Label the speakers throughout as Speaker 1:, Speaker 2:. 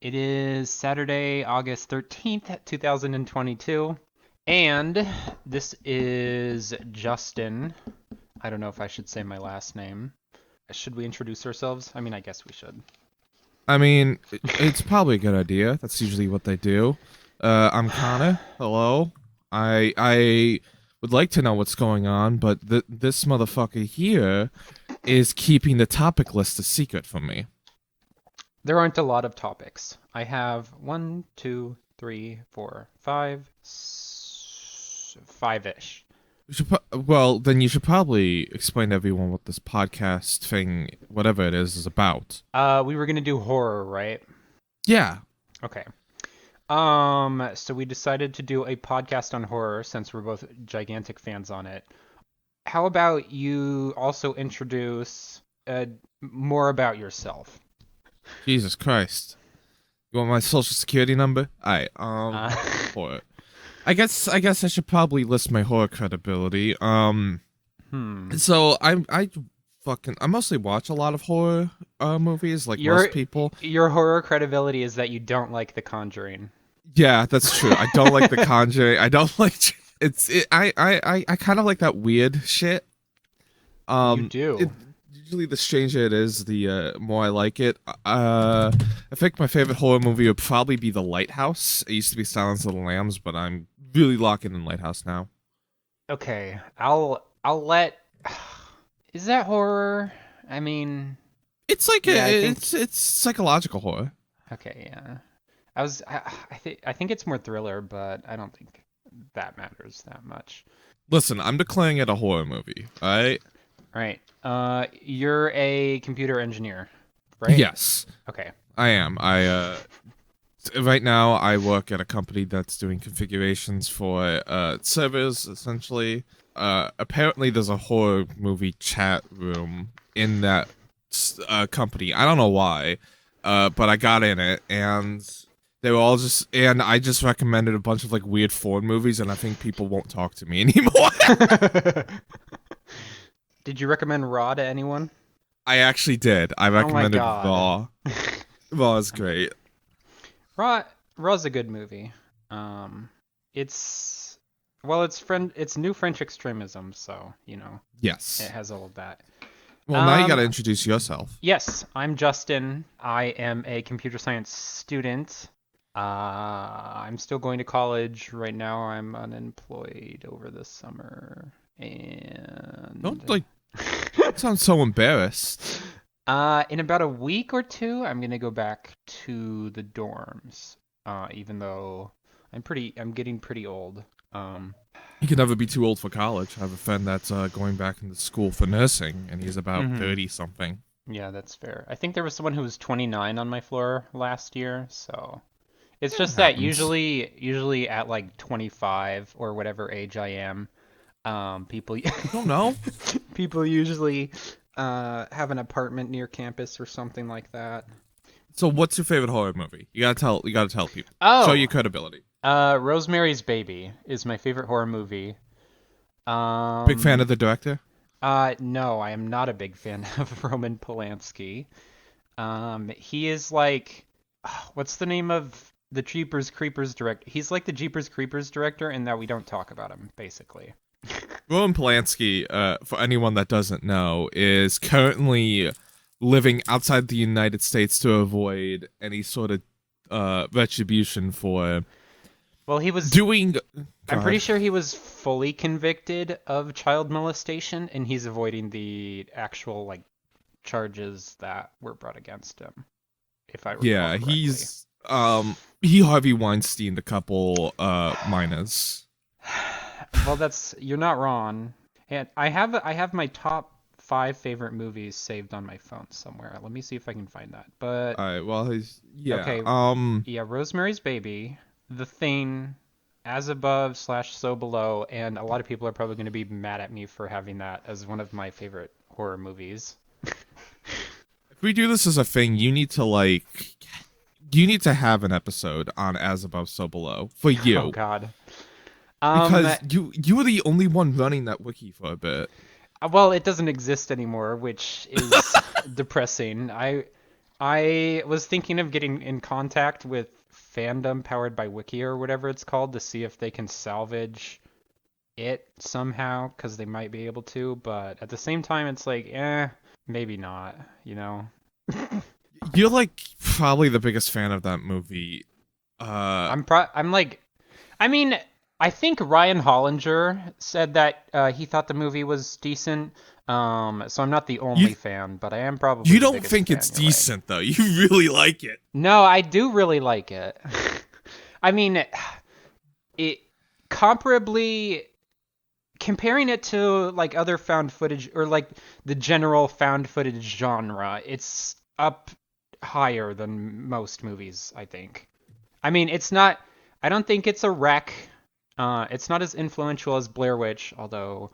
Speaker 1: It is Saturday, August 13th, 2022. And this is Justin. I don't know if I should say my last name. Should we introduce ourselves? I mean, I guess we should.
Speaker 2: I mean, it's probably a good idea. That's usually what they do. I'm Connor. Hello. I would like to know what's going on, but this motherfucker here is keeping the topic list a secret from me.
Speaker 1: There aren't a lot of topics. I have one, two, three, four, five-ish.
Speaker 2: Well, then you should probably explain to everyone what this podcast thing, whatever it is about.
Speaker 1: We were gonna do horror, right?
Speaker 2: Yeah.
Speaker 1: Okay. So we decided to do a podcast on horror since we're both gigantic fans on it. How about you also introduce more about yourself?
Speaker 2: Jesus Christ. You want my social security number? Alright,
Speaker 1: Uh,
Speaker 2: for it. I guess I should probably list my horror credibility.
Speaker 1: hmm.
Speaker 2: So I mostly watch a lot of horror movies, like
Speaker 1: Your
Speaker 2: most people.
Speaker 1: your horror credibility is that you don't like The Conjuring.
Speaker 2: Yeah, that's true. I don't like The Conjuring. I don't like I kind of like that weird shit.
Speaker 1: You do.
Speaker 2: Usually the stranger it is, the more I like it. I think my favorite horror movie would probably be The Lighthouse. It used to be Silence of the Lambs, but I'm really locking in Lighthouse now.
Speaker 1: Okay, I'll let. Is that horror? I mean,
Speaker 2: It's like
Speaker 1: yeah, I think.
Speaker 2: it's psychological horror.
Speaker 1: Okay, yeah. I think it's more thriller, but I don't think that matters that much.
Speaker 2: Listen, I'm declaring it a horror movie. All right.
Speaker 1: All right. You're a computer engineer, right?
Speaker 2: Yes,
Speaker 1: Okay.
Speaker 2: I am. Right now I work at a company that's doing configurations for servers essentially. Apparently there's a horror movie chat room in that company. I don't know why. But I got in it and they were all just and I just recommended a bunch of like weird foreign movies and I think people won't talk to me anymore.
Speaker 1: Did you recommend Raw to anyone?
Speaker 2: I actually did. I
Speaker 1: Oh my
Speaker 2: recommended
Speaker 1: God.
Speaker 2: Raw. Raw is great.
Speaker 1: Raw Raw's a good movie. It's well, it's new French extremism, so it
Speaker 2: Yes.
Speaker 1: has all of that.
Speaker 2: Well, now you got to
Speaker 1: Um,
Speaker 2: introduce yourself.
Speaker 1: yes, I'm Justin. I am a computer science student. I'm still going to college right now. I'm unemployed over the summer,
Speaker 2: Don't
Speaker 1: and
Speaker 2: like sound so embarrassed.
Speaker 1: in about a week or two, I'm gonna go back to the dorms. Even though I'm getting pretty old.
Speaker 2: You can never be too old for college. I have a friend that's going back into school for nursing, and he's about
Speaker 1: hmm
Speaker 2: 30 something.
Speaker 1: Yeah, that's fair. I think there was someone who was 29 on my floor last year, so it's
Speaker 2: Yeah, it
Speaker 1: just that
Speaker 2: happens.
Speaker 1: usually at like 25 or whatever age I am, people
Speaker 2: You don't know.
Speaker 1: people usually have an apartment near campus or something like that.
Speaker 2: So, what's your favorite horror movie? You gotta tell. You gotta tell people. Show your
Speaker 1: Oh,
Speaker 2: credibility.
Speaker 1: Rosemary's Baby is my favorite horror movie.
Speaker 2: Big fan
Speaker 1: Um,
Speaker 2: of the director.
Speaker 1: no, I am not a big fan of Roman Polanski. He is like, what's the name of the Jeepers Creepers director? He's like the Jeepers Creepers director in that we don't talk about him, basically.
Speaker 2: Roman Polanski, for anyone that doesn't know, is currently living outside the United States to avoid any sort of retribution for
Speaker 1: Well, he was,
Speaker 2: doing.
Speaker 1: I'm pretty
Speaker 2: God.
Speaker 1: sure he was fully convicted of child molestation, and he's avoiding the actual, like, charges that were brought against him, if I recall
Speaker 2: Yeah,
Speaker 1: correctly.
Speaker 2: he Harvey Weinsteined a couple minors.
Speaker 1: Well, you're not wrong. And I have my top five favorite movies saved on my phone somewhere. Let me see if I can find that. But
Speaker 2: Alright, well he's yeah.
Speaker 1: okay, yeah, Rosemary's Baby, The Thing, As Above slash So Below, and a lot of people are probably going to be mad at me for having that as one of my favorite horror movies.
Speaker 2: If we do this as a thing, you need to have an episode on As Above So Below for
Speaker 1: Oh
Speaker 2: you.
Speaker 1: God.
Speaker 2: Because you were the only one running that wiki for a bit.
Speaker 1: Well, it doesn't exist anymore, which is depressing. I was thinking of getting in contact with Fandom Powered by Wiki or whatever it's called to see if they can salvage it somehow, because they might be able to, but at the same time, it's like, maybe not, you know?
Speaker 2: You're like probably the biggest fan of that movie.
Speaker 1: I'm like, I mean, I think Ryan Hollinger said that he thought the movie was decent. So I'm not the
Speaker 2: You
Speaker 1: only fan, but I am probably
Speaker 2: you
Speaker 1: the
Speaker 2: don't
Speaker 1: biggest
Speaker 2: think
Speaker 1: fan.
Speaker 2: it's
Speaker 1: You're right.
Speaker 2: decent though. You really like it.
Speaker 1: No, I do really like it. I mean, it comparably comparing it to like other found footage or like the general found footage genre, it's up higher than most movies, I think. I mean, it's not. I don't think it's a wreck. It's not as influential as Blair Witch, although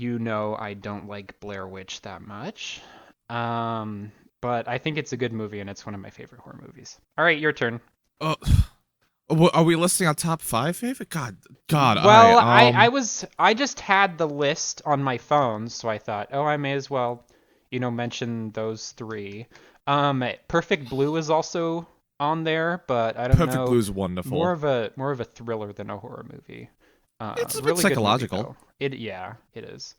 Speaker 1: I don't like Blair Witch that much. But I think it's a good movie and it's one of my favorite horror movies. All right, your turn.
Speaker 2: Uh, are we listing our top five favorite? God,
Speaker 1: Well, I just had the list on my phone, so I thought, oh, I may as well, mention those three. Perfect Blue is also on there, but I don't
Speaker 2: Perfect Blue
Speaker 1: know.
Speaker 2: is wonderful.
Speaker 1: More of a thriller than a horror movie.
Speaker 2: It's a bit
Speaker 1: Really good movie
Speaker 2: psychological.
Speaker 1: though. Yeah, it is.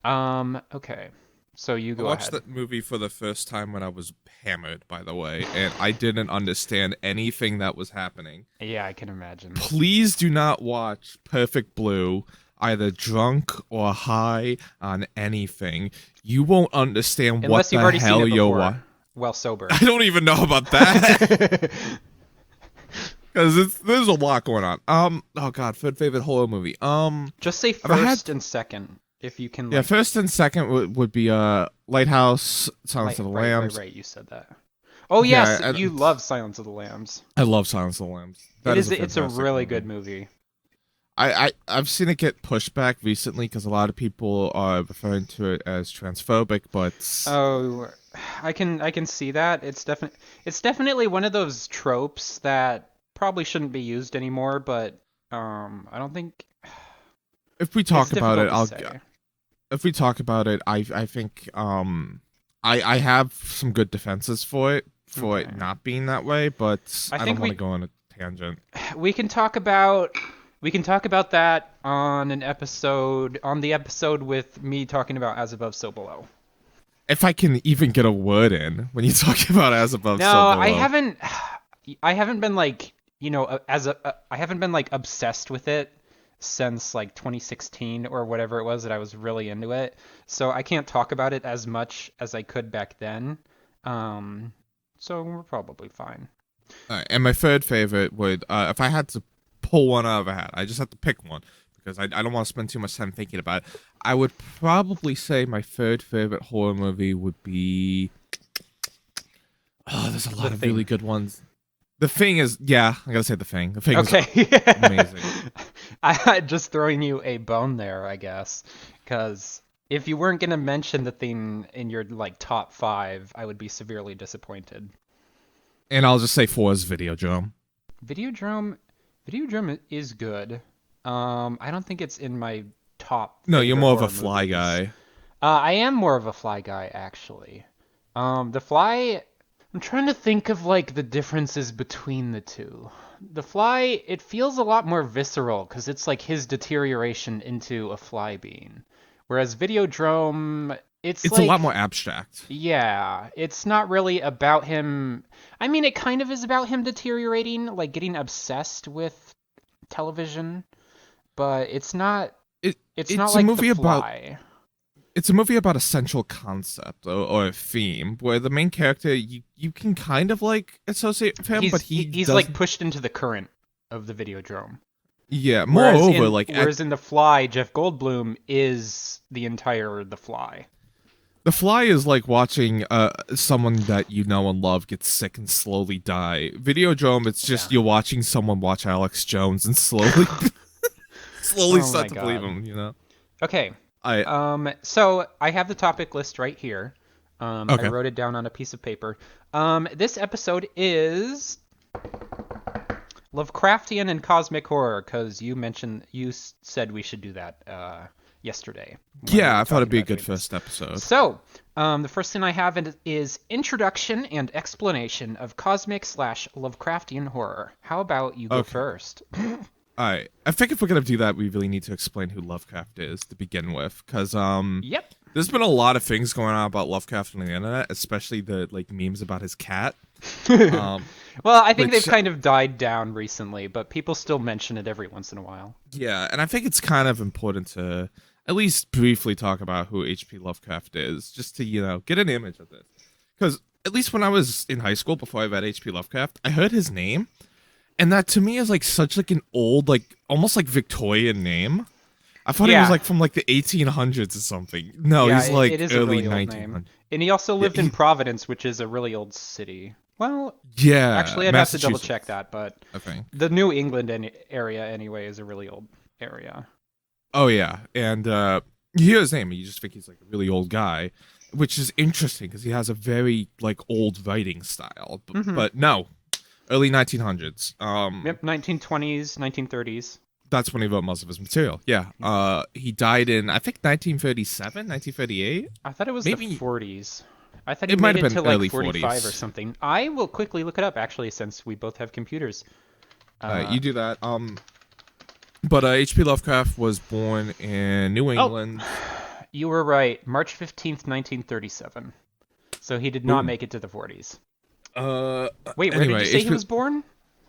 Speaker 1: Okay. So you
Speaker 2: I
Speaker 1: go
Speaker 2: watched
Speaker 1: ahead.
Speaker 2: that movie for the first time when I was hammered, by the way, and I didn't understand anything that was happening.
Speaker 1: Yeah, I can imagine.
Speaker 2: Please do not watch Perfect Blue either drunk or high on anything. You won't understand what
Speaker 1: Unless you've
Speaker 2: the
Speaker 1: already seen
Speaker 2: hell
Speaker 1: it
Speaker 2: you're
Speaker 1: before.
Speaker 2: watching.
Speaker 1: Well, sober.
Speaker 2: I don't even know about that because there's a lot going on. Oh God, third favorite horror movie.
Speaker 1: Just say
Speaker 2: I've had
Speaker 1: first and second if you can
Speaker 2: yeah,
Speaker 1: like
Speaker 2: first and second would be Lighthouse, Silence of the
Speaker 1: right,
Speaker 2: Lambs.
Speaker 1: right. You said that. Oh
Speaker 2: Yeah,
Speaker 1: yes, you
Speaker 2: and
Speaker 1: love Silence of the Lambs.
Speaker 2: I love Silence of the Lambs. That is a
Speaker 1: It's a
Speaker 2: fantastic
Speaker 1: really
Speaker 2: movie.
Speaker 1: good movie.
Speaker 2: I've seen it get pushed back recently because a lot of people are referring to it as transphobic, but
Speaker 1: Oh, I can see that. It's definitely one of those tropes that probably shouldn't be used anymore, but I don't think
Speaker 2: if we
Speaker 1: it's
Speaker 2: talk about it,
Speaker 1: difficult to say.
Speaker 2: if we talk about it, I think I have some good defenses for
Speaker 1: Okay.
Speaker 2: it not being that way, but
Speaker 1: I
Speaker 2: I don't
Speaker 1: think
Speaker 2: want to go on a tangent.
Speaker 1: we can talk about we can talk about that on the episode with me talking about As Above So Below.
Speaker 2: If I can even get a word in when you talk about as above, so
Speaker 1: No,
Speaker 2: below.
Speaker 1: I haven't been like, I haven't been like obsessed with it since like 2016 or whatever it was that I was really into it. So I can't talk about it as much as I could back then. Um, so we're probably fine.
Speaker 2: And my third favorite would, if I had to pull one out of a hat, I just have to pick one because I don't want to spend too much time thinking about it. I would probably say my third favorite horror movie would be. Oh, there's a
Speaker 1: The
Speaker 2: lot of really
Speaker 1: Thing.
Speaker 2: good ones. The Thing is, yeah, I gotta say The Thing. The Thing is
Speaker 1: Okay.
Speaker 2: amazing.
Speaker 1: I just throwing you a bone there, I guess, because if you weren't gonna mention the thing in your like top five, I would be severely disappointed.
Speaker 2: And I'll just say four is Videodrome.
Speaker 1: Videodrome, Videodrome is good. I don't think it's in my top
Speaker 2: No, you're
Speaker 1: favorite
Speaker 2: more of a
Speaker 1: horror
Speaker 2: Fly
Speaker 1: movies.
Speaker 2: guy.
Speaker 1: I am more of a Fly guy, actually. The Fly, I'm trying to think of like the differences between the two. The Fly, it feels a lot more visceral because it's like his deterioration into a fly being. Whereas Videodrome, it's
Speaker 2: It's a lot
Speaker 1: like,
Speaker 2: more abstract.
Speaker 1: yeah, it's not really about him. I mean, it kind of is about him deteriorating, like getting obsessed with television, but
Speaker 2: It
Speaker 1: it's not
Speaker 2: it's a
Speaker 1: like The
Speaker 2: movie about
Speaker 1: Fly.
Speaker 2: it's a movie about a central concept or a theme where the main character you can kind of like associate with him, but he
Speaker 1: He's like
Speaker 2: doesn't.
Speaker 1: pushed into the current of the Videodrome.
Speaker 2: Yeah. Moreover, like at
Speaker 1: Whereas in The Fly, Jeff Goldblum is the entire The Fly.
Speaker 2: The Fly is like watching someone that you know and love get sick and slowly die. Videodrome, it's
Speaker 1: Yeah.
Speaker 2: just you're watching someone watch Alex Jones and slowly slowly
Speaker 1: Oh my
Speaker 2: start to believe
Speaker 1: god.
Speaker 2: him. You know.
Speaker 1: Okay.
Speaker 2: I
Speaker 1: So I have the topic list right here. I
Speaker 2: okay.
Speaker 1: wrote it down on a piece of paper. This episode is Lovecraftian and Cosmic Horror, because you said we should do that yesterday when we
Speaker 2: Yeah,
Speaker 1: were
Speaker 2: I thought
Speaker 1: talking
Speaker 2: it'd be a
Speaker 1: about
Speaker 2: good
Speaker 1: doing this.
Speaker 2: first episode.
Speaker 1: So, the first thing I have is introduction and explanation of cosmic slash Lovecraftian horror. How about you go
Speaker 2: Okay.
Speaker 1: first?
Speaker 2: Alright. I think if we're gonna do that, we really need to explain who Lovecraft is to begin with. Cause
Speaker 1: Yep.
Speaker 2: there's been a lot of things going on about Lovecraft on the internet, especially the like memes about his cat. Um
Speaker 1: Well, I think they've
Speaker 2: which
Speaker 1: kind of died down recently, but people still mention it every once in a while.
Speaker 2: Yeah, and I think it's kind of important to at least briefly talk about who H.P. Lovecraft is, just to, get an image of this. Because at least when I was in high school, before I read H.P. Lovecraft, I heard his name, and that to me is like such like an old, like almost like Victorian name. I thought he was
Speaker 1: Yeah,
Speaker 2: like from like the 1800s or something. No,
Speaker 1: yeah,
Speaker 2: he's
Speaker 1: it
Speaker 2: like
Speaker 1: is a
Speaker 2: early
Speaker 1: really old name.
Speaker 2: 1900s.
Speaker 1: And he also
Speaker 2: Yeah,
Speaker 1: lived in Providence, which is a really old city. Well,
Speaker 2: yeah,
Speaker 1: actually, I'd have to double check
Speaker 2: Massachusetts,
Speaker 1: that, but
Speaker 2: I think.
Speaker 1: the New England area anyway is a really old area.
Speaker 2: Oh yeah, and you hear his name, and you just think he's like a really old guy, which is interesting because he has a very like old writing style. But,
Speaker 1: Mm-hmm.
Speaker 2: but no, early 1900s.
Speaker 1: Yep, 1920s, 1930s.
Speaker 2: That's when he wrote most of his material. Yeah. He died in I think 1937, 1938.
Speaker 1: I thought it was the
Speaker 2: Maybe
Speaker 1: 40s. I thought he
Speaker 2: it might
Speaker 1: made
Speaker 2: have
Speaker 1: it
Speaker 2: been
Speaker 1: to like
Speaker 2: early
Speaker 1: 45 or
Speaker 2: 40s.
Speaker 1: something. I will quickly look it up actually, since we both have computers.
Speaker 2: You do that. But H.P. Lovecraft was born in New
Speaker 1: Oh,
Speaker 2: England.
Speaker 1: you were right. March 15th, 1937. So he did not
Speaker 2: Boom.
Speaker 1: make it to the 40s.
Speaker 2: Uh,
Speaker 1: Wait, where did
Speaker 2: anyway,
Speaker 1: you say he
Speaker 2: H.P.
Speaker 1: was born?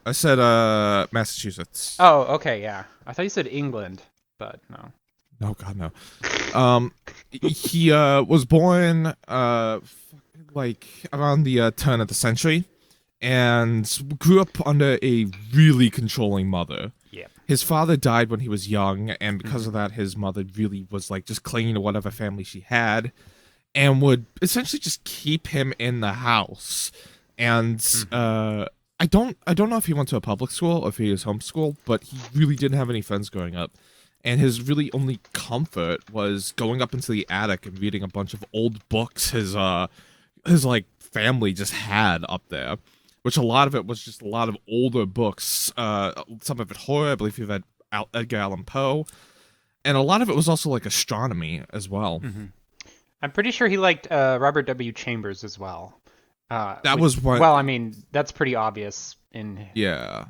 Speaker 2: I said Massachusetts.
Speaker 1: Oh, okay, yeah. I thought you said England, but no.
Speaker 2: No, God, no. He was born like around the turn of the century, and grew up under a really controlling mother.
Speaker 1: Yeah.
Speaker 2: His father died when he was young, and because of that, his mother really was like just clinging to whatever family she had, and would essentially just keep him in the house. And I don't know if he went to a public school or if he was homeschooled, but he really didn't have any friends growing up. And his really only comfort was going up into the attic and reading a bunch of old books his like family just had up there, which a lot of it was just a lot of older books. Some of it horror. I believe he read Edgar Allan Poe, and a lot of it was also like astronomy as well.
Speaker 1: Mm-hmm. I'm pretty sure he liked Robert W. Chambers as well.
Speaker 2: That was what.
Speaker 1: Well, I mean, that's pretty obvious in
Speaker 2: Yeah.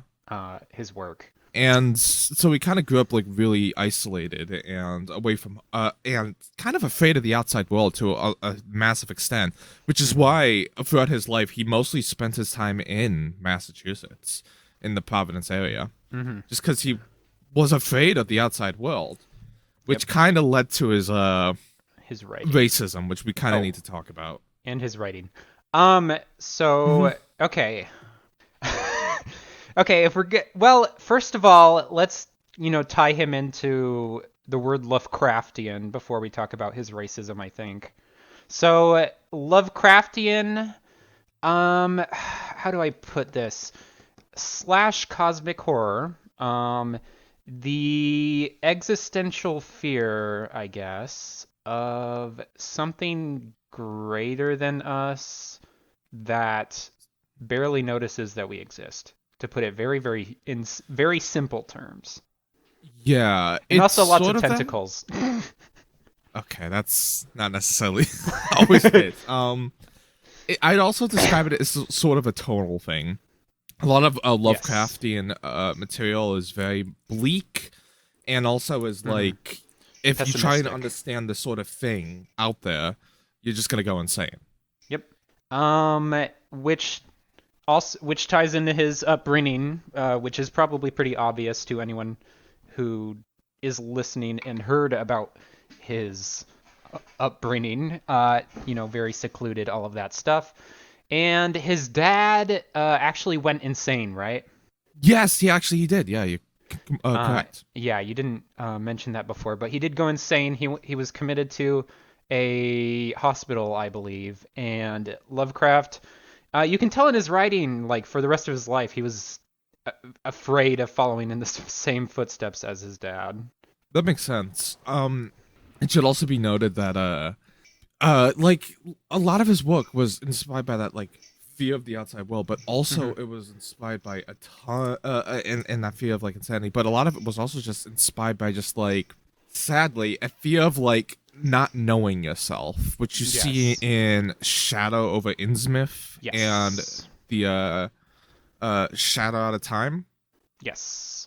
Speaker 1: his work.
Speaker 2: And so he kind of grew up like really isolated and away from and kind of afraid of the outside world to a massive extent, which is why throughout his life he mostly spent his time in Massachusetts, in the Providence area, just because he was afraid of the outside world, which kind of led to his
Speaker 1: His writing.
Speaker 2: racism, which we kind of
Speaker 1: Oh.
Speaker 2: need to talk about.
Speaker 1: And his writing. So, okay. Okay, if we're well, first of all, let's, tie him into the word Lovecraftian before we talk about his racism, I think. So, Lovecraftian, how do I put this? Slash cosmic horror. The existential fear, I guess, of something greater than us that barely notices that we exist. To put it very, very in very simple terms,
Speaker 2: Yeah,
Speaker 1: and
Speaker 2: it's
Speaker 1: also lots
Speaker 2: sort
Speaker 1: of
Speaker 2: that.
Speaker 1: tentacles.
Speaker 2: Okay, that's not necessarily always it. I'd also describe it as sort of a tonal thing. A lot of Lovecraftian material is very bleak, and also is like if you try and
Speaker 1: Pessimistic.
Speaker 2: understand this sort of thing out there, you're just gonna go insane.
Speaker 1: Yep. Which ties into his upbringing, which is probably pretty obvious to anyone who is listening and heard about his upbringing. Very secluded, all of that stuff. And his dad actually went insane, right?
Speaker 2: Yes, he did. Yeah, you correct.
Speaker 1: Yeah, you didn't mention that before, but he did go insane. He was committed to a hospital, I believe, and Lovecraft. You can tell in his writing, like for the rest of his life, he was afraid of following in the same footsteps as his dad.
Speaker 2: That makes sense. It should also be noted that like a lot of his work was inspired by that like fear of the outside world, but also it was inspired by a ton and that fear of like insanity. But a lot of it was also just inspired by just like sadly, a fear of like not knowing yourself, which you see
Speaker 1: Yes.
Speaker 2: in Shadow over Innsmouth and
Speaker 1: Yes.
Speaker 2: the Shadow Out of Time,
Speaker 1: Yes.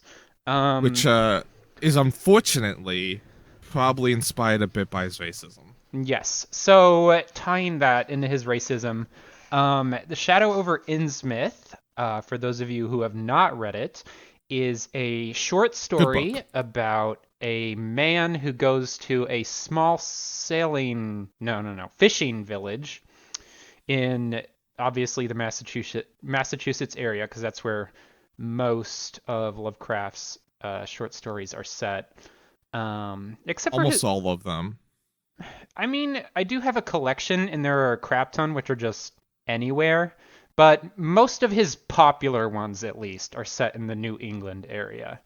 Speaker 2: which
Speaker 1: Um,
Speaker 2: is unfortunately probably inspired a bit by his racism.
Speaker 1: yes. So tying that into his racism, The Shadow over Innsmouth, for those of you who have not read it, is a short
Speaker 2: Good
Speaker 1: story
Speaker 2: book.
Speaker 1: about a man who goes to a small fishing village in obviously the Massachusetts area, because that's where most of Lovecraft's short stories are set. Except for his,
Speaker 2: Almost all of them.
Speaker 1: I mean, I do have a collection, and there are a crap ton which are just anywhere, but most of his popular ones, at least, are set in the New England area.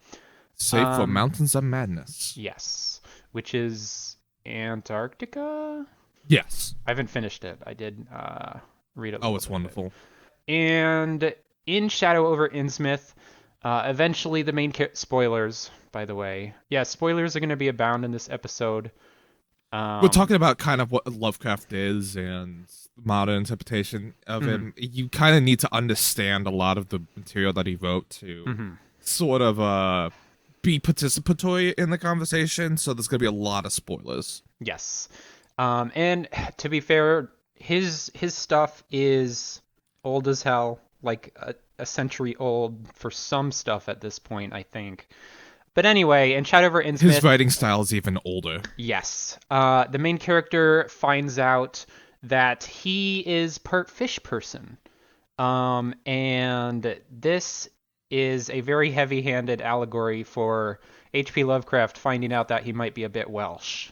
Speaker 2: Save for
Speaker 1: Um,
Speaker 2: Mountains of Madness.
Speaker 1: yes, which is Antarctica.
Speaker 2: Yes.
Speaker 1: I haven't finished it. I did read a
Speaker 2: Oh,
Speaker 1: little
Speaker 2: it's
Speaker 1: bit of it.
Speaker 2: wonderful.
Speaker 1: And in Shadow over Innsmouth, eventually the spoilers, by the way. Yeah, spoilers are going to be abound in this episode.
Speaker 2: We're
Speaker 1: Um,
Speaker 2: talking about kind of what Lovecraft is and modern interpretation of
Speaker 1: mhm,
Speaker 2: him. You kind of need to understand a lot of the material that he wrote to
Speaker 1: mhm.
Speaker 2: sort of be participatory in the conversation. So there's gonna be a lot of spoilers.
Speaker 1: Yes. And to be fair, his stuff is old as hell, like a century old for some stuff at this point, I think. But anyway, in Shadow over
Speaker 2: His
Speaker 1: Innsmouth,
Speaker 2: writing style is even older,
Speaker 1: yes. The main character finds out that he is part fish person. And this is a very heavy-handed allegory for H.P. Lovecraft finding out that he might be a bit Welsh.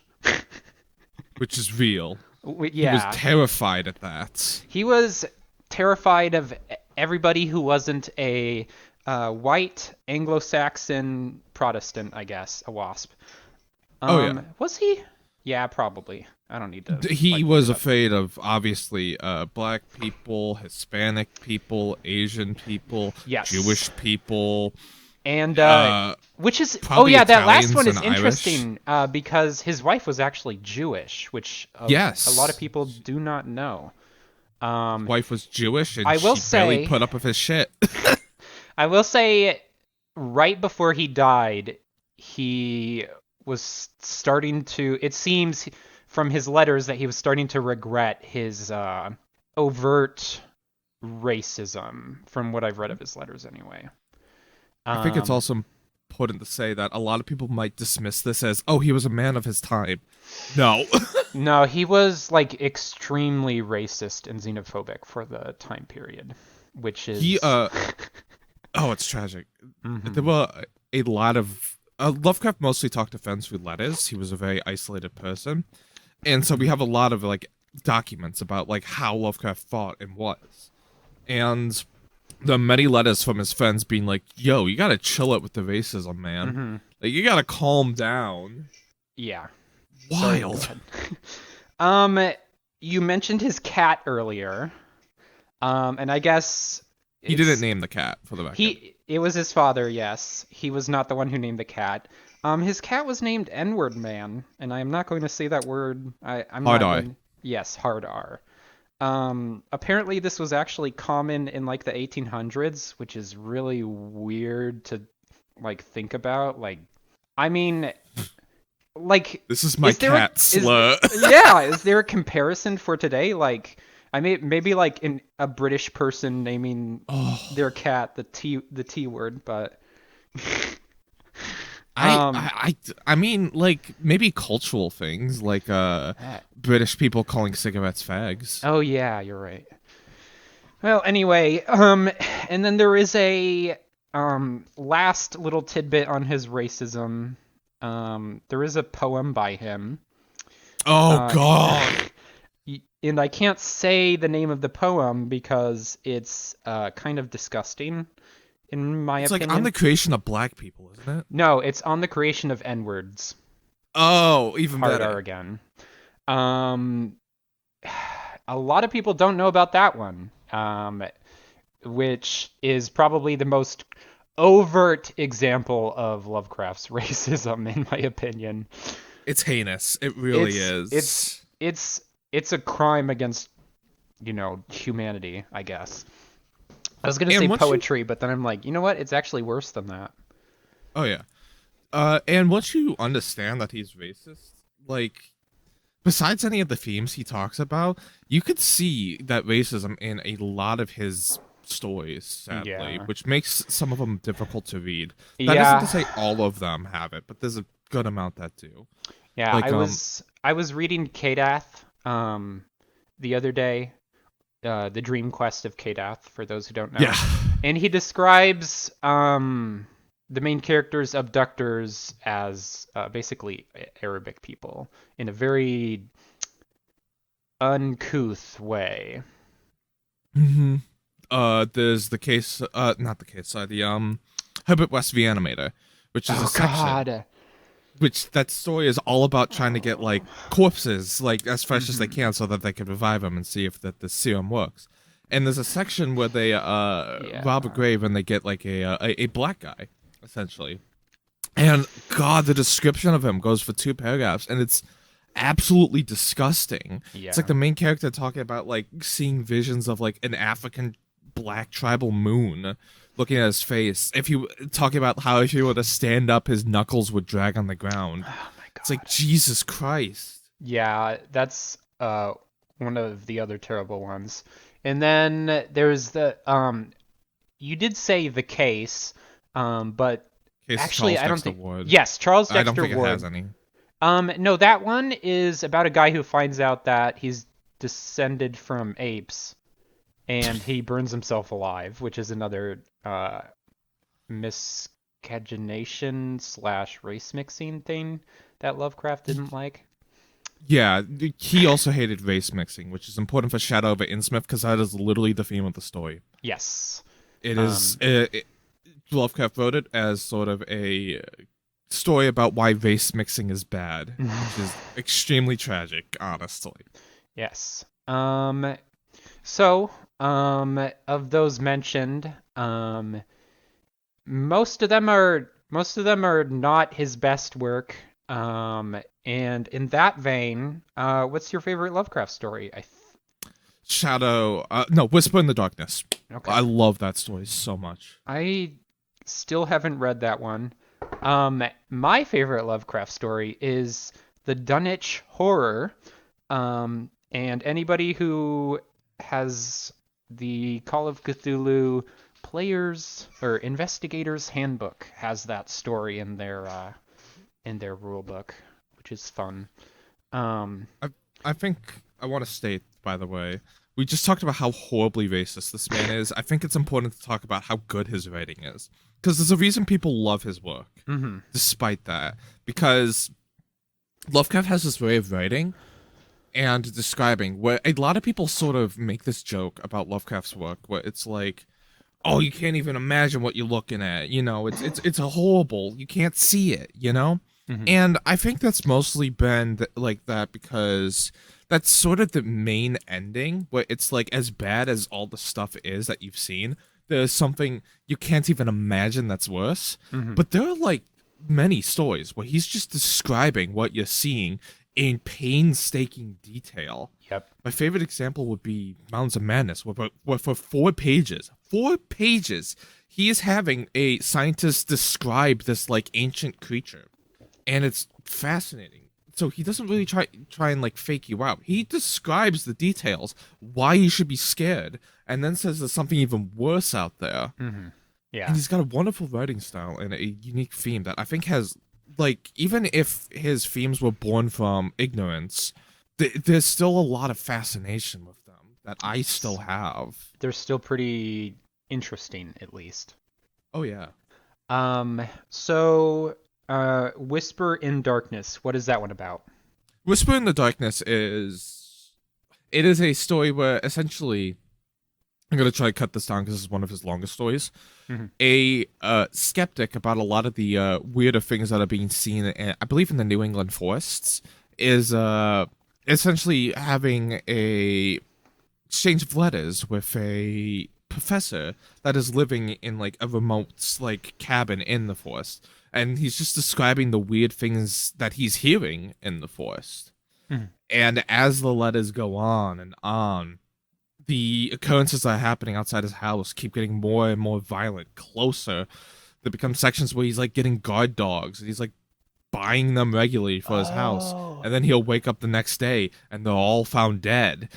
Speaker 2: which is real. He was
Speaker 1: Yeah,
Speaker 2: terrified at that.
Speaker 1: he was terrified of everybody who wasn't a white Anglo-Saxon Protestant, I guess, a WASP.
Speaker 2: Oh yeah.
Speaker 1: Was he? Yeah, probably. I don't need to
Speaker 2: He
Speaker 1: like look
Speaker 2: was
Speaker 1: it up.
Speaker 2: afraid of obviously black people, Hispanic people, Asian people,
Speaker 1: Yes.
Speaker 2: Jewish people,
Speaker 1: And
Speaker 2: uh,
Speaker 1: which is oh
Speaker 2: probably
Speaker 1: yeah, that last
Speaker 2: Italians
Speaker 1: one
Speaker 2: and
Speaker 1: is
Speaker 2: Irish.
Speaker 1: interesting because his wife was actually Jewish, which a lot of
Speaker 2: Yes,
Speaker 1: people do not know.
Speaker 2: his
Speaker 1: Um,
Speaker 2: wife was Jewish, and
Speaker 1: I will
Speaker 2: she barely
Speaker 1: say,
Speaker 2: put up with his shit.
Speaker 1: I will say, right before he died, he was starting to. It seems from his letters that he was starting to regret his overt racism. From what I've read of his letters, anyway.
Speaker 2: I think it's
Speaker 1: Um,
Speaker 2: also important to say that a lot of people might dismiss this as, "Oh, he was a man of his time." No,
Speaker 1: No, he was like extremely racist and xenophobic for the time period, which
Speaker 2: he
Speaker 1: is
Speaker 2: oh, it's tragic. There
Speaker 1: hmm
Speaker 2: were a lot of Lovecraft mostly talked to fans through letters. He was a very isolated person, and so we have a lot of like documents about like how Lovecraft thought and was, and the many letters from his friends being like, "Yo, you gotta chill it with the racism, man.
Speaker 1: hmm
Speaker 2: Like, you gotta calm down."
Speaker 1: yeah. Sorry, go
Speaker 2: Wild.
Speaker 1: ahead. Um, you mentioned his cat earlier. And I guess
Speaker 2: He didn't
Speaker 1: it's
Speaker 2: name the cat for the record.
Speaker 1: he it was his father, yes. He was not the one who named the cat. His cat was named N-word Man, and I am not going to say that word. I'm
Speaker 2: Hard
Speaker 1: not
Speaker 2: eye.
Speaker 1: going. Yes, hard R. Apparently this was actually common in like the 1800s, which is really weird to like think about. Like, I mean, like,
Speaker 2: This is my
Speaker 1: is there a
Speaker 2: cat
Speaker 1: is
Speaker 2: slur.
Speaker 1: yeah, is there a comparison for today? Like, I mean, maybe like in a British person naming
Speaker 2: Oh,
Speaker 1: their cat the T word, but
Speaker 2: I,
Speaker 1: um,
Speaker 2: I, I mean, like maybe cultural things, like
Speaker 1: eh,
Speaker 2: British people calling cigarettes fags.
Speaker 1: oh yeah, you're right. Well, anyway, and then there is a last little tidbit on his racism. There is a poem by him.
Speaker 2: Oh
Speaker 1: Uh,
Speaker 2: God!
Speaker 1: and I can't say the name of the poem because it's kind of disgusting, in my
Speaker 2: It's like on
Speaker 1: opinion.
Speaker 2: the creation of black people, isn't it?
Speaker 1: No, it's on the creation of N-words.
Speaker 2: Oh, even
Speaker 1: Hard R
Speaker 2: better.
Speaker 1: again. Um, a lot of people don't know about that one, which is probably the most overt example of Lovecraft's racism, in my opinion.
Speaker 2: It's heinous. It really
Speaker 1: It's it's
Speaker 2: is.
Speaker 1: it's it's a crime against, humanity, I guess. I was gonna say
Speaker 2: And once you,
Speaker 1: poetry, but then I'm like, you know what? It's actually worse than that.
Speaker 2: oh yeah, and once you understand that he's racist, like besides any of the themes he talks about, you could see that racism in a lot of his stories, sadly,
Speaker 1: Yeah.
Speaker 2: which makes some of them difficult to read. That isn't to
Speaker 1: Yeah.
Speaker 2: say all of them have it, but there's a good amount that do.
Speaker 1: Yeah,
Speaker 2: Like,
Speaker 1: I was reading Kadath the other day, the Dream Quest of Kadath, for those who don't
Speaker 2: yeah,
Speaker 1: know. And he describes the main character's abductors as basically Arabic people in a very uncouth way.
Speaker 2: hmm there's the case, not the case, sorry, the Herbert West v Animator, which is a
Speaker 1: Oh
Speaker 2: section
Speaker 1: God.
Speaker 2: which that story is all about trying to get like corpses like as fresh as they
Speaker 1: Hmm.
Speaker 2: can so that they can revive them and see if that the serum works. And there's a section where they rob a
Speaker 1: Yeah.
Speaker 2: grave and they get like a black guy essentially. And God, the description of him goes for 2 paragraphs, and it's absolutely disgusting. It's like
Speaker 1: Yeah.
Speaker 2: the main character talking about like seeing visions of like an African black tribal moon looking at his face. If you talking about how if he were to stand up, his knuckles would drag on the ground.
Speaker 1: Oh my
Speaker 2: It's like
Speaker 1: God.
Speaker 2: Jesus Christ.
Speaker 1: Yeah, that's one of the other terrible ones. And then there's the you did say the case, but
Speaker 2: Case
Speaker 1: actually
Speaker 2: Charles
Speaker 1: I don't
Speaker 2: Dexter
Speaker 1: think
Speaker 2: Ward.
Speaker 1: yes, Charles
Speaker 2: I don't
Speaker 1: Dexter
Speaker 2: think it has
Speaker 1: Ward.
Speaker 2: any.
Speaker 1: No, that one is about a guy who finds out that he's descended from apes and he burns himself alive, which is another miscegenation slash race mixing thing that Lovecraft didn't like.
Speaker 2: Yeah, he also hated race mixing, which is important for Shadow over Innsmouth because that is literally the theme of the story.
Speaker 1: Yes.
Speaker 2: It is.
Speaker 1: Um,
Speaker 2: Lovecraft wrote it as sort of a story about why race mixing is bad, which is extremely tragic, honestly.
Speaker 1: yes. So, of those mentioned, most of them are not his best work. And in that vein, what's your favorite Lovecraft story?
Speaker 2: Shadow, no, Whisper in the Darkness.
Speaker 1: Okay.
Speaker 2: I love that story so much.
Speaker 1: I still haven't read that one. My favorite Lovecraft story is the Dunwich Horror. And anybody who has the Call of Cthulhu players or investigators handbook has that story in their rule book, which is fun. Um,
Speaker 2: I, I think I want to state, by the way, we just talked about how horribly racist this man is. I think it's important to talk about how good his writing is. Because there's a reason people love his work,
Speaker 1: mhm.
Speaker 2: despite that. Because Lovecraft has this way of writing and describing where a lot of people sort of make this joke about Lovecraft's work where it's like, oh, you can't even imagine what you're looking at. You know, it's a horrible. You can't see it, you know?
Speaker 1: Mhm.
Speaker 2: And I think that's mostly been like that because that's sort of the main ending where it's like as bad as all the stuff is that you've seen, there's something you can't even imagine that's worse.
Speaker 1: Mhm.
Speaker 2: But there are like many stories where he's just describing what you're seeing in painstaking detail.
Speaker 1: Yep.
Speaker 2: My favorite example would be Mountains of Madness, where for 4 pages, he is having a scientist describe this like ancient creature, and it's fascinating. So he doesn't really try and like fake you out. He describes the details, why you should be scared, and then says there's something even worse out there.
Speaker 1: Mhm.
Speaker 2: And
Speaker 1: Yeah.
Speaker 2: he's got a wonderful writing style and a unique theme that I think has like even if his themes were born from ignorance, there's still a lot of fascination with them that I still have.
Speaker 1: They're still pretty interesting, at least.
Speaker 2: Oh yeah.
Speaker 1: So, Whisper in Darkness. What is that one about?
Speaker 2: Whisper in the Darkness is it is a story where essentially I'm gonna try to cut this down because it's one of his longest stories.
Speaker 1: Mhm.
Speaker 2: A skeptic about a lot of the weirder things that are being seen, I believe, in the New England forests, is essentially having a exchange of letters with a professor that is living in like a remote like cabin in the forest, and he's just describing the weird things that he's hearing in the forest.
Speaker 1: Mhm.
Speaker 2: And as the letters go on and on, the occurrences that are happening outside his house keep getting more and more violent, closer. There become sections where he's like getting guard dogs, and he's like buying them regularly for his house,
Speaker 1: Oh.
Speaker 2: and then he'll wake up the next day and they're all found dead.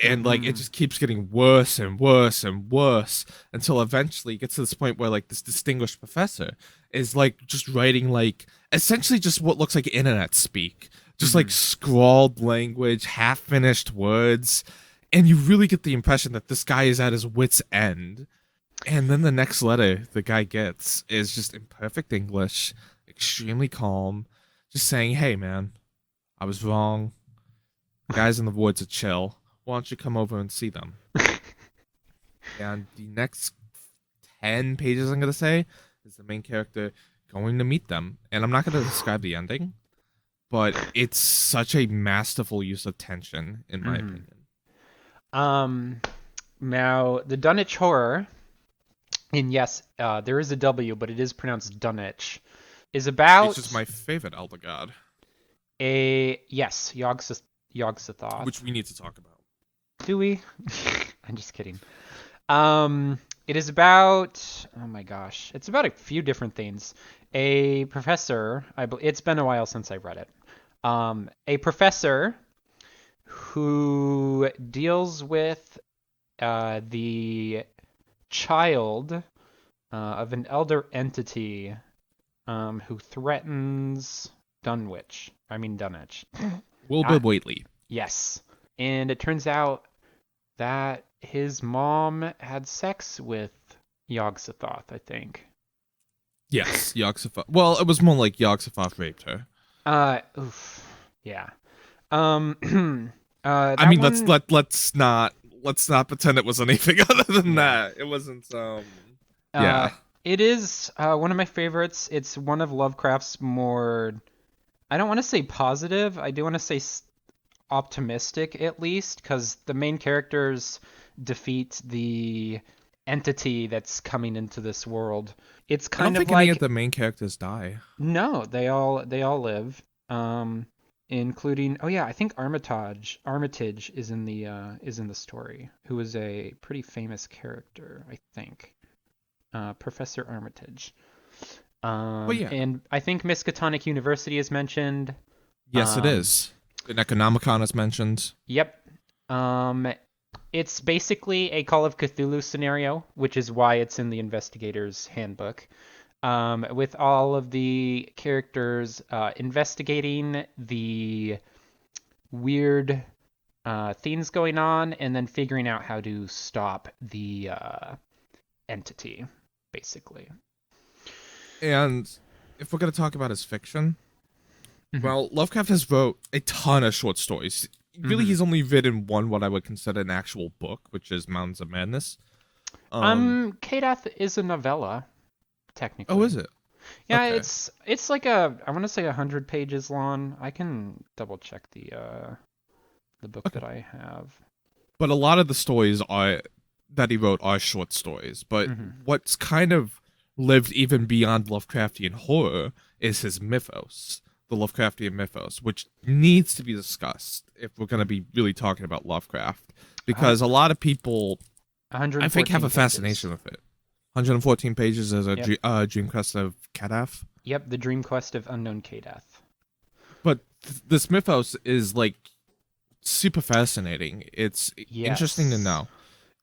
Speaker 2: And like it
Speaker 1: Mm-hmm.
Speaker 2: just keeps getting worse and worse and worse until eventually it gets to this point where like this distinguished professor is like just writing like essentially just what looks like internet speak, just like
Speaker 1: Mm-hmm.
Speaker 2: scrawled language, half finished words, and you really get the impression that this guy is at his wit's end. And then the next letter the guy gets is just in perfect English, extremely calm, just saying, "Hey, man, I was wrong. Guys in the woods are chill. Why don't you come over and see them?" And the next 10 pages, I'm going to say, is the main character going to meet them. And I'm not going to describe the ending, but it's such a masterful use of tension, in my
Speaker 1: Mm-hmm.
Speaker 2: opinion.
Speaker 1: Um, Now the Dunwich Horror, and yes, there is a W, but it is pronounced Dunwich, is
Speaker 2: It's just
Speaker 1: about
Speaker 2: my favorite Elder God,
Speaker 1: a yes, Yog-Sothoth.
Speaker 2: which we need to talk about.
Speaker 1: Do we? I'm just kidding. It is about, oh my gosh, it's about a few different things. A professor, it's been a while since I read it. A professor who deals with the child of an elder entity who threatens Dunwich.
Speaker 2: Wilbur
Speaker 1: Not,
Speaker 2: Whately.
Speaker 1: yes. And it turns out that his mom had sex with Yog-Sothoth, I think.
Speaker 2: Yes, Yog-Sothoth. Well, it was more like Yog-Sothoth raped her.
Speaker 1: Oof. Yeah.
Speaker 2: I
Speaker 1: That
Speaker 2: mean,
Speaker 1: one,
Speaker 2: let's not pretend it was anything other than
Speaker 1: yeah.
Speaker 2: that. It wasn't.
Speaker 1: Uh,
Speaker 2: Yeah.
Speaker 1: it is one of my favorites. It's one of Lovecraft's more, I don't want to say positive, I do want to say optimistic at least, because the main characters defeat the entity that's coming into this world. It's
Speaker 2: I don't
Speaker 1: kind of
Speaker 2: think any of
Speaker 1: like
Speaker 2: the main characters die.
Speaker 1: no, they all live, including oh yeah, I think Armitage is in the story, who is a pretty famous character, I think. Professor Armitage.
Speaker 2: But yeah,
Speaker 1: And I think Miskatonic University is mentioned.
Speaker 2: yes, it
Speaker 1: Um,
Speaker 2: is. The Necronomicon is mentioned.
Speaker 1: yep. Um, it's basically a Call of Cthulhu scenario, which is why it's in the investigator's handbook. With all of the characters investigating the weird things going on and then figuring out how to stop the entity, basically.
Speaker 2: And if we're gonna talk about his fiction,
Speaker 1: Mm-hmm.
Speaker 2: well, Lovecraft has wrote a ton of short stories. Really,
Speaker 1: Mm-hmm.
Speaker 2: he's only written one what I would consider an actual book, which is Mountains of Madness. Um.
Speaker 1: Kadath is a novella,
Speaker 2: Oh,
Speaker 1: technically.
Speaker 2: is it?
Speaker 1: Yeah,
Speaker 2: Okay.
Speaker 1: it's like I want to say 100 pages long. I can double check the book
Speaker 2: Okay.
Speaker 1: that I have.
Speaker 2: But a lot of the stories are that he wrote are short stories. But
Speaker 1: Mm-hmm.
Speaker 2: what's kind of lived even beyond Lovecraftian horror is his mythos, the Lovecraftian mythos, which needs to be discussed if we're going to be really talking about Lovecraft,
Speaker 1: Uh,
Speaker 2: because a lot of people, I think, have
Speaker 1: 114
Speaker 2: a
Speaker 1: pages.
Speaker 2: fascination with it. 114 pages as a
Speaker 1: Yep.
Speaker 2: Dream Quest of Kadaf.
Speaker 1: Yep, the Dream Quest of Unknown Kadath.
Speaker 2: But this mythos is like super fascinating. It's interesting to
Speaker 1: Yes.
Speaker 2: know.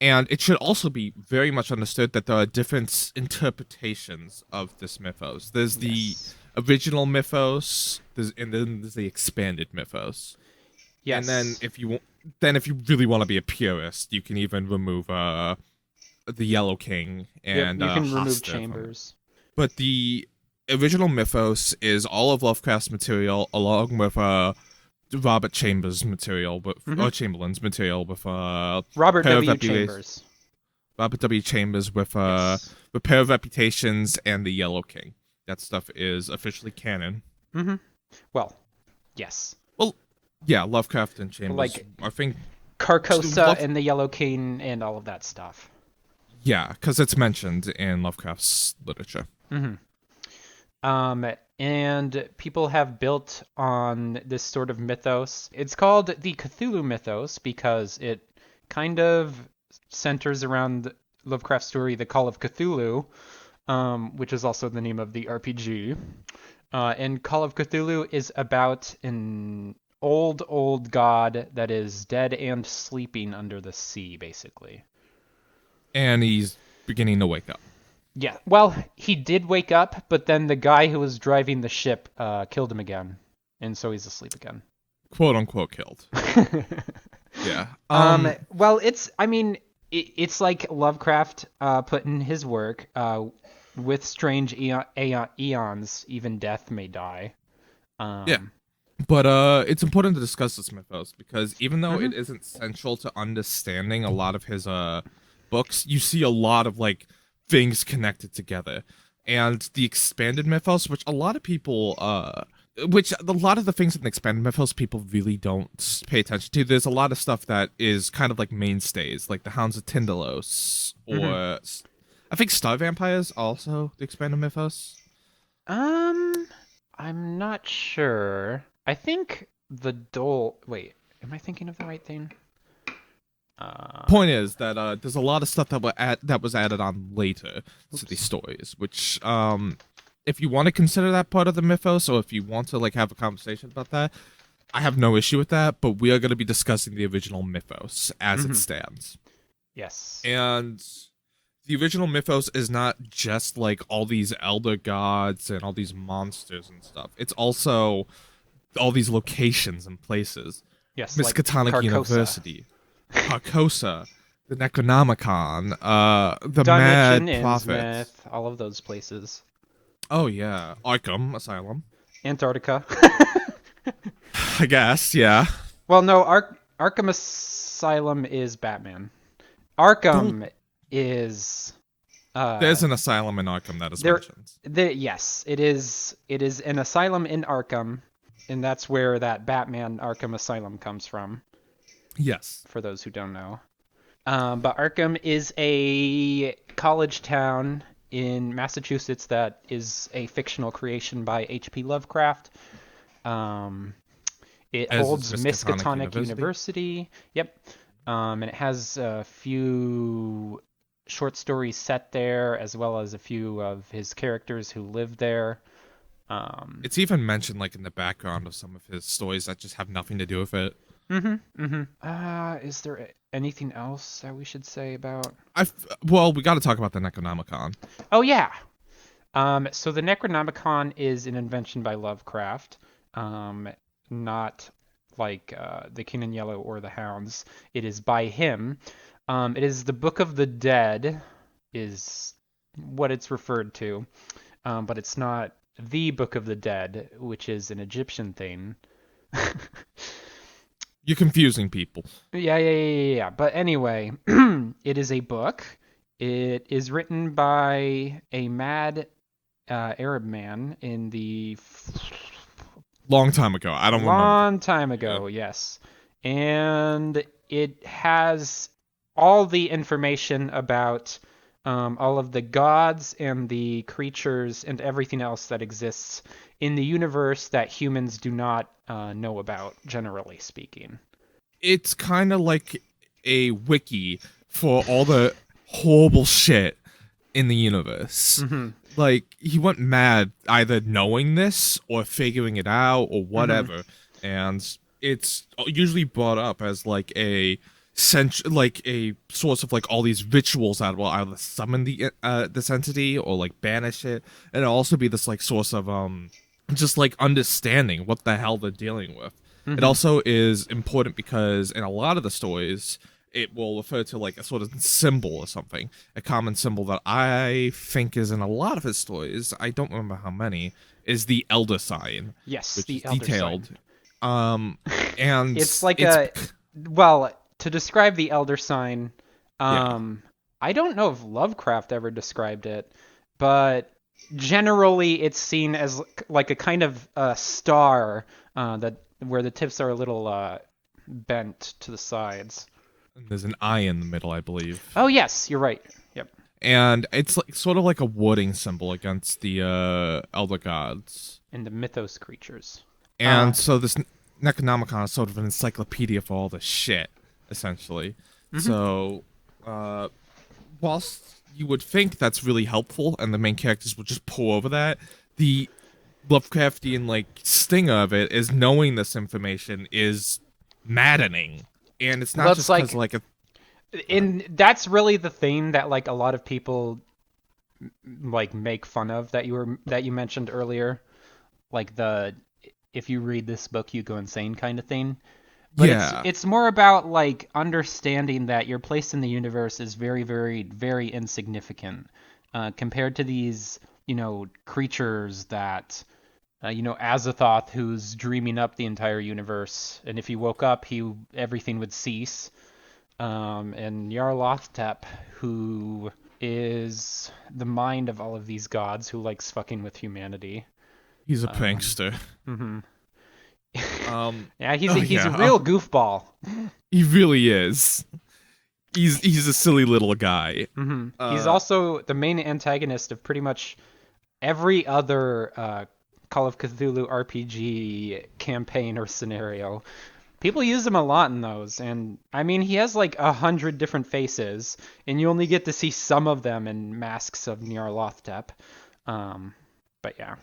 Speaker 2: And it should also be very much understood that there are different interpretations of this mythos. There's the
Speaker 1: Yes.
Speaker 2: original mythos, and then there's the expanded mythos. And then
Speaker 1: Yes.
Speaker 2: if you really want to be a purist, you can even remove the Yellow King
Speaker 1: Yep,
Speaker 2: and
Speaker 1: you can remove
Speaker 2: Hosta from it.
Speaker 1: Chambers.
Speaker 2: But the original mythos is all of Lovecraft's material, along with Robert Chambers' material,
Speaker 1: Mm-hmm.
Speaker 2: or Chamberlain's material, with
Speaker 1: Robert
Speaker 2: pair of
Speaker 1: W.
Speaker 2: reputations.
Speaker 1: Chambers.
Speaker 2: Robert W. Chambers with
Speaker 1: Yes.
Speaker 2: Pair of Reputations and the Yellow King. That stuff is officially canon.
Speaker 1: Mm-hmm. Well, yes.
Speaker 2: Well, yeah, Lovecraft and Chambers.
Speaker 1: Like
Speaker 2: I think
Speaker 1: Carcosa
Speaker 2: Love.
Speaker 1: and the Yellow King and all of that stuff.
Speaker 2: Yeah, because it's mentioned in Lovecraft's literature.
Speaker 1: Hmm. And people have built on this sort of mythos. It's called the Cthulhu mythos because it kind of centers around Lovecraft's story, The Call of Cthulhu, which is also the name of the RPG. And Call of Cthulhu is about an old god that is dead and sleeping under the sea, basically.
Speaker 2: And he's beginning to wake up.
Speaker 1: Yeah, well, he did wake up, but then the guy who was driving the ship killed him again, and so he's asleep again.
Speaker 2: Quote unquote killed. Yeah.
Speaker 1: Well, I mean, it's like Lovecraft put in his work. With strange eons, even death may die.
Speaker 2: Yeah.
Speaker 1: Um,
Speaker 2: But it's important to discuss this mythos because even though
Speaker 1: mhm.
Speaker 2: it isn't central to understanding a lot of his books, you see a lot of like things connected together. And the expanded mythos, which a lot of people which a lot of the things in the expanded mythos people really don't pay attention to. There's a lot of stuff that is kind of like mainstays, like the Hounds of Tindalos,
Speaker 1: Mhm.
Speaker 2: or I think Star Vampires also the expanded mythos.
Speaker 1: Um, I'm not sure. I think the Dole. Wait, am I thinking of the right thing? Uh,
Speaker 2: Point is that there's a lot of stuff that was added on later to these
Speaker 1: oops.
Speaker 2: stories, which if you want to consider that part of the mythos, or if you want to like have a conversation about that, I have no issue with that. But we are going to be discussing the original mythos as it
Speaker 1: Mhm.
Speaker 2: stands,
Speaker 1: Yes.
Speaker 2: and the original mythos is not just like all these elder gods and all these monsters and stuff. It's also all these locations and places.
Speaker 1: Yes, like
Speaker 2: Miskatonic
Speaker 1: Carcosa.
Speaker 2: University, Carcosa, the Necronomicon, the
Speaker 1: Dimension,
Speaker 2: Mad Prophet.
Speaker 1: Innsmouth, all of those places.
Speaker 2: Oh yeah, Arkham Asylum.
Speaker 1: Antarctica.
Speaker 2: I guess, yeah.
Speaker 1: Well, no, Arkham Asylum is Batman.
Speaker 2: Don't.
Speaker 1: Arkham is uh
Speaker 2: There's an asylum in Arkham that is
Speaker 1: there
Speaker 2: mentioned.
Speaker 1: yes, it is an asylum in Arkham, and that's where that Batman Arkham Asylum comes from,
Speaker 2: Yes.
Speaker 1: for those who don't know. But Arkham is a college town in Massachusetts that is a fictional creation by H.P. Lovecraft. Um, it
Speaker 2: As is
Speaker 1: holds
Speaker 2: Miskatonic
Speaker 1: Miskatonic
Speaker 2: University.
Speaker 1: University. Yep. And it has a few short stories set there, as well as a few of his characters who live there. Um,
Speaker 2: It's even mentioned like in the background of some of his stories that just have nothing to do with it.
Speaker 1: Is there anything else that we should say about?
Speaker 2: I well, we got to talk about the Necronomicon.
Speaker 1: Oh yeah. So the Necronomicon is an invention by Lovecraft, um, not like the King in Yellow or the Hounds. It is by him. It is the Book of the Dead, is what it's referred to, but it's not the Book of the Dead, which is an Egyptian thing.
Speaker 2: You're confusing people.
Speaker 1: Yeah. But anyway, it is a book. It is written by a mad Arab man in the
Speaker 2: Long time ago. I don't remember.
Speaker 1: long time
Speaker 2: Yeah.
Speaker 1: ago, yes. And it has all the information about all of the gods and the creatures and everything else that exists in the universe that humans do not know about, generally speaking.
Speaker 2: It's kind of like a wiki for all the horrible shit in the universe.
Speaker 1: Mm-hmm.
Speaker 2: Like he went mad either knowing this or figuring it out or
Speaker 1: Mm-hmm.
Speaker 2: whatever, and it's usually brought up as like like a source of like all these rituals that will either summon the this entity or like banish it, and it'll also be this like source of just like understanding what the hell they're dealing with. It
Speaker 1: Mm-hmm.
Speaker 2: also is important because in a lot of the stories, it will refer to like a sort of symbol or something. A common symbol that I think is in a lot of his stories, I don't remember how many, is the elder sign,
Speaker 1: Yes,
Speaker 2: which is
Speaker 1: the Elder Sign.
Speaker 2: detailed. And
Speaker 1: It's like
Speaker 2: it's
Speaker 1: well, to describe the Elder Sign,
Speaker 2: yeah.
Speaker 1: um, I don't know if Lovecraft ever described it, but generally it's seen as like a kind of star that where the tips are a little bent to the sides.
Speaker 2: and there's an eye in the middle, I believe.
Speaker 1: Oh yes, you're right. Yep.
Speaker 2: And it's like sort of like a warding symbol against the elder gods.
Speaker 1: And the mythos creatures.
Speaker 2: And so this Necronomicon is sort of an encyclopedia for all this shit, essentially. So, whilst you would think that's really helpful, and the main characters would just pull over that, the Lovecraftian like sting of it is knowing this information is maddening, and it's not just because like a.
Speaker 1: And that's really the thing that like a lot of people like make fun of that you mentioned earlier, like the if you read this book you go insane kind of thing. But it's more about like understanding that your place in the universe is very, very, very insignificant compared to these, creatures that, Azathoth, who's dreaming up the entire universe, and if he woke up, everything would cease. And Nyarlathotep, who is the mind of all of these gods, who likes fucking with humanity.
Speaker 2: He's a prankster.
Speaker 1: Yeah, he's a real goofball.
Speaker 2: He really is. He's a silly little guy.
Speaker 1: He's also the main antagonist of pretty much every other Call of Cthulhu RPG campaign or scenario. People use him a lot in those, and I mean he has like 100 different faces, and you only get to see some of them in Masks of Nyarlathotep. But yeah.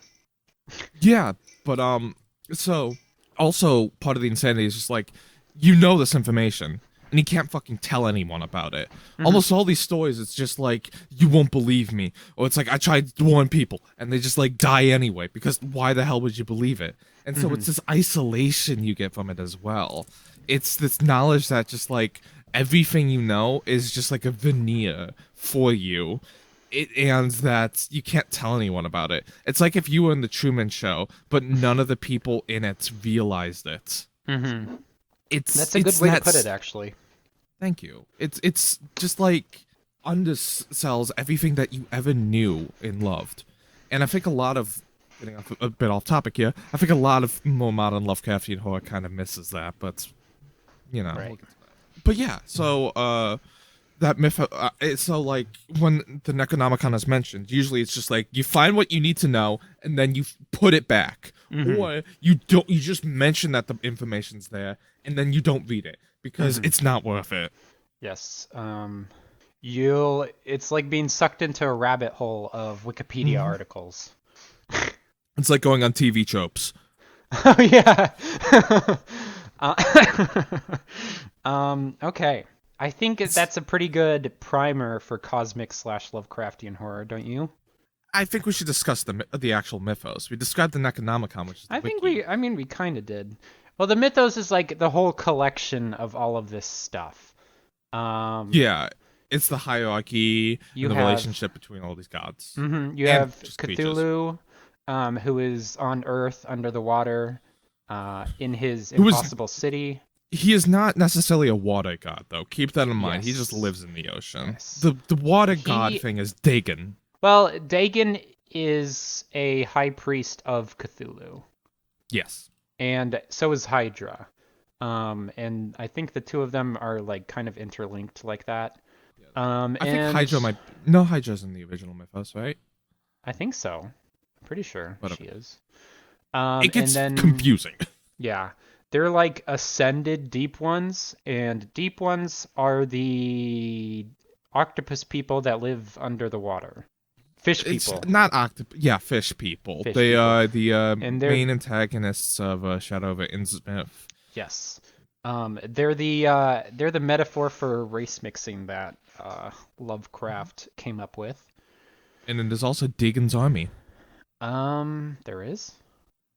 Speaker 2: Yeah, but so also part of the insanity is just like this information and he can't fucking tell anyone about it. Almost all these stories it's just like you won't believe me, or it's like I tried to warn people and they just like die anyway because why the hell would you believe it? And so it's this isolation you get from it as well. It's this knowledge that just like everything you know is just like a veneer for you. And that you can't tell anyone about it. It's like if you were in the Truman Show, but none of the people in it realized it.
Speaker 1: That's a good way to put it, actually.
Speaker 2: Thank you. It's just like undersells everything that you ever knew and loved. And I think getting a bit off topic here, I think a lot of more modern Lovecraftian horror kind of misses that, but,
Speaker 1: Right.
Speaker 2: But yeah, so, that myth, so like when the Necronomicon is mentioned, usually it's just like you find what you need to know and then you put it back, or you just mention that the information's there and then you don't read it because it's not worth it.
Speaker 1: Yes. It's like being sucked into a rabbit hole of Wikipedia articles.
Speaker 2: It's like going on TV tropes.
Speaker 1: Oh yeah. Okay. I think that's a pretty good primer for cosmic/Lovecraftian horror, don't you?
Speaker 2: I think we should discuss the actual mythos. We described the Necronomicon, which is the wiki.
Speaker 1: We kind of did. Well, the mythos is like the whole collection of all of this stuff.
Speaker 2: Yeah, it's the hierarchy and the relationship between all these gods.
Speaker 1: You have Cthulhu, who is on Earth under the water, in his impossible city.
Speaker 2: He is not necessarily a water god, though. Keep that in mind. Yes. He just lives in the ocean. Yes. The water god thing is Dagon.
Speaker 1: Well, Dagon is a high priest of Cthulhu.
Speaker 2: Yes.
Speaker 1: And so is Hydra. And I think the two of them are like kind of interlinked like that.
Speaker 2: I think Hydra might... No, Hydra's in the original mythos, right?
Speaker 1: I think so. I'm pretty sure she is.
Speaker 2: It gets confusing.
Speaker 1: Yeah. They're like ascended deep ones, and deep ones are the octopus people that live under the water. Fish people.
Speaker 2: It's not octopus. Yeah, fish people. They are the main antagonists of Shadow of Innsmouth.
Speaker 1: Yes. They're the metaphor for race mixing that Lovecraft came up with.
Speaker 2: And then there's also Dagon's army.
Speaker 1: There is?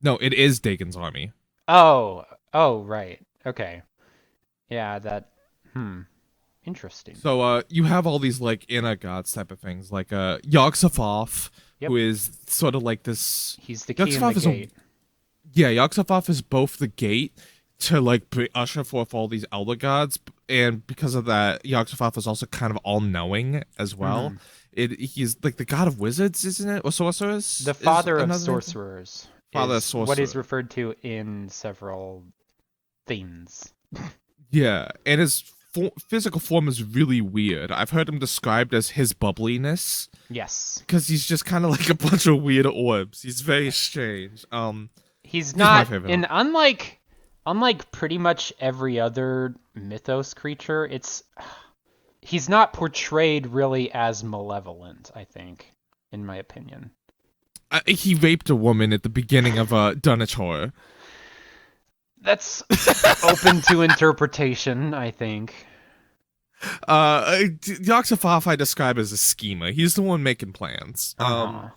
Speaker 2: No, it is Dagon's army.
Speaker 1: Oh, right. Okay. Yeah, that... Interesting.
Speaker 2: So, you have all these, like, inner gods type of things, like, Yog-Sothoth, who is sort of like this...
Speaker 1: He's the key in the gate.
Speaker 2: Yeah, Yog-Sothoth is both the gate to, like, usher forth all these elder gods, and because of that, Yog-Sothoth is also kind of all-knowing as well. He's, like, the god of wizards, isn't it? Or sorcerers?
Speaker 1: The father of sorcerers.
Speaker 2: Father of sorcerers.
Speaker 1: What is referred to in several things.
Speaker 2: Yeah, and his physical form is really weird. I've heard him described as his bubbliness
Speaker 1: Yes.
Speaker 2: because he's just kind of like a bunch of weird orbs. He's very strange.
Speaker 1: He's
Speaker 2: He's my
Speaker 1: not,
Speaker 2: favorite.
Speaker 1: and unlike pretty much every other mythos creature, he's not portrayed really as malevolent, I think, in my opinion.
Speaker 2: He raped a woman at the beginning of Dunwich Horror.
Speaker 1: That's open to interpretation, I think.
Speaker 2: Yoxafoff I describe as a schemer. He's the one making plans.
Speaker 1: Uh-huh.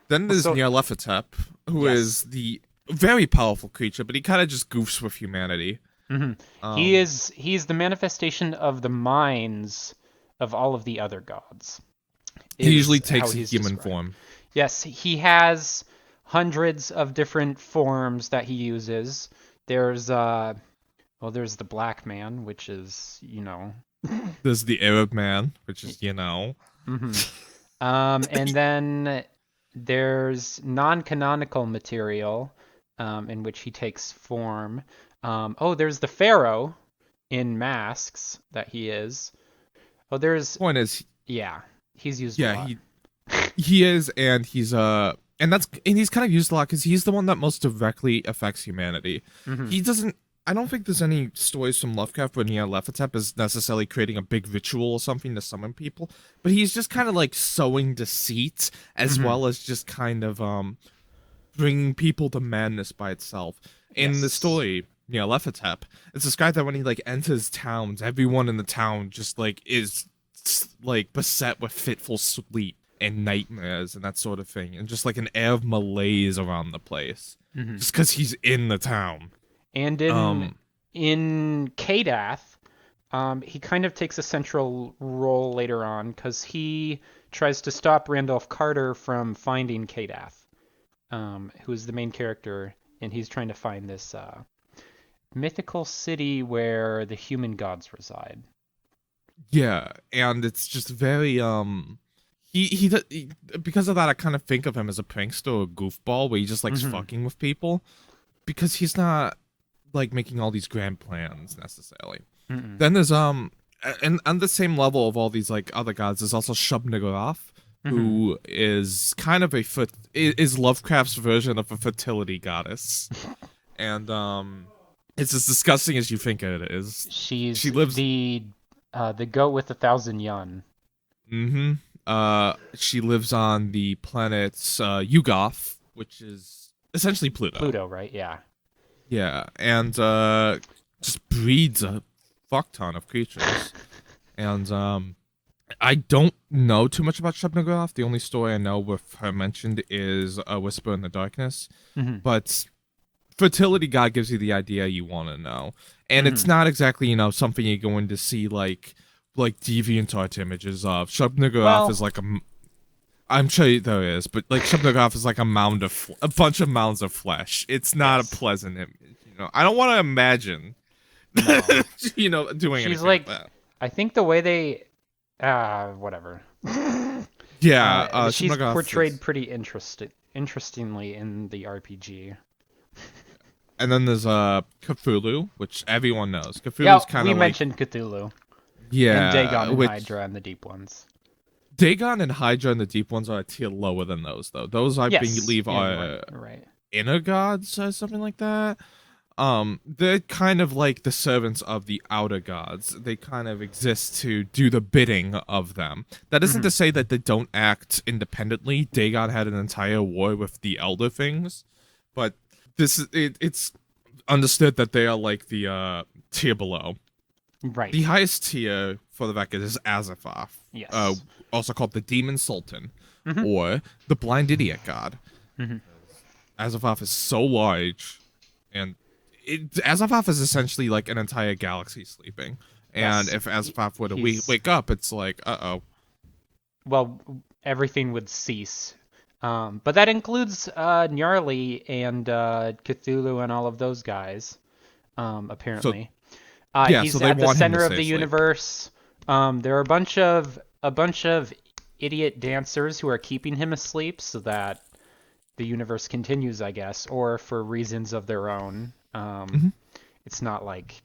Speaker 2: Then there's
Speaker 1: So,
Speaker 2: Nyarlathotep, who
Speaker 1: yes.
Speaker 2: is the very powerful creature, but he kind of just goofs with humanity.
Speaker 1: Hmm.
Speaker 2: Um,
Speaker 1: He's the manifestation of the minds of all of the other gods,
Speaker 2: he usually
Speaker 1: is how
Speaker 2: takes a
Speaker 1: he's
Speaker 2: human
Speaker 1: described.
Speaker 2: form.
Speaker 1: Yes, he has hundreds of different forms that he uses. There's there's the black man, which is,
Speaker 2: There's the Arab man, which is,
Speaker 1: hmm and then there's non-canonical material, in which he takes form. There's the pharaoh in masks that he is. Oh, there's
Speaker 2: point is,
Speaker 1: yeah, he's used a
Speaker 2: yeah,
Speaker 1: lot.
Speaker 2: he is, and he's kind of used a lot because he's the one that most directly affects humanity.
Speaker 1: Hmm.
Speaker 2: He doesn't. I don't think there's any stories from Lovecraft where Nyarlathotep is necessarily creating a big ritual or something to summon people, but he's just kind of like sowing deceit as
Speaker 1: Hmm.
Speaker 2: well as just kind of bringing people to madness by itself. In the
Speaker 1: Yes.
Speaker 2: story, Nyarlathotep, it's described that when he like enters towns, everyone in the town just like is like beset with fitful sleep and nightmares and that sort of thing, and just like an air of malaise around the place,
Speaker 1: Hmm.
Speaker 2: just because he's in the town.
Speaker 1: And
Speaker 2: Um,
Speaker 1: in Kadath, he kind of takes a central role later on because he tries to stop Randolph Carter from finding Kadath, who is the main character, and he's trying to find this mythical city where the human gods reside.
Speaker 2: yeah, and it's just very he because of that I kind of think of him as a prankster or a goofball where he just likes
Speaker 1: Hmm.
Speaker 2: fucking with people because he's not like making all these grand plans necessarily.
Speaker 1: Hmm.
Speaker 2: Then there's and on the same level of all these like other gods, there's also Shub-Niggurath,
Speaker 1: Hmm.
Speaker 2: who is kind of is Lovecraft's version of a fertility goddess, and it's as disgusting as you think it is.
Speaker 1: She's
Speaker 2: She lives.
Speaker 1: the goat with 1,000 young.
Speaker 2: Mm-hmm. She lives on the planet Yugoth, which is essentially Pluto.
Speaker 1: Pluto, right? Yeah.
Speaker 2: Yeah, and just breeds a fuck ton of creatures. And I don't know too much about Shub-Niggurath. The only story I know with her mentioned is A Whisper in the Darkness.
Speaker 1: Hmm.
Speaker 2: But Fertility God gives you the idea you want to know. And it's
Speaker 1: Hmm.
Speaker 2: not exactly, something you're going to see like DeviantArt images of. Shub-Niggurath
Speaker 1: Well,
Speaker 2: is like I'm sure there is, but like Shub-Niggurath is like a bunch of mounds of flesh. It's not a
Speaker 1: yes.
Speaker 2: pleasant image. I don't want to imagine,
Speaker 1: No.
Speaker 2: doing
Speaker 1: She's
Speaker 2: anything like
Speaker 1: like,
Speaker 2: that.
Speaker 1: I think the way they, whatever.
Speaker 2: Yeah,
Speaker 1: She's
Speaker 2: Shub-Niggurath
Speaker 1: portrayed
Speaker 2: is.
Speaker 1: pretty interestingly in the RPG.
Speaker 2: And then there's Cthulhu, which everyone knows.
Speaker 1: Yeah,
Speaker 2: Cthulhu's kind
Speaker 1: we
Speaker 2: of like,
Speaker 1: mentioned Cthulhu and
Speaker 2: yeah,
Speaker 1: Dagon and
Speaker 2: which
Speaker 1: Hydra and the Deep Ones.
Speaker 2: Dagon and Hydra and the Deep Ones are a tier lower than those, though. Those I
Speaker 1: Yes.
Speaker 2: believe
Speaker 1: Yeah, you're
Speaker 2: are
Speaker 1: right. You're right.
Speaker 2: inner gods or something like that. They're kind of like the servants of the outer gods. They kind of exist to do the bidding of them. That isn't
Speaker 1: Hmm.
Speaker 2: to say that they don't act independently. Dagon had an entire war with the Elder Things, but it's understood that they are like the tier below. The
Speaker 1: Right.
Speaker 2: highest tier, for the record, is Azathoth,
Speaker 1: Yes.
Speaker 2: also called the Demon Sultan,
Speaker 1: Hmm.
Speaker 2: or the Blind Idiot God.
Speaker 1: Hmm.
Speaker 2: Azathoth is so large, and Azathoth is essentially like an entire galaxy sleeping. And
Speaker 1: Yes.
Speaker 2: if Azathoth were to
Speaker 1: He's
Speaker 2: wake up, it's like, uh-oh.
Speaker 1: well, everything would cease. But that includes Gnarly and Cthulhu and all of those guys.
Speaker 2: So,
Speaker 1: Apparently,
Speaker 2: yeah, so
Speaker 1: he's
Speaker 2: they
Speaker 1: at the
Speaker 2: want him to
Speaker 1: center of
Speaker 2: stay
Speaker 1: the
Speaker 2: asleep.
Speaker 1: universe. There are a bunch of idiot dancers who are keeping him asleep so that the universe continues, I guess, or for reasons of their own.
Speaker 2: Mhm.
Speaker 1: It's not like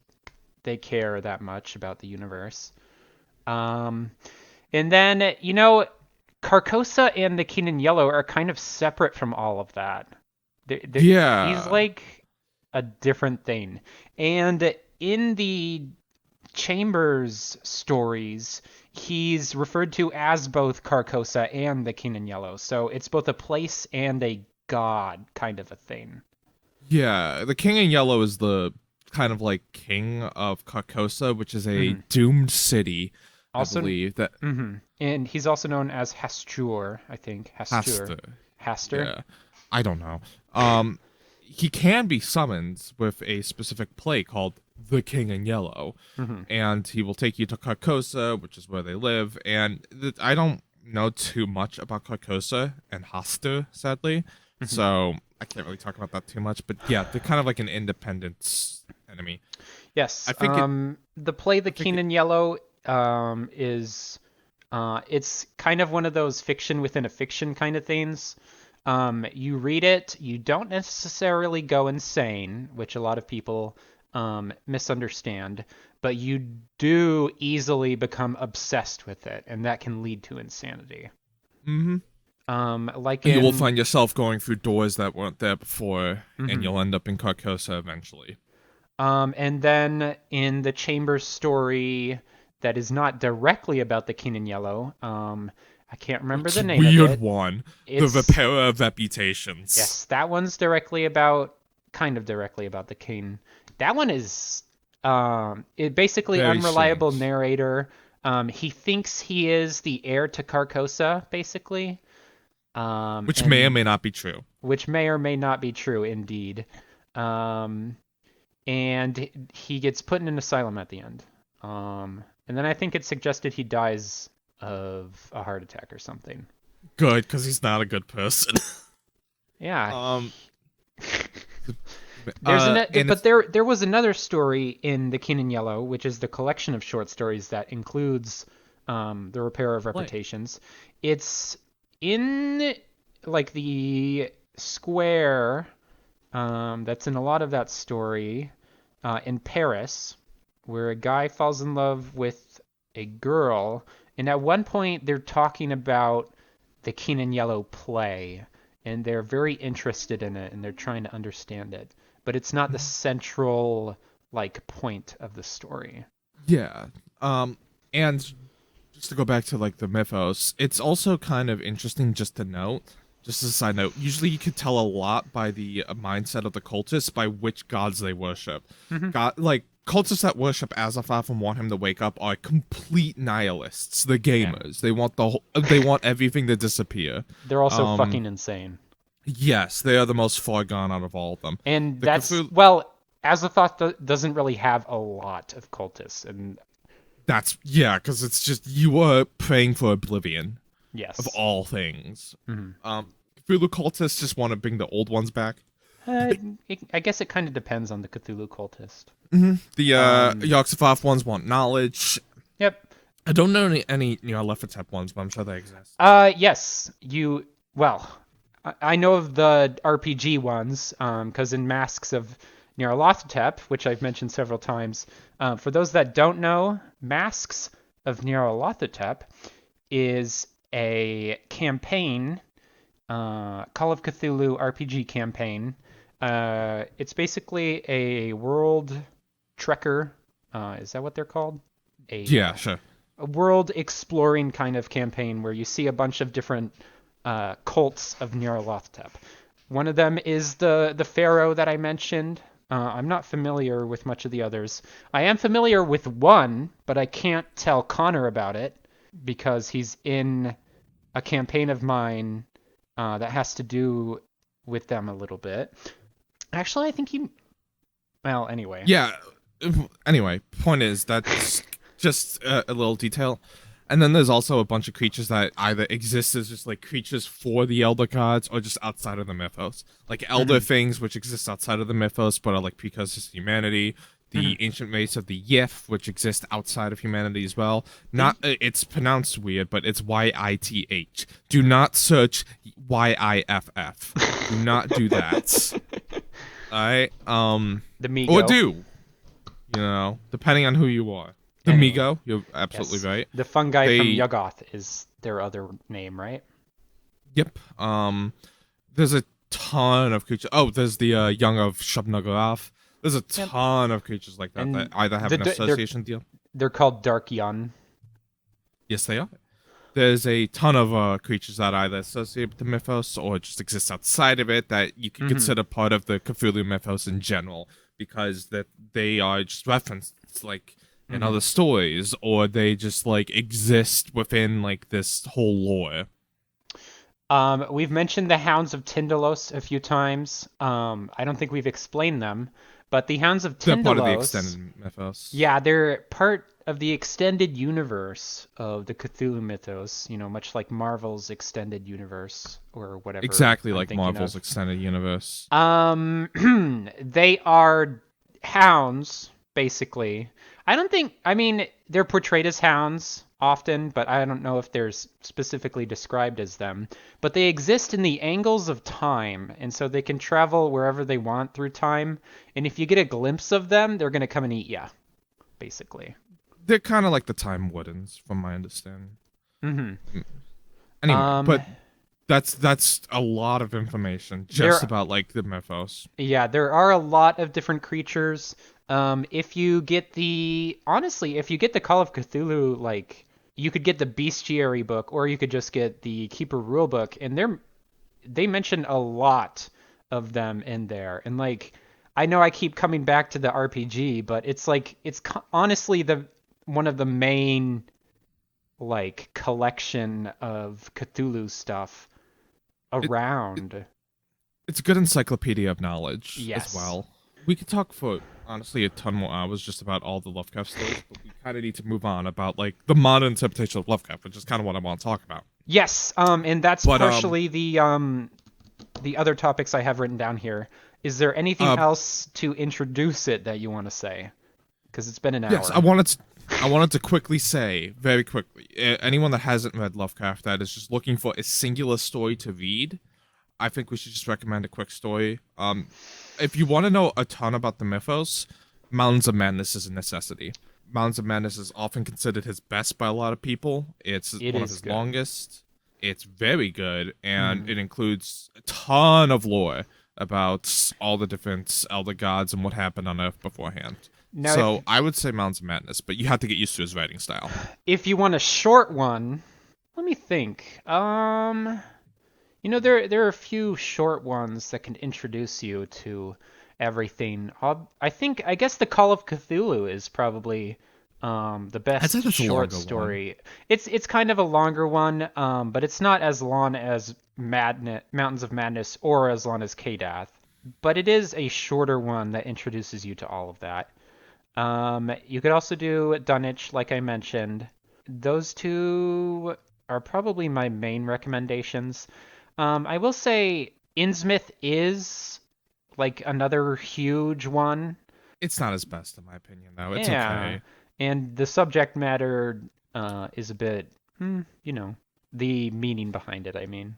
Speaker 1: they care that much about the universe. Um, and then, you know, Carcosa and the King in Yellow are kind of separate from all of that. He's
Speaker 2: Yeah.
Speaker 1: like a different thing. And in the Chambers stories, he's referred to as both Carcosa and the King in Yellow. So it's both a place and a god kind of a thing.
Speaker 2: Yeah. The King in Yellow is the kind of like king of Carcosa, which is a
Speaker 1: Hmm.
Speaker 2: doomed city, I
Speaker 1: Also,
Speaker 2: believe, that
Speaker 1: and he's also known as Hastur, I think.
Speaker 2: has
Speaker 1: Hastur.
Speaker 2: to.
Speaker 1: Hastur?
Speaker 2: Yeah. I don't know. He can be summoned with a specific play called the King in Yellow,
Speaker 1: Hmm.
Speaker 2: and he will take you to Carcosa, which is where they live. And I don't know too much about Carcosa and Hastur, sadly,
Speaker 1: Hmm.
Speaker 2: so I can't really talk about that too much. But yeah, they're kind of like an independent enemy.
Speaker 1: Yes.
Speaker 2: I think it.
Speaker 1: The play The
Speaker 2: I think
Speaker 1: King
Speaker 2: it.
Speaker 1: in Yellow is it's kind of one of those fiction within a fiction kind of things. You read it, you don't necessarily go insane, which a lot of people misunderstand, but you do easily become obsessed with it, and that can lead to insanity.
Speaker 2: Hmm.
Speaker 1: Like
Speaker 2: You will
Speaker 1: in
Speaker 2: find yourself going through doors that weren't there before, and
Speaker 1: mhm.
Speaker 2: you'll end up in Carcosa eventually.
Speaker 1: And then in the Chambers story that is not directly about the King in Yellow, I can't remember
Speaker 2: Which
Speaker 1: the name of
Speaker 2: weird
Speaker 1: it.
Speaker 2: one. The
Speaker 1: It's
Speaker 2: Repairer of Reputations.
Speaker 1: yes, that one's directly about, kind of directly about the king. That one is, it basically
Speaker 2: Very
Speaker 1: unreliable
Speaker 2: strange.
Speaker 1: narrator. He thinks he is the heir to Carcosa, basically,
Speaker 2: Which may or
Speaker 1: and
Speaker 2: may not be true.
Speaker 1: which may or may not be true, indeed. Um, and he gets put in an asylum at the end. And then I think it's suggested he dies of a heart attack or something.
Speaker 2: Good, because he's not a good person.
Speaker 1: Yeah,
Speaker 2: um, and
Speaker 1: but
Speaker 2: it's
Speaker 1: there was another story in The King in Yellow, which is the collection of short stories that includes the Repair of
Speaker 2: play.
Speaker 1: Reputations. It's in like the square that's in a lot of that story in Paris, where a guy falls in love with a girl, and at one point they're talking about the King in Yellow play, and they're very interested in it, and they're trying to understand it, but it's not the central like point of the story.
Speaker 2: Yeah. And just to go back to like the mythos, it's also kind of interesting just to note. Just as a side note, usually you could tell a lot by the mindset of the cultists by which gods they worship.
Speaker 1: Mm-hmm.
Speaker 2: God, like cultists that worship Azathoth and want him to wake up are complete nihilists. The
Speaker 1: Yeah,
Speaker 2: gamers. They want everything to disappear.
Speaker 1: they're also
Speaker 2: Um,
Speaker 1: fucking insane,
Speaker 2: yes, they are the most far gone out of all of them.
Speaker 1: and
Speaker 2: The
Speaker 1: that's
Speaker 2: Cthulhu,
Speaker 1: well. Azathoth doesn't really have a lot of cultists, and
Speaker 2: that's yeah, because it's just you are praying for oblivion of
Speaker 1: yes.
Speaker 2: all things.
Speaker 1: Mhm.
Speaker 2: Cthulhu cultists just want to bring the old ones back.
Speaker 1: Uh, I guess it kind of depends on the Cthulhu cultist.
Speaker 2: The
Speaker 1: Um,
Speaker 2: Yogg-Sothoth ones want knowledge.
Speaker 1: yep.
Speaker 2: I don't know any Nyarlathotep ones, but I'm sure they exist.
Speaker 1: Yes. Well, I know of the RPG ones, because in Masks of Nyarlathotep, which I've mentioned several times, for those that don't know, Masks of Nyarlathotep is a campaign, Call of Cthulhu RPG campaign. It's basically a world trekker. Is that what they're called?
Speaker 2: Yeah, sure.
Speaker 1: A world exploring kind of campaign where you see a bunch of different cults of Nyarlathotep. One of them is the pharaoh that I mentioned. I'm not familiar with much of the others. I am familiar with one, but I can't tell Connor about it because he's in a campaign of mine that has to do with them a little bit. Actually, I think he. Well, anyway.
Speaker 2: Yeah. Anyway, point is that's just a little detail. And then there's also a bunch of creatures that either exist as just like creatures for the elder gods or just outside of the mythos. Like elder
Speaker 1: Mhm.
Speaker 2: things, which exist outside of the mythos but are like precursors to humanity. The
Speaker 1: Mhm.
Speaker 2: ancient race of the Yith, which exist outside of humanity as well.
Speaker 1: The
Speaker 2: Not it's pronounced weird, but it's Yith. Do not search Yiff. Do not do that. Alright.
Speaker 1: the
Speaker 2: Or
Speaker 1: Migo.
Speaker 2: do. depending on who you are. The
Speaker 1: Anyway,
Speaker 2: Migo, you're absolutely
Speaker 1: yes.
Speaker 2: right.
Speaker 1: The fungi from
Speaker 2: They,
Speaker 1: Yuggoth is their other name, right?
Speaker 2: yep. There's a ton of creatures. Oh, there's the young of Shub-Niggurath. There's a
Speaker 1: Yep.
Speaker 2: ton of creatures like that that
Speaker 1: And
Speaker 2: either have
Speaker 1: the
Speaker 2: an
Speaker 1: they're
Speaker 2: association deal.
Speaker 1: they're called Dark Yun.
Speaker 2: Yes, they are. There's a ton of creatures that either associate with the mythos or just exist outside of it that you could
Speaker 1: Mm-hmm.
Speaker 2: consider part of the Cthulhu mythos in general, because that they are just referenced like in
Speaker 1: Mm-hmm.
Speaker 2: other stories, or they just like exist within like this whole lore.
Speaker 1: We've mentioned the Hounds of Tyndalos a few times. I don't think we've explained them, but the Hounds of
Speaker 2: They're part of the
Speaker 1: Tyndalos,
Speaker 2: extended mythos.
Speaker 1: yeah, they're part of the extended universe of the Cthulhu mythos, much like Marvel's extended universe or whatever
Speaker 2: Exactly
Speaker 1: I'm
Speaker 2: like
Speaker 1: thinking
Speaker 2: Marvel's
Speaker 1: of.
Speaker 2: extended universe.
Speaker 1: They are hounds, basically. I mean, they're portrayed as hounds often, but I don't know if they're specifically described as them. But they exist in the angles of time, and so they can travel wherever they want through time. And if you get a glimpse of them, they're going to come and eat you, basically.
Speaker 2: They're kind of like the Time Wardens, from my understanding.
Speaker 1: Hmm.
Speaker 2: Anyway,
Speaker 1: Um,
Speaker 2: but that's a lot of information just
Speaker 1: there
Speaker 2: about like the mythos.
Speaker 1: Yeah, there are a lot of different creatures. If you get if you get the Call of Cthulhu, like you could get the Bestiary book, or you could just get the Keeper Rule book, and they mention a lot of them in there. And like, I know I keep coming back to the RPG, but it's like honestly the one of the main like collection of Cthulhu stuff
Speaker 2: It, it
Speaker 1: around.
Speaker 2: it's a good encyclopedia of knowledge as
Speaker 1: Yes.
Speaker 2: well. We could talk for honestly a ton more hours just about all the Lovecraft stories, but we kind of need to move on about like the modern interpretation of Lovecraft, which is kind of what I want to talk about.
Speaker 1: Yes, and that's
Speaker 2: But
Speaker 1: partially the other topics I have written down here. Is there anything
Speaker 2: uh,
Speaker 1: else to introduce it that you want to say? Because it's been an
Speaker 2: yes,
Speaker 1: hour.
Speaker 2: I wanted to quickly say very quickly, anyone that hasn't read Lovecraft that is just looking for a singular story to read, I think we should just recommend a quick story. If you want to know a ton about the mythos, Mountains of Madness is a necessity. Mountains of Madness is often considered his best by a lot of people. It's
Speaker 1: It
Speaker 2: one of
Speaker 1: is
Speaker 2: his
Speaker 1: good.
Speaker 2: longest. It's very good, and
Speaker 1: Hmm.
Speaker 2: it includes a ton of lore about all the different elder gods and what happened on Earth beforehand.
Speaker 1: Now,
Speaker 2: So I would say Mountains of Madness, but you have to get used to his writing style.
Speaker 1: if you want a short one, let me think. There are a few short ones that can introduce you to everything. I guess the Call of Cthulhu is probably the
Speaker 2: I'd say
Speaker 1: best
Speaker 2: that's a
Speaker 1: short
Speaker 2: longer one.
Speaker 1: story. It's kind of a longer one, but it's not as long as Mountains of Madness or as long as Kadath. But it is a shorter one that introduces you to all of that. You could also do Dunwich, like I mentioned. Those two are probably my main recommendations. I will say Innsmouth is like another huge one.
Speaker 2: It's not his best, in my opinion, though. It's
Speaker 1: Yeah.
Speaker 2: okay.
Speaker 1: And the subject matter is a bit, the meaning behind it, I mean.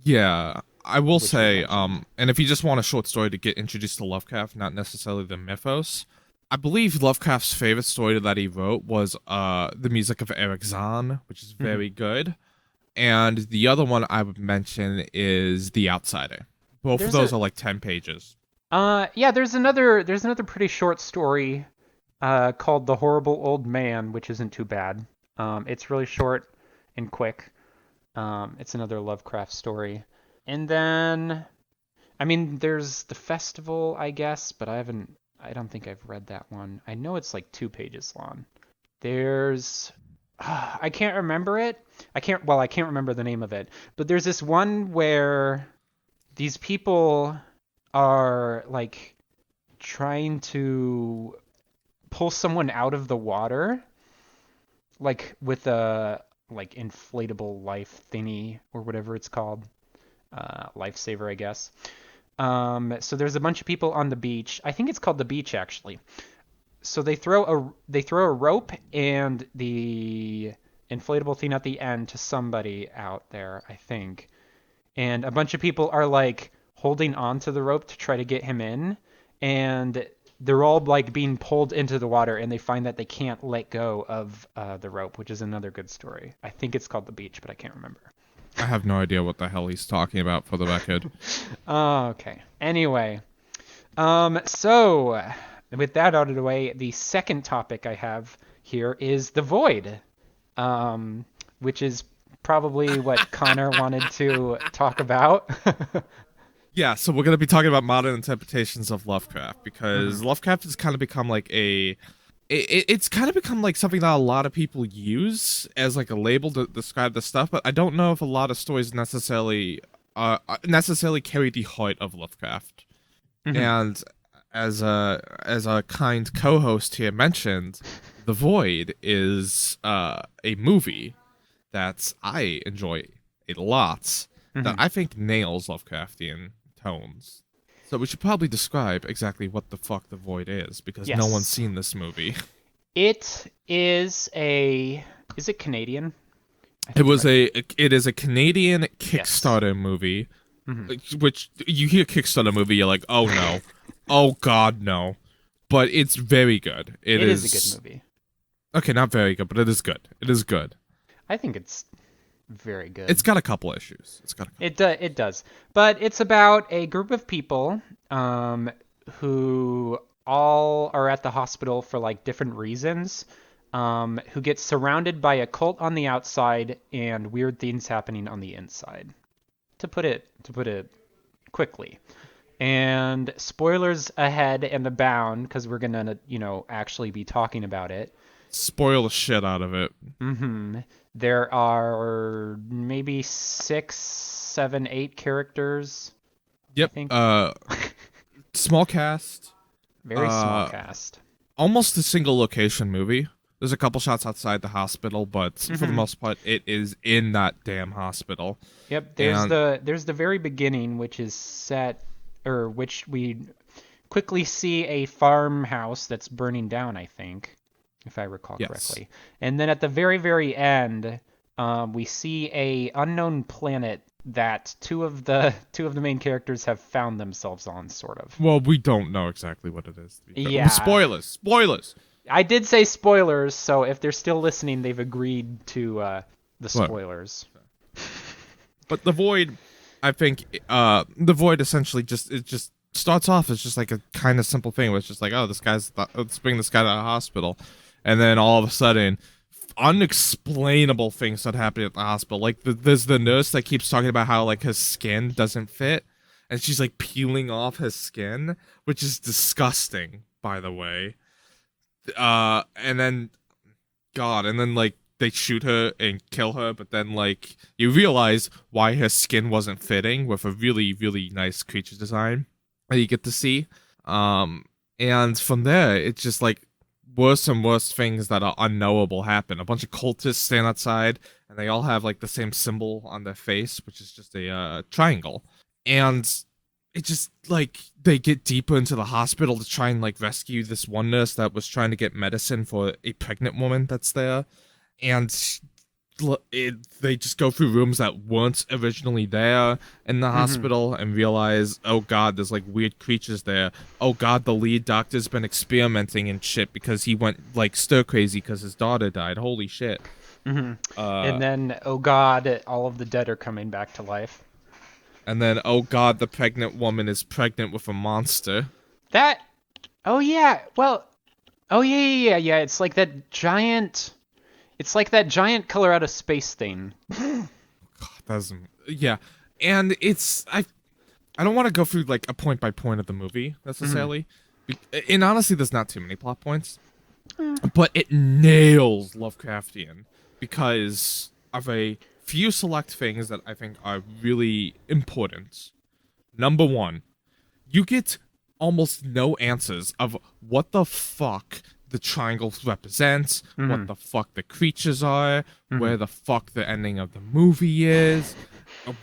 Speaker 2: Yeah, I will
Speaker 1: Which we
Speaker 2: say,
Speaker 1: mentioned.
Speaker 2: and if you just want a short story to get introduced to Lovecraft, not necessarily the mythos, I believe Lovecraft's favorite story that he wrote was The Music of Eric Zahn, which is
Speaker 1: Mhm.
Speaker 2: very good. And the other one I would mention is The Outsider. Both of
Speaker 1: There's a
Speaker 2: those are like 10 pages.
Speaker 1: yeah, there's another pretty short story called The Horrible Old Man, which isn't too bad. It's really short and quick. It's another Lovecraft story. And then, I mean, there's the festival, I guess, but I don't think I've read that one. I know it's like 2 pages long. There's, I can't remember it. I can't remember the name of it. But there's this one where these people are like trying to pull someone out of the water, like with a like inflatable life thingy or whatever it's called, lifesaver, I guess. So there's a bunch of people on the beach. I think it's called the beach actually. So they throw a rope and the inflatable thing at the end to somebody out there, I think. And a bunch of people are like holding on to the rope to try to get him in, and they're all like being pulled into the water, and they find that they can't let go of the rope, which is another good story. I think it's called The Beach, but I can't remember.
Speaker 2: I have no idea what the hell he's talking about, for the record.
Speaker 1: Okay. Anyway, so with that out of the way, the second topic I have here is the void, which is probably what Connor wanted to talk about.
Speaker 2: Yeah, so we're going to be talking about modern interpretations of Lovecraft, because
Speaker 1: Mhm.
Speaker 2: Lovecraft has kind of become like it's kind of become like something that a lot of people use as like a label to describe the stuff, but I don't know if a lot of stories necessarily carry the heart of Lovecraft.
Speaker 1: Mhm.
Speaker 2: And as a kind co-host here mentioned, The Void is a movie that I enjoy a lot, that
Speaker 1: Mhm.
Speaker 2: I think nails Lovecraftian tones. So we should probably describe exactly what the fuck The Void is, because no one's
Speaker 1: Yes.
Speaker 2: seen this movie.
Speaker 1: It is a. Is it Canadian? I
Speaker 2: It
Speaker 1: think it
Speaker 2: was
Speaker 1: might be.
Speaker 2: it is a Canadian
Speaker 1: Yes.
Speaker 2: Kickstarter movie,
Speaker 1: Mhm.
Speaker 2: which you hear Kickstarter movie, you're like, oh no, oh god no, but it's very good. It
Speaker 1: It is a good
Speaker 2: is
Speaker 1: movie.
Speaker 2: okay, not very good, but it is good. It is good.
Speaker 1: I think it's very
Speaker 2: It's
Speaker 1: good.
Speaker 2: got a couple issues. It's got a couple.
Speaker 1: It does, but it's about a group of people who all are at the hospital for like different reasons, who get surrounded by a cult on the outside and weird things happening on the inside. To put it quickly. And spoilers ahead and abound because we're gonna actually be talking about it.
Speaker 2: Spoil the shit out of it.
Speaker 1: There are maybe six, seven, eight characters, I
Speaker 2: Yep.
Speaker 1: think.
Speaker 2: Small cast.
Speaker 1: Very small
Speaker 2: Uh,
Speaker 1: cast.
Speaker 2: Almost a single location movie. There's a couple shots outside the hospital, but for the
Speaker 1: Hmm.
Speaker 2: most part, it is in that damn hospital.
Speaker 1: Yep. There's
Speaker 2: And
Speaker 1: the very beginning, which is set, or which we quickly see a farmhouse that's burning down, I think, if I recall
Speaker 2: yes,
Speaker 1: correctly. And then at the very, very end, we see a unknown planet that two of the main characters have found themselves on, sort of.
Speaker 2: well, we don't know exactly what it is. To be fair.
Speaker 1: Yeah,
Speaker 2: Spoilers, spoilers.
Speaker 1: I did say spoilers, so if they're still listening, they've agreed to the
Speaker 2: Whatever.
Speaker 1: spoilers.
Speaker 2: But the void, I think, the void essentially just starts off as just like a kind of simple thing. Where it's just like, oh, let's bring this guy to a hospital, and then all of a sudden, unexplainable things start happening at the hospital. Like there's the nurse that keeps talking about how like his skin doesn't fit, and she's like peeling off his skin, which is disgusting, by the way. And then God, and then like they shoot her and kill her, but then like you realize why her skin wasn't fitting with a really, really nice creature design that you get to see. Um, and from there, it's just like worse and worse things that are unknowable happen. A bunch of cultists stand outside, and they all have like the same symbol on their face, which is just a triangle. And it just like they get deeper into the hospital to try and like rescue this one nurse that was trying to get medicine for a pregnant woman that's there, and they just go through rooms that weren't originally there in the
Speaker 1: Hmm.
Speaker 2: hospital and realize, oh god, there's like weird creatures there. Oh god, the lead doctor's been experimenting and shit because he went like stir crazy because his daughter died. Holy shit.
Speaker 1: Hmm.
Speaker 2: Uh,
Speaker 1: And then, oh god, all of the dead are coming back to life.
Speaker 2: and then oh god, the pregnant woman is pregnant with a monster.
Speaker 1: That. Oh yeah. Well. Oh yeah, yeah, yeah, yeah. It's like that giant. It's like that giant color out of space thing.
Speaker 2: That's yeah, and I don't want to go through like a point by point of the movie
Speaker 1: Hmm.
Speaker 2: necessarily, and honestly, there's not too many plot points, but it nails Lovecraftian because of a few select things that I think are really important. Number one, you get almost no answers of what the fuck the triangles represent, what
Speaker 1: Hmm.
Speaker 2: the fuck the creatures are,
Speaker 1: Hmm.
Speaker 2: where the fuck the ending of the movie is,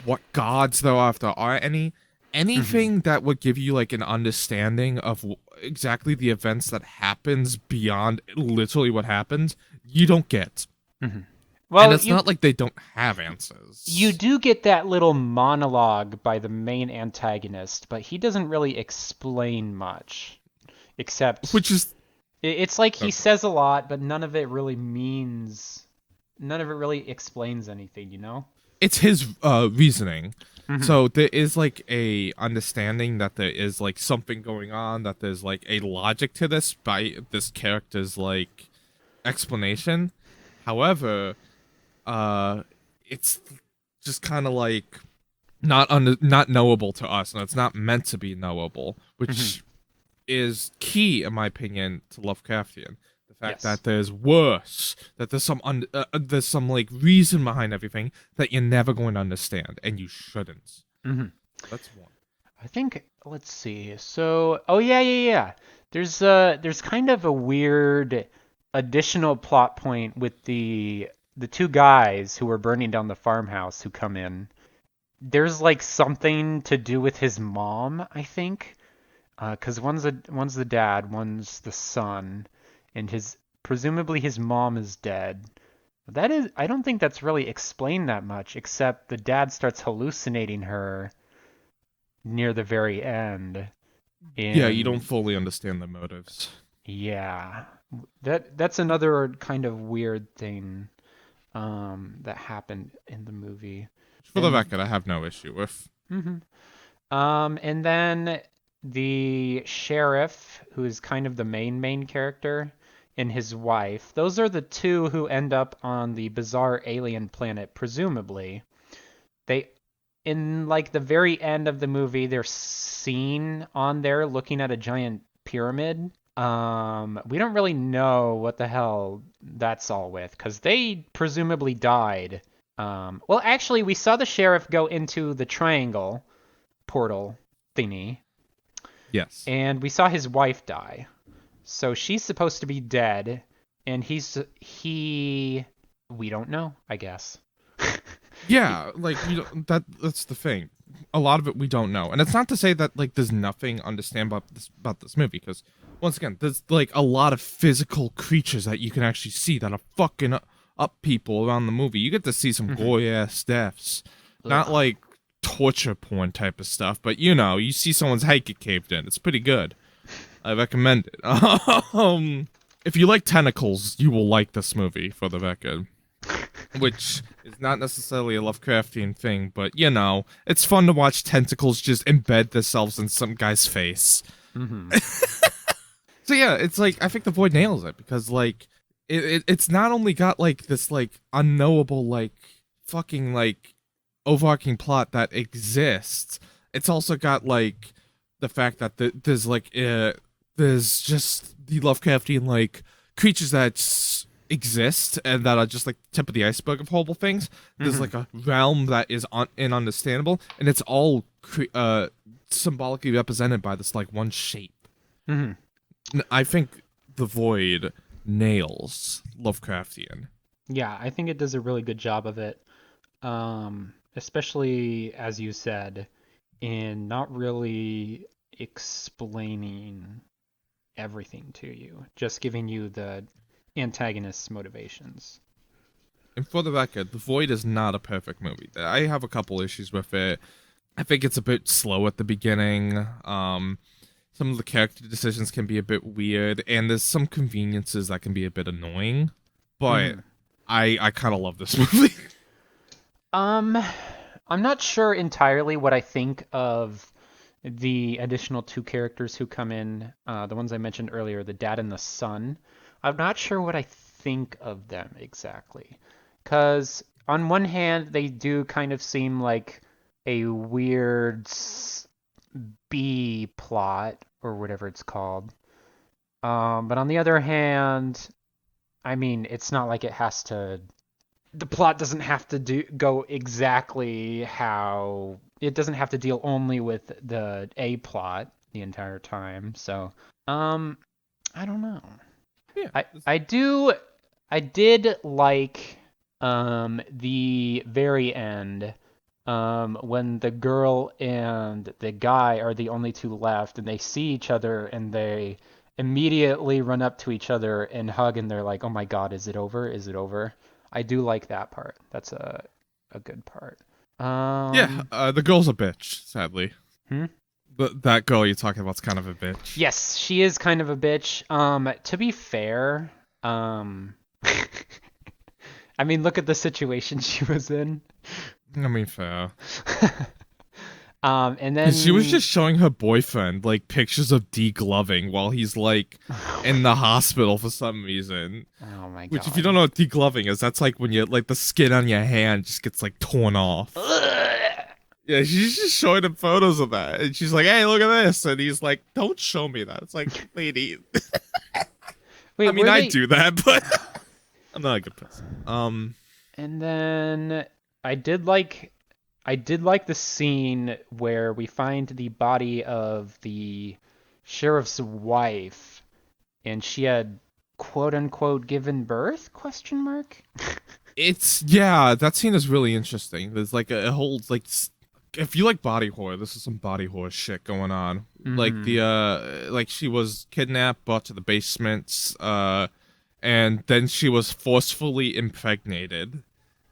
Speaker 2: what gods there are if there are
Speaker 1: Hmm.
Speaker 2: anything that would give you like an understanding of exactly the events that happens beyond literally what happens, you don't get.
Speaker 1: Hmm.
Speaker 2: And
Speaker 1: Well,
Speaker 2: it's
Speaker 1: you
Speaker 2: not like they don't have
Speaker 1: you
Speaker 2: answers.
Speaker 1: do get that little monologue by the main antagonist, but he doesn't really explain much. except
Speaker 2: which is
Speaker 1: it's like he
Speaker 2: uh,
Speaker 1: says a lot, but none of it really explains anything, you know?
Speaker 2: it's his reasoning.
Speaker 1: Hmm.
Speaker 2: So there is like a understanding that there is like something going on, that there's like a logic to this by this character's like explanation. However, uh it's just kind of like not knowable to us, and it's not meant to be knowable,
Speaker 1: Hmm.
Speaker 2: which is key in my opinion to Lovecraftian. The fact
Speaker 1: Yes.
Speaker 2: that there's worse, that there's some like reason behind everything that you're never going to understand, and you shouldn't.
Speaker 1: Hmm.
Speaker 2: That's one.
Speaker 1: I think let's see. So, oh yeah. There's kind of a weird additional plot point with the two guys who were burning down the farmhouse who come in. There's like something to do with his mom, I think. 'Cause one's the dad, one's the son, and his presumably his mom is dead. That is, I don't think that's really explained that much, except the dad starts hallucinating her near the very end.
Speaker 2: Yeah, you don't
Speaker 1: And
Speaker 2: fully understand the motives.
Speaker 1: yeah, that's another kind of weird thing that happened in the movie.
Speaker 2: For the
Speaker 1: And
Speaker 2: record, I have no issue with.
Speaker 1: mhm. And then the sheriff, who is kind of the main character, and his wife. Those are the two who end up on the bizarre alien planet, presumably. They, in like the very end of the movie, they're seen on there looking at a giant pyramid. We don't really know what the hell that's all with, because they presumably died. Well, actually, we saw the sheriff go into the triangle portal thingy,
Speaker 2: Yes.
Speaker 1: and we saw his wife die. So she's supposed to be dead, and he we don't know, I guess.
Speaker 2: Yeah, like we don't, that's the thing. A lot of it we don't know, and it's not to say that like there's nothing understand about this movie, because once again, there's like a lot of physical creatures that you can actually see that are fucking up people around the movie. You get to see some
Speaker 1: Mhm.
Speaker 2: gory ass deaths, not
Speaker 1: Ugh.
Speaker 2: like torture porn type of stuff, but you know, you see someone's head get caved in. It's pretty good. I recommend it. If you like tentacles, you will like this movie. For the record, which is not necessarily a Lovecraftian thing, but you know, it's fun to watch tentacles just embed themselves in some guy's face.
Speaker 1: Mhm.
Speaker 2: So yeah, it's like I think the Void nails it, because like it's not only got like this like unknowable like fucking like overarching plot that exists, it's also got like the fact that there's just the Lovecraftian like creatures that exist and that are just like the tip of the iceberg of horrible things. There's
Speaker 1: Mhm.
Speaker 2: like a realm that is ununderstandable, and it's all symbolically represented by this like one shape.
Speaker 1: Mhm.
Speaker 2: I think the Void nails Lovecraftian.
Speaker 1: Yeah, I think it does a really good job of it. Especially as you said, in not really explaining everything to you, just giving you the antagonist's motivations.
Speaker 2: And for the record, The Void is not a perfect movie. I have a couple issues with it. I think it's a bit slow at the beginning. Some of the character decisions can be a bit weird, and there's some conveniences that can be a bit annoying. But
Speaker 1: Mhm.
Speaker 2: I kind of love this movie.
Speaker 1: Um, I'm not sure entirely what I think of the additional two characters who come in, the ones I mentioned earlier, the dad and the son. I'm not sure what I think of them exactly. Because on one hand, they do kind of seem like a weird B plot or whatever it's called. But on the other hand, I mean, it's not like it has to the plot doesn't have to go exactly how it doesn't have to deal only with the A plot the entire time. So, um, I don't know.
Speaker 2: Yeah,
Speaker 1: I I do I did like the very end when the girl and the guy are the only two left and they see each other and they immediately run up to each other and hug and they're like, "Oh my God, is it over? Is it over?" I do like that part. That's a good part.
Speaker 2: yeah.
Speaker 1: Um,
Speaker 2: The girl's a bitch, sadly.
Speaker 1: hmm?
Speaker 2: That girl you're talking about's kind of a bitch.
Speaker 1: Yes, she is kind of a bitch. To be fair, um, I mean, look at the situation she was in.
Speaker 2: I mean, fair.
Speaker 1: And
Speaker 2: And she was
Speaker 1: then,
Speaker 2: just showing her boyfriend like pictures of degloving while he's like in the hospital for some reason.
Speaker 1: oh my
Speaker 2: Which, if you
Speaker 1: god.
Speaker 2: don't know what degloving is, that's like when you like the skin on your hand just gets like torn off.
Speaker 1: Ugh.
Speaker 2: Yeah, she's just showing him photos of that, and she's like, "Hey, look at this," and he's like, "Don't show me that." It's like, lady.
Speaker 1: Wait,
Speaker 2: I mean,
Speaker 1: were
Speaker 2: I
Speaker 1: they?
Speaker 2: do that, but I'm not a good person.
Speaker 1: And then I did like I did like the scene where we find the body of the sheriff's wife and she had quote unquote given birth question mark.
Speaker 2: It's yeah, that scene is really interesting. There's like a whole like if you like body horror, this is some body horror shit going on. Like
Speaker 1: Mhm.
Speaker 2: the like she was kidnapped, brought to the basement, and then she was forcefully impregnated,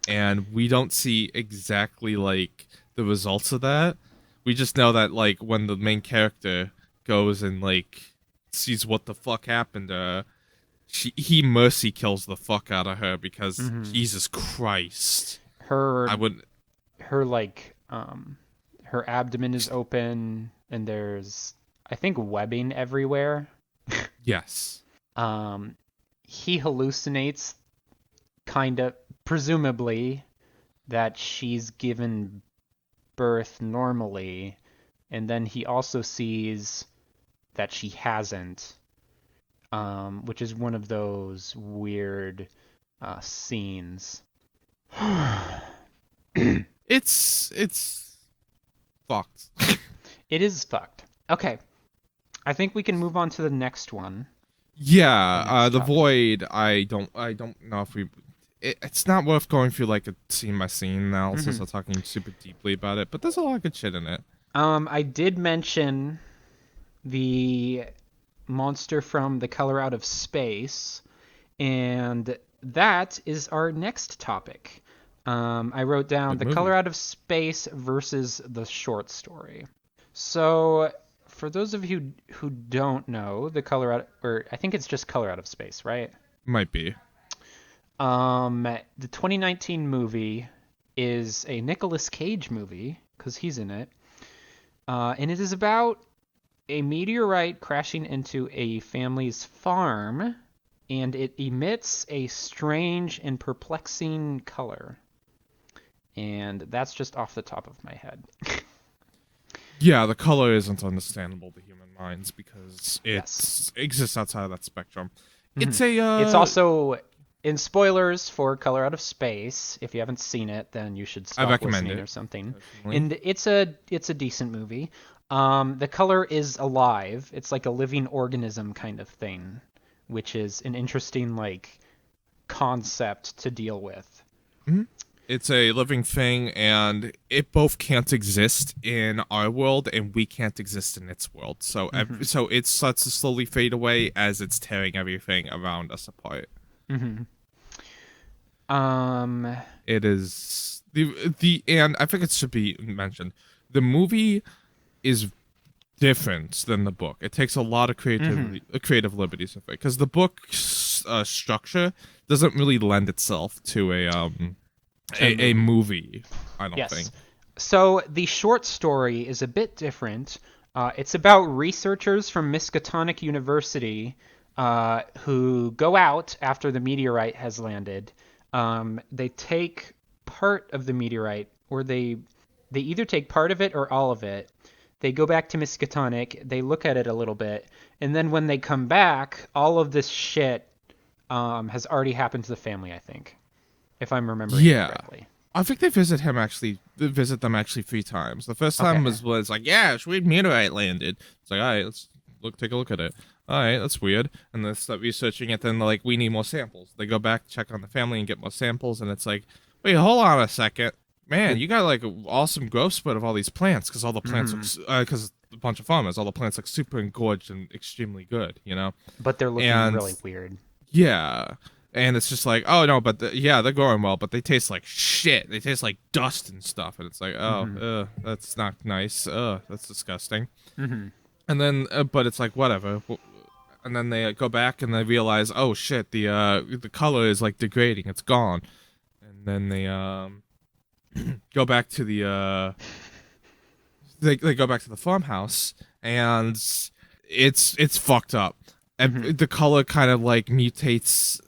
Speaker 2: and we don't see exactly like the results of that. We just know that like when the main character goes and like sees what the fuck happened to her, he mercy kills the fuck out of her because
Speaker 1: Mhm.
Speaker 2: Jesus Christ.
Speaker 1: Her
Speaker 2: I would
Speaker 1: her like her abdomen is open and there's I think webbing everywhere.
Speaker 2: yes.
Speaker 1: Um he hallucinates kind of presumably that she's given birth normally, and then he also sees that she hasn't, which is one of those weird scenes. It
Speaker 2: It's fucked.
Speaker 1: is fucked. Okay, I think we can move on to the next one, the
Speaker 2: Yeah,
Speaker 1: next
Speaker 2: the
Speaker 1: topic.
Speaker 2: void. I don't know if we. It's not worth going through like a scene by scene analysis
Speaker 1: Hmm.
Speaker 2: or talking super deeply about it, but there's a lot of good shit in it.
Speaker 1: I did mention the monster from The Color Out of Space, and that is our next topic. I wrote down
Speaker 2: Good
Speaker 1: The Color
Speaker 2: movie.
Speaker 1: Out of Space versus the short story. So, for those of you who don't know, The Color Out, or I think it's just Color Out of Space, right?
Speaker 2: Might be.
Speaker 1: The 2019 movie is a Nicolas Cage movie because he's in it, and it is about a meteorite crashing into a family's farm, and it emits a strange and perplexing color. And that's just off the top of my head.
Speaker 2: Yeah, the color isn't understandable to human minds because
Speaker 1: Yes.
Speaker 2: it exists outside of that spectrum.
Speaker 1: Mm-hmm.
Speaker 2: It's a
Speaker 1: It's also in spoilers for Color Out of Space. If you haven't seen it, then you should
Speaker 2: I
Speaker 1: stop
Speaker 2: recommend
Speaker 1: listening
Speaker 2: it
Speaker 1: or something.
Speaker 2: personally.
Speaker 1: And it's a decent movie. The color is alive. It's like a living organism kind of thing, which is an interesting like concept to deal with.
Speaker 2: Mhm. It's a living thing, and it both can't exist in our world, and we can't exist in its world. So,
Speaker 1: Hmm.
Speaker 2: so it starts to slowly fade away as it's tearing everything around us apart.
Speaker 1: Hmm. Um.
Speaker 2: It is the and I think it should be mentioned. The movie is different than the book. It takes a lot of
Speaker 1: Hmm.
Speaker 2: creative liberties with it because the book structure doesn't really lend itself to
Speaker 1: To a
Speaker 2: a
Speaker 1: movie.
Speaker 2: movie. I don't
Speaker 1: Yes.
Speaker 2: think.
Speaker 1: So the short story is a bit different. It's about researchers from Miskatonic University who go out after the meteorite has landed. They take part of the meteorite, or they either take part of it or all of it. They go back to Miskatonic. They look at it a little bit, and then when they come back, all of this shit has already happened to the family. I think, if I'm remembering it
Speaker 2: Yeah.
Speaker 1: correctly.
Speaker 2: I think they visit them actually 3 times. The first time
Speaker 1: Okay.
Speaker 2: was like, yeah, sweet meteorite landed. It's like, all right, let's take a look at it. All right, that's weird. And they start researching it. Then they're like, we need more samples. They go back, check on the family, and get more samples. And it's like, wait, hold on a second, man,
Speaker 1: Did.
Speaker 2: you got like an awesome growth spurt of all these plants because all the plants
Speaker 1: Hmm.
Speaker 2: look because a bunch of farmers, all the plants look super engorged and extremely good, you know.
Speaker 1: But they're looking
Speaker 2: And
Speaker 1: really weird.
Speaker 2: yeah. And it's just like, oh no, but yeah, they're going well, but they taste like shit. They taste like dust and stuff, and it's like, oh,
Speaker 1: Mm-hmm.
Speaker 2: that's not nice. That's disgusting.
Speaker 1: Mm-hmm.
Speaker 2: And then, but it's like whatever. And then they go back and they realize, oh shit, the color is like degrading. It's gone. And then they go back to the they go back to the farmhouse, and it's fucked up. And
Speaker 1: Mm-hmm.
Speaker 2: the color kind of like mutates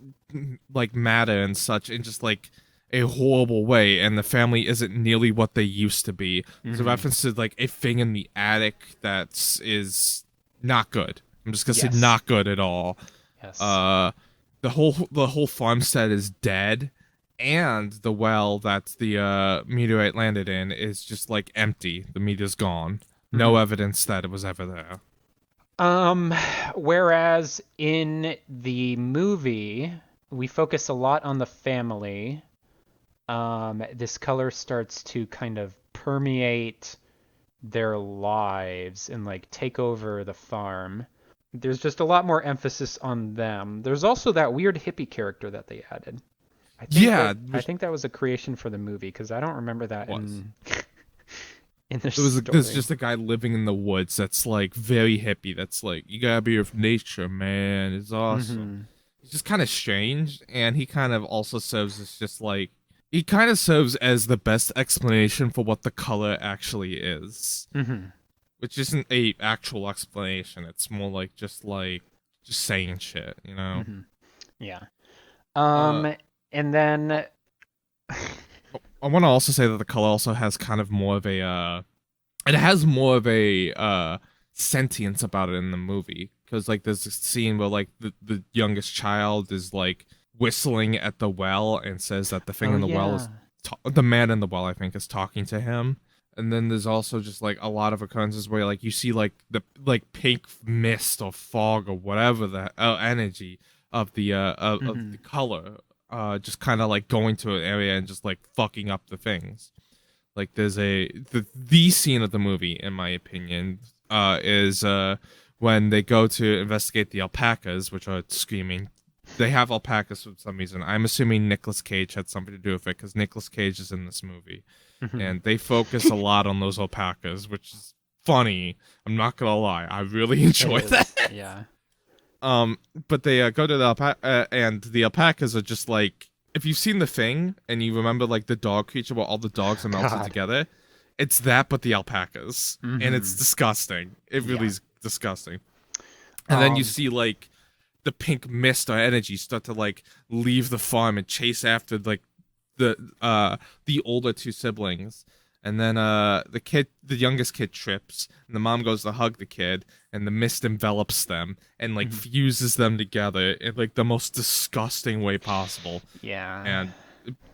Speaker 2: like matter and such in just like a horrible way, and the family isn't nearly what they used to be. There's a
Speaker 1: Mm-hmm.
Speaker 2: reference to like a thing in the attic that is not good. I'm just gonna say
Speaker 1: Yes.
Speaker 2: not good at all.
Speaker 1: Yes.
Speaker 2: Uh, the whole farmstead is dead, and the well that the meteorite landed in is just like empty. The meteor's gone. No
Speaker 1: Mm-hmm.
Speaker 2: evidence that it was ever there.
Speaker 1: Um, whereas in the movie, we focus a lot on the family. This color starts to kind of permeate their lives and like take over the farm. There's just a lot more emphasis on them. There's also that weird hippie character that they added.
Speaker 2: Yeah,
Speaker 1: I
Speaker 2: which
Speaker 1: think that was a creation for the movie because I don't remember that
Speaker 2: was.
Speaker 1: in the
Speaker 2: There's
Speaker 1: story.
Speaker 2: just a guy living in the woods that's like very hippie. That's like, you gotta be with nature, man. It's awesome.
Speaker 1: Mm-hmm.
Speaker 2: He's just kind of strange, and he kind of also serves as just like, he kind of serves as the best explanation for what the color actually is,
Speaker 1: Mm-hmm.
Speaker 2: which isn't a actual explanation. It's more like just saying shit, you know.
Speaker 1: Mm-hmm. Yeah.
Speaker 2: Uh,
Speaker 1: And then
Speaker 2: I want to also say that the color also has kind of more of a it has more of a sentience about it in the movie, because like there's a scene where like the youngest child is like whistling at the well and says that the thing
Speaker 1: oh
Speaker 2: in the well is
Speaker 1: yeah.
Speaker 2: the man in the well, I think, is talking to him. And then there's also just like a lot of occurrences where like you see like the like pink mist or fog or whatever the energy of the of
Speaker 1: Mm-hmm.
Speaker 2: the color just kind of like going to an area and just like fucking up the things. Like there's the scene of the movie, in my opinion, is when they go to investigate the alpacas, which are screaming. They have alpacas for some reason. I'm assuming Nicolas Cage had something to do with it, because Nicolas Cage is in this movie,
Speaker 1: Mm-hmm.
Speaker 2: and they focus a lot on those alpacas, which is funny. I'm not gonna lie, I really
Speaker 1: It
Speaker 2: enjoy
Speaker 1: is.
Speaker 2: that.
Speaker 1: Yeah.
Speaker 2: But they go to the and the alpacas are just like, if you've seen The Thing and you remember like the dog creature where all the dogs are melted
Speaker 1: God.
Speaker 2: together, it's that but the alpacas, and it's
Speaker 1: Mm-hmm.
Speaker 2: disgusting. It really
Speaker 1: Yeah.
Speaker 2: is disgusting. And then you
Speaker 1: Um.
Speaker 2: see like the pink mist or energy start to like leave the farm and chase after like the older two siblings. And then the youngest kid trips, and the mom goes to hug the kid, and the mist envelops them and like
Speaker 1: Mhm.
Speaker 2: fuses them together in like the most disgusting way possible.
Speaker 1: Yeah.
Speaker 2: And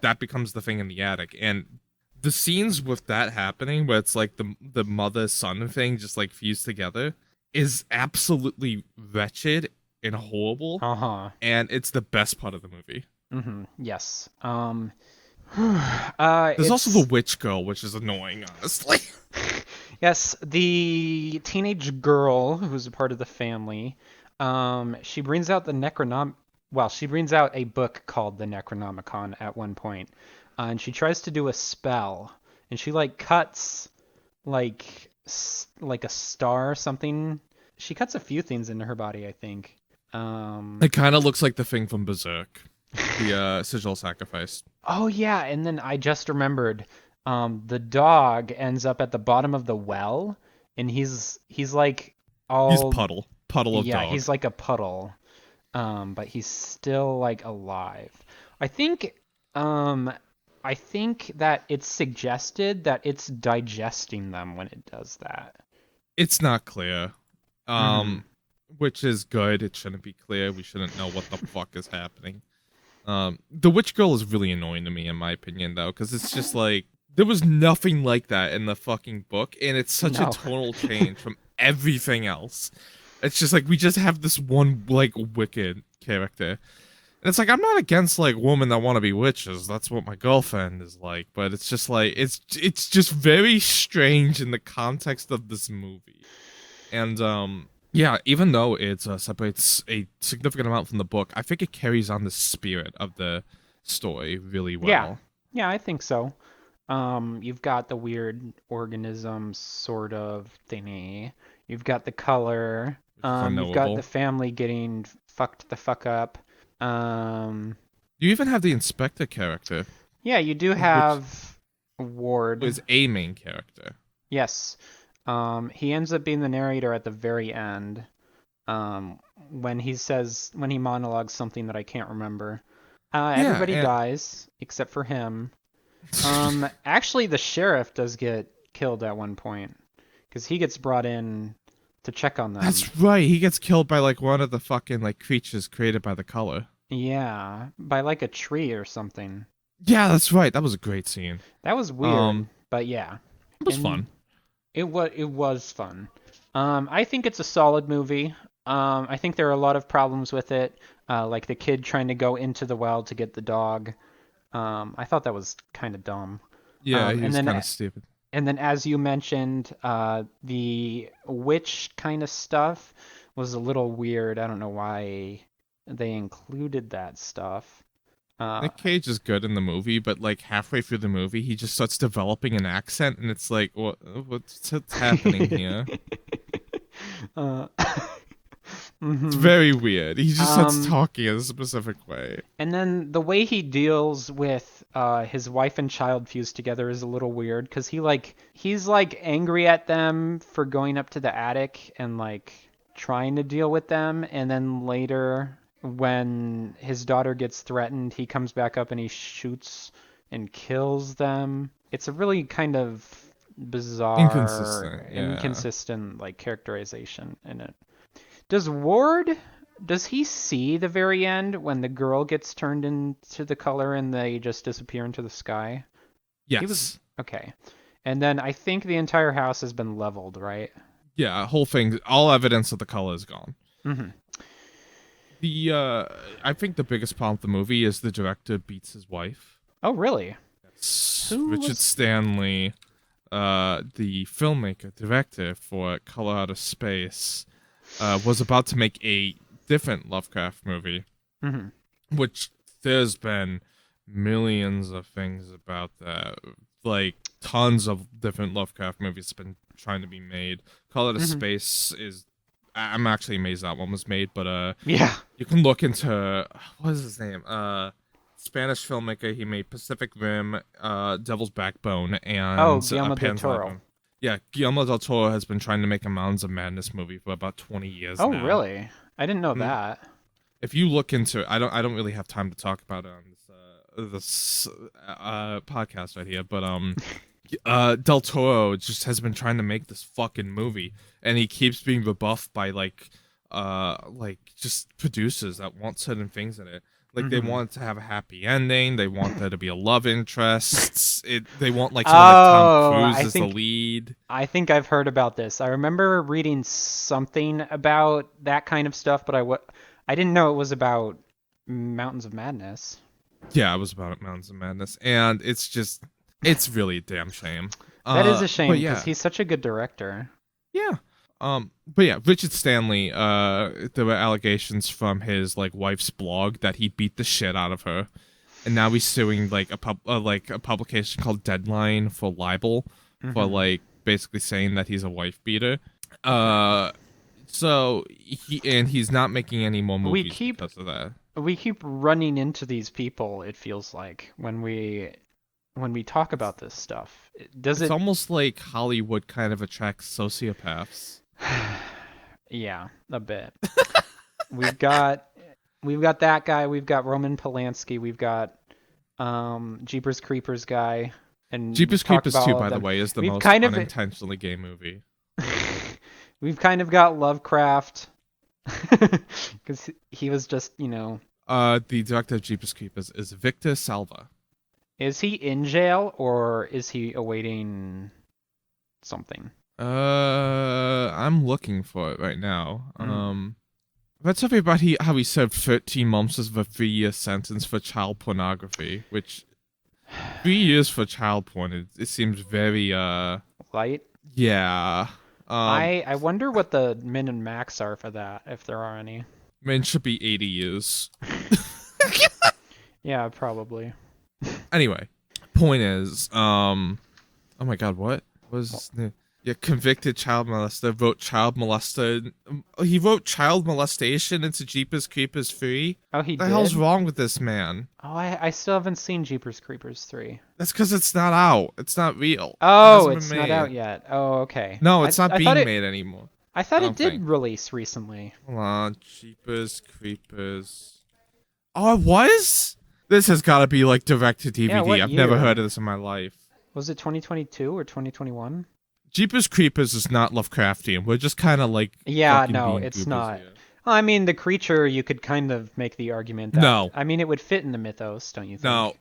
Speaker 2: that becomes the thing in the attic. And the scenes with that happening, where it's like the mother son thing just like fused together, is absolutely wretched and horrible,
Speaker 1: Uh-huh.
Speaker 2: and it's the best part of the movie.
Speaker 1: Mm-hmm. Yes.
Speaker 2: There's also the
Speaker 1: It's
Speaker 2: witch girl, which is annoying, honestly.
Speaker 1: yes, the teenage girl who's a part of the family. She brings out the Necronom. Well, she brings out a book called the Necronomicon at one point, and she tries to do a spell, and she like cuts like a star or something. She cuts a few things into her body, I think. Um,
Speaker 2: It kind of looks like the thing from Berserk, the sigil sacrifice.
Speaker 1: Oh yeah, and then I just remembered, the dog ends up at the bottom of the well, and he's like
Speaker 2: He's
Speaker 1: all
Speaker 2: puddle of
Speaker 1: yeah,
Speaker 2: dog.
Speaker 1: he's like a puddle, but he's still like alive. I think, um, I think that it's suggested that it's digesting them when it does that.
Speaker 2: It's not clear,
Speaker 1: Mm-hmm.
Speaker 2: um, which is good. It shouldn't be clear. We shouldn't know what the fuck is happening. The witch girl is really annoying to me, in my opinion, though, because it's just like there was nothing like that in the fucking book, and it's such a
Speaker 1: No.
Speaker 2: tonal change from everything else. It's just like we just have this one like wicked character. And it's like, I'm not against like women that want to be witches. That's what my girlfriend is like, but it's just like it's just very strange in the context of this movie. And Yeah, even though it separates a significant amount from the book, I think it carries on the spirit of the story really
Speaker 1: Yeah,
Speaker 2: well.
Speaker 1: yeah, I think so. You've got the weird organism sort of thingy. You've got the color.
Speaker 2: Which is
Speaker 1: You've got the
Speaker 2: unknowable.
Speaker 1: family getting fucked the fuck up. Um,
Speaker 2: You even have the inspector character,
Speaker 1: yeah, you do
Speaker 2: which
Speaker 1: have Ward.
Speaker 2: is a main character.
Speaker 1: Yes. He ends up being the narrator at the very end. When he monologues something that I can't remember.
Speaker 2: Yeah,
Speaker 1: Everybody dies except for him. Actually, the sheriff does get killed at one point because he gets brought in to check on them.
Speaker 2: that's right. He gets killed by like one of the fucking like creatures created by the color.
Speaker 1: Yeah, by like a tree or something.
Speaker 2: Yeah, that's right. That was a great scene.
Speaker 1: That was weird,
Speaker 2: Um,
Speaker 1: but yeah,
Speaker 2: it was
Speaker 1: and
Speaker 2: fun.
Speaker 1: it was fun. I think it's a solid movie. I think there are a lot of problems with it, like the kid trying to go into the well to get the dog. I thought that was kind of dumb.
Speaker 2: Yeah,
Speaker 1: Um,
Speaker 2: he
Speaker 1: and
Speaker 2: was
Speaker 1: then
Speaker 2: kind of stupid.
Speaker 1: And then, as you mentioned, the witch kind of stuff was a little weird. I don't know why they included that stuff. Uh,
Speaker 2: Nick Cage is good in the movie, but like halfway through the movie, he just starts developing an accent, and it's like, what's happening here?
Speaker 1: uh,
Speaker 2: It's
Speaker 1: mhm.
Speaker 2: very weird. He just starts
Speaker 1: um,
Speaker 2: talking in a specific way.
Speaker 1: and then the way he deals with his wife and child fused together is a little weird because he's like angry at them for going up to the attic and like trying to deal with them, and then later when his daughter gets threatened, he comes back up and he shoots and kills them. It's a really kind of bizarre,
Speaker 2: Inconsistent, yeah.
Speaker 1: inconsistent like characterization in it. Does Ward does he see the very end when the girl gets turned into the color and they just disappear into the sky? He was
Speaker 2: Yes.
Speaker 1: okay. And then I think the entire house has been leveled, right?
Speaker 2: Yeah, whole thing, all evidence of the color is gone.
Speaker 1: Hmm.
Speaker 2: The I think the biggest problem with the movie is the director beats his wife.
Speaker 1: Oh, really? Who
Speaker 2: Richard
Speaker 1: was
Speaker 2: Stanley, the filmmaker, director for Color Out of Space, was about to make a different Lovecraft movie,
Speaker 1: hmm
Speaker 2: which there's been millions of things about that. Like, tons of different Lovecraft movies have been trying to be made. Color Out of
Speaker 1: hmm
Speaker 2: Space is. I'm actually amazed that one was made, but
Speaker 1: Yeah.
Speaker 2: you can look into what is his name? Spanish filmmaker. He made Pacific Rim, Devil's Backbone,
Speaker 1: Oh,
Speaker 2: and
Speaker 1: Guillermo del
Speaker 2: Pan's
Speaker 1: Toro.
Speaker 2: Labyrinth. Yeah, Guillermo del Toro has been trying to make a Mountains of Madness movie for about 20 years
Speaker 1: Oh,
Speaker 2: now.
Speaker 1: really? I didn't know
Speaker 2: Mm,
Speaker 1: that.
Speaker 2: If you look into, I don't really have time to talk about it on this podcast right here, but Del Toro just has been trying to make this fucking movie, and he keeps being rebuffed by like just producers that want certain things in it. Like they
Speaker 1: Hmm.
Speaker 2: want it to have a happy ending. They want there to be a love interest. They want like someone like Tom
Speaker 1: Oh,
Speaker 2: Cruise
Speaker 1: I
Speaker 2: as the
Speaker 1: think
Speaker 2: lead.
Speaker 1: I think I've heard about this. I remember reading something about that kind of stuff, but I didn't know it was about Mountains of Madness.
Speaker 2: Yeah, it was about Mountains of Madness, and it's really a damn shame.
Speaker 1: That is a
Speaker 2: But
Speaker 1: shame because
Speaker 2: yeah,
Speaker 1: he's such a good director.
Speaker 2: yeah. But yeah, Richard Stanley. There were allegations from his like wife's blog that he beat the shit out of her, and now he's suing like a publication called Deadline for libel for
Speaker 1: Hmm.
Speaker 2: like basically saying that he's a wife beater.
Speaker 1: Okay.
Speaker 2: Uh, so he's not making any more
Speaker 1: We
Speaker 2: movies
Speaker 1: keep
Speaker 2: because of that.
Speaker 1: we keep running into these people, it feels like, when we talk about this stuff. Does
Speaker 2: It's
Speaker 1: it
Speaker 2: almost like Hollywood kind of attracts sociopaths.
Speaker 1: Yeah, a bit. We've got we've got that guy, we've got Roman Polanski, we've got Jeepers Creepers guy, and we've
Speaker 2: Jeepers
Speaker 1: talked
Speaker 2: Creepers
Speaker 1: about
Speaker 2: 2,
Speaker 1: all of
Speaker 2: by the
Speaker 1: them.
Speaker 2: way, is the
Speaker 1: We've
Speaker 2: most
Speaker 1: kind of
Speaker 2: unintentionally gay movie.
Speaker 1: we've kind of got Lovecraft because he was just,
Speaker 2: The director of Jeepers Creepers is Victor Salva.
Speaker 1: is he in jail or is he awaiting something?
Speaker 2: I'm looking for it right now.
Speaker 1: Mm.
Speaker 2: That's something about how he served 13 months of a 3-year sentence for child pornography, which 3 years for child porn, it seems very,
Speaker 1: Light?
Speaker 2: yeah.
Speaker 1: I wonder what the min and max are for that, if there are any.
Speaker 2: Min should be 80 years.
Speaker 1: Yeah, probably.
Speaker 2: Anyway, point is, oh my god, what was the convicted child molester wrote child molester? He wrote child molestation into Jeepers Creepers 3.
Speaker 1: Oh, he
Speaker 2: What the
Speaker 1: did?
Speaker 2: hell's wrong with this man?
Speaker 1: Oh, I still haven't seen Jeepers Creepers 3.
Speaker 2: That's because it's not out. It's not real.
Speaker 1: Oh,
Speaker 2: It hasn't
Speaker 1: it's
Speaker 2: been
Speaker 1: not
Speaker 2: made.
Speaker 1: out yet. Oh, okay.
Speaker 2: No, it's not
Speaker 1: I
Speaker 2: being
Speaker 1: thought
Speaker 2: made anymore.
Speaker 1: I thought
Speaker 2: I
Speaker 1: it
Speaker 2: don't
Speaker 1: did
Speaker 2: think.
Speaker 1: release recently.
Speaker 2: Hold on, Jeepers Creepers. Oh, it was? This has got to be like direct to DVD.
Speaker 1: Yeah, what
Speaker 2: I've never
Speaker 1: year?
Speaker 2: heard of this in my life.
Speaker 1: Was it 2022 or 2021?
Speaker 2: Jeepers Creepers is not Lovecraftian. We're just kind of like
Speaker 1: Yeah,
Speaker 2: fucking
Speaker 1: no,
Speaker 2: being
Speaker 1: it's
Speaker 2: goobers
Speaker 1: not.
Speaker 2: here.
Speaker 1: Well, I mean, the creature, you could kind of make the argument that...
Speaker 2: No.
Speaker 1: I mean, it would fit in the mythos, don't you think?
Speaker 2: No.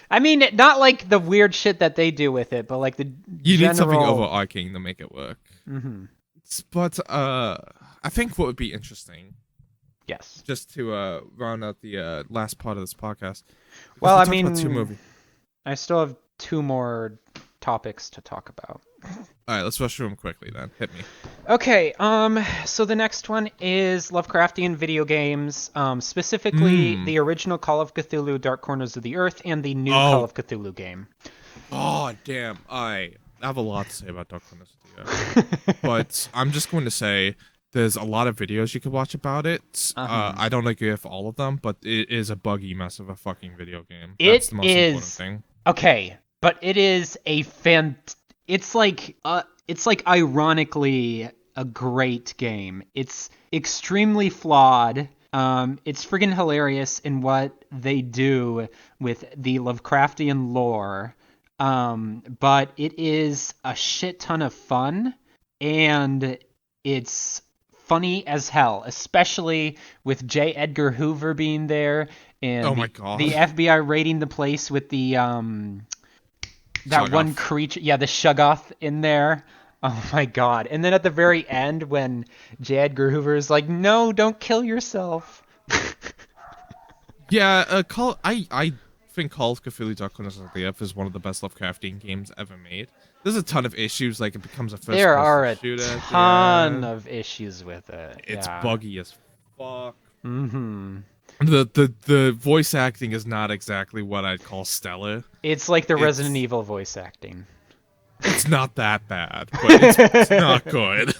Speaker 1: I mean, not like the weird shit that they do with it, but like the
Speaker 2: You
Speaker 1: general...
Speaker 2: need something overarching to make it work.
Speaker 1: Mm-hmm.
Speaker 2: But I think what would be interesting,
Speaker 1: Yes.
Speaker 2: just to round out the last part of this podcast.
Speaker 1: Well,
Speaker 2: we
Speaker 1: I
Speaker 2: talked about two
Speaker 1: mean,
Speaker 2: movies.
Speaker 1: I still have 2 more topics to talk about.
Speaker 2: All right, let's rush through them quickly then. Hit me.
Speaker 1: Okay, so the next one is Lovecraftian video games, specifically the original Call of Cthulhu Dark Corners of the Earth and the new Call of Cthulhu game.
Speaker 2: Oh, damn. I have a lot to say about Dark Corners of the Earth. But I'm just going to say there's a lot of videos you could watch about it. I don't agree with all of them, but it is a buggy mess of a fucking video game. That's the most important thing.
Speaker 1: Okay, but it is a it's like ironically a great game. It's extremely flawed. It's friggin' hilarious in what they do with the Lovecraftian lore. But it is a shit ton of fun, and it's funny as hell, especially with J. Edgar Hoover being there and
Speaker 2: Oh my God.
Speaker 1: the FBI raiding the place with the that
Speaker 2: Shuggoth.
Speaker 1: one creature, the Shuggoth in there. Oh my god. And then at the very end when J. Edgar Hoover is like, "No, don't kill yourself."
Speaker 2: Yeah, I think Call of Cthulhu Dark Corners of the Earth is one of the best Lovecraftian games ever made. There's a ton of issues, like it becomes a first-person
Speaker 1: There are a
Speaker 2: shooter at the
Speaker 1: ton
Speaker 2: end.
Speaker 1: of issues with it.
Speaker 2: It's
Speaker 1: yeah.
Speaker 2: buggy as fuck.
Speaker 1: Mm-hmm.
Speaker 2: The voice acting is not exactly what I'd call stellar.
Speaker 1: It's like the Resident Evil voice acting.
Speaker 2: It's not that bad, but it's not good.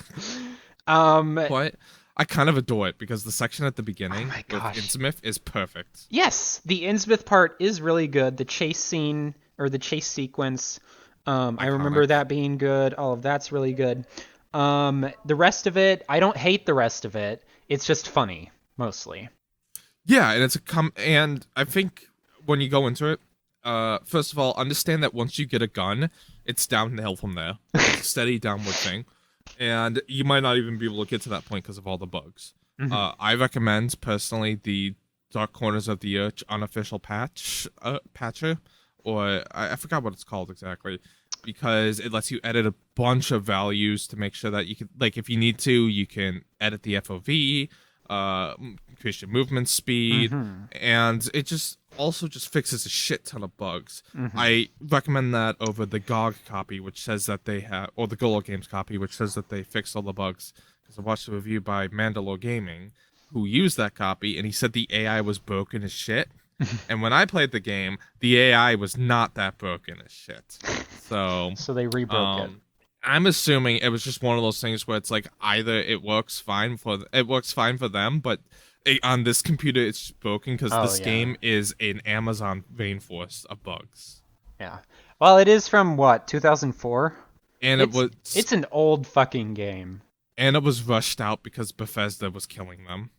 Speaker 2: But I kind of adore it because the section at the beginning with Innsmouth is perfect.
Speaker 1: Yes, the Innsmouth part is really good. The chase scene or the chase sequence, I remember that being good. All of that's really good. The rest of it, I don't hate the rest of it. It's just funny, mostly.
Speaker 2: Yeah, and and I think when you go into it, first of all, understand that once you get a gun, it's downhill from there. It's a steady downward thing. And you might not even be able to get to that point because of all the bugs.
Speaker 1: Mm-hmm.
Speaker 2: I recommend, personally, the Dark Corners of the Earth unofficial patcher, or I forgot what it's called exactly, because it lets you edit a bunch of values to make sure that you can, like, if you need to, you can edit the FOV, increase your movement speed, and it just fixes a shit ton of bugs. I recommend that over the GOG copy, which says that they have, or the Golo Games copy, which says that they fixed all the bugs. Because I watched a review by Mandalore Gaming, who used that copy, and he said the AI was broken as shit. And when I played the game, the AI was not that broken as shit. So
Speaker 1: they rebroke it.
Speaker 2: I'm assuming it was just one of those things where it's like either it works fine for them, but on this computer it's just broken because this game is an Amazon rainforest of bugs.
Speaker 1: Yeah. Well, it is from what, 2004?
Speaker 2: And
Speaker 1: it's an old fucking game.
Speaker 2: And it was rushed out because Bethesda was killing them.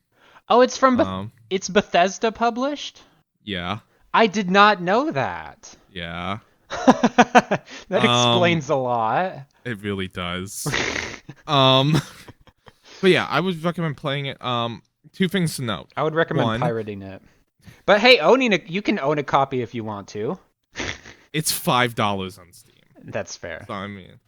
Speaker 1: Oh, it's from it's Bethesda published?
Speaker 2: Yeah.
Speaker 1: I did not know that.
Speaker 2: Yeah.
Speaker 1: That explains a lot.
Speaker 2: It really does. But yeah, I would recommend playing it. Two things to note.
Speaker 1: I would recommend pirating it. But hey, you can own a copy if you want to.
Speaker 2: It's $5 on Steam.
Speaker 1: That's fair.
Speaker 2: So, I mean,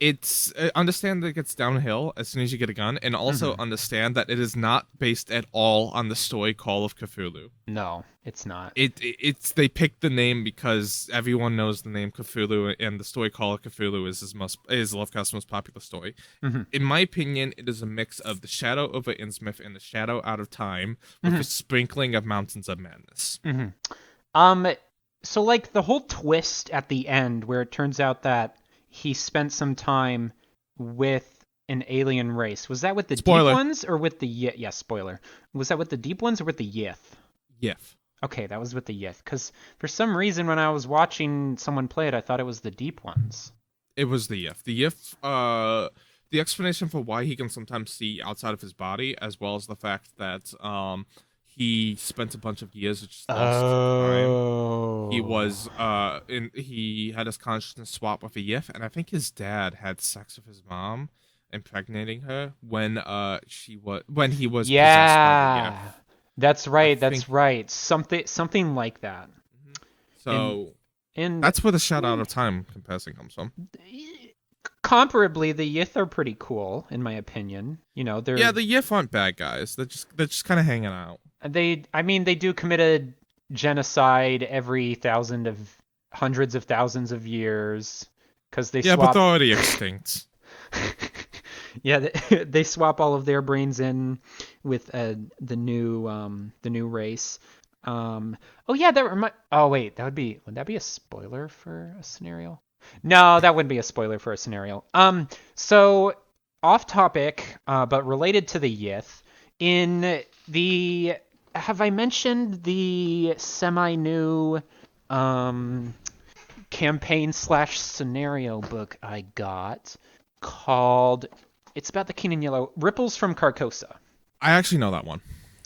Speaker 2: it's understand that it gets downhill as soon as you get a gun, and also
Speaker 1: Hmm.
Speaker 2: understand that it is not based at all on the story Call of Cthulhu.
Speaker 1: No, it's not.
Speaker 2: It's they picked the name because everyone knows the name Cthulhu, and the story Call of Cthulhu is Lovecraft's most popular story.
Speaker 1: Hmm.
Speaker 2: In my opinion, it is a mix of The Shadow over Innsmouth and The Shadow Out of Time with
Speaker 1: Hmm.
Speaker 2: a sprinkling of Mountains of Madness.
Speaker 1: Hmm. Um, so like the whole twist at the end where it turns out that he spent some time with an alien race. Was that with the deep
Speaker 2: Spoiler.
Speaker 1: ones or with the yeah, spoiler. Was that with the deep ones or with the Yith?
Speaker 2: Yif.
Speaker 1: Okay, that was with the Yith cuz for some reason when I was watching someone play it, I thought it was the deep ones.
Speaker 2: It was the Yif. The explanation for why he can sometimes see outside of his body, as well as the fact that he spent a bunch of years just lost to time.
Speaker 1: Oh.
Speaker 2: He had his consciousness swap with a Yif, and I think his dad had sex with his mom, impregnating her when he was possessed by the Yif.
Speaker 1: Yeah. That's
Speaker 2: I
Speaker 1: right.
Speaker 2: think
Speaker 1: That's right. Something like that.
Speaker 2: mhm.
Speaker 1: And
Speaker 2: So
Speaker 1: and
Speaker 2: that's where the shout out
Speaker 1: mm,
Speaker 2: of time comparison comes from.
Speaker 1: comparably, the Yith are pretty cool in my opinion. You know,
Speaker 2: Yeah, the Yif aren't bad guys. They're just kind of hanging out.
Speaker 1: I mean they do commit a genocide every thousand of hundreds of thousands of years because they
Speaker 2: Yeah, but they're
Speaker 1: swap
Speaker 2: already extinct.
Speaker 1: yeah, they swap all of their brains in with the new race. Oh yeah, oh wait, would that be a spoiler for a scenario? No, that wouldn't be a spoiler for a scenario. So off topic, but related to the Yith, in the have I mentioned the semi-new um campaign slash scenario book I got called it's about the King in Yellow Ripples from Carcosa.
Speaker 2: I actually know that one.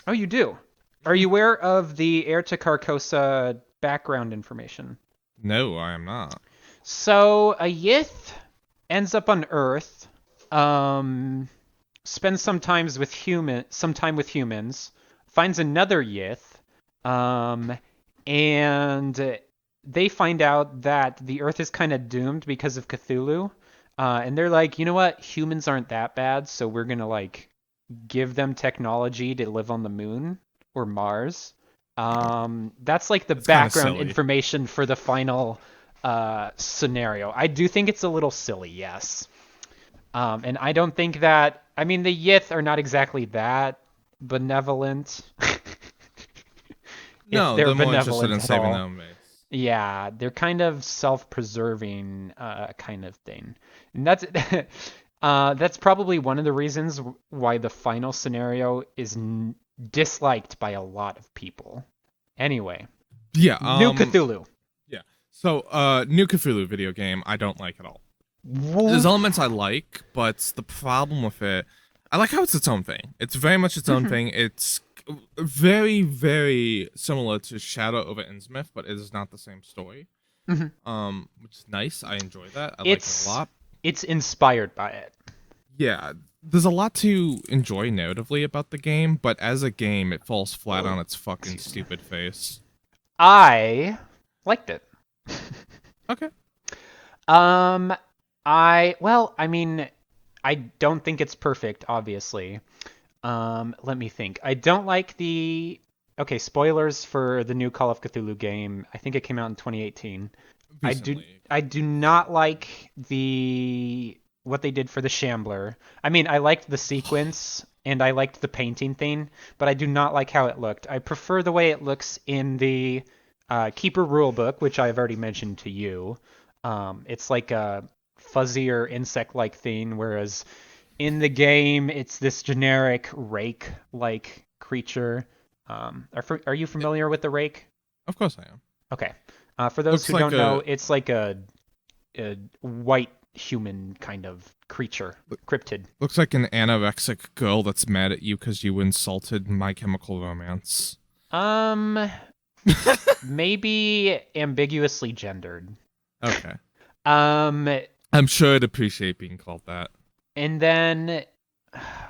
Speaker 1: Oh, you do. Are
Speaker 2: Mhm.
Speaker 1: you aware of the Heir to Carcosa background information?
Speaker 2: No, I am not.
Speaker 1: So a Yith ends up on Earth, um, spends some time with humans, finds another Yith, um, and they find out that the Earth is kind of doomed because of Cthulhu. And they're like, you know what? Humans aren't that bad, so we're gonna like give them technology to live on the moon or Mars. That's like the
Speaker 2: It's kind of
Speaker 1: background
Speaker 2: silly.
Speaker 1: information for the final scenario. I do think it's a little silly, yes. And I don't think that. I mean, the Yith are not exactly that benevolent, if
Speaker 2: No,
Speaker 1: they're
Speaker 2: they're more interested
Speaker 1: benevolent
Speaker 2: in
Speaker 1: at
Speaker 2: saving their
Speaker 1: all.
Speaker 2: own base.
Speaker 1: Yeah, they're kind of self-preserving kind of thing, and that's probably one of the reasons why the final scenario is disliked by a lot of people. Anyway,
Speaker 2: Yeah.
Speaker 1: New Cthulhu.
Speaker 2: Yeah. So, new Cthulhu video game, I don't like at all. There's
Speaker 1: Woof.
Speaker 2: elements I like, but the problem with it, I like how it's its own thing. It's very much its own
Speaker 1: Mhm.
Speaker 2: thing. It's very, very similar to Shadow over Innsmouth, but it is not the same story.
Speaker 1: Mhm.
Speaker 2: Which is nice. I enjoy that. I like it a
Speaker 1: It's
Speaker 2: lot.
Speaker 1: it's inspired by it.
Speaker 2: Yeah, there's a lot to enjoy narratively about the game, but as a game, it falls flat on its fucking
Speaker 1: Excuse me.
Speaker 2: stupid face.
Speaker 1: I liked it.
Speaker 2: Okay.
Speaker 1: Um, I mean, I don't think it's perfect, obviously. Let me think. I don't like the. Okay, spoilers for the new Call of Cthulhu game. I think it came out in 2018. I do
Speaker 2: Recently.
Speaker 1: I do not like the what they did for the Shambler. I mean, I liked the sequence and I liked the painting thing, but I do not like how it looked. I prefer the way it looks in the Keeper rulebook, which I've already mentioned to you. It's like a fuzzier insect-like thing, whereas in the game it's this generic rake-like creature. Are you familiar with the rake?
Speaker 2: Of course I am.
Speaker 1: Okay. For those
Speaker 2: Looks
Speaker 1: who
Speaker 2: like
Speaker 1: don't know,
Speaker 2: a
Speaker 1: it's like a white human kind of creature, cryptid.
Speaker 2: looks like an anorexic girl that's mad at you because you insulted My Chemical Romance.
Speaker 1: Um, maybe ambiguously gendered.
Speaker 2: Okay.
Speaker 1: Um,
Speaker 2: I'm sure I'd appreciate being called that.
Speaker 1: and then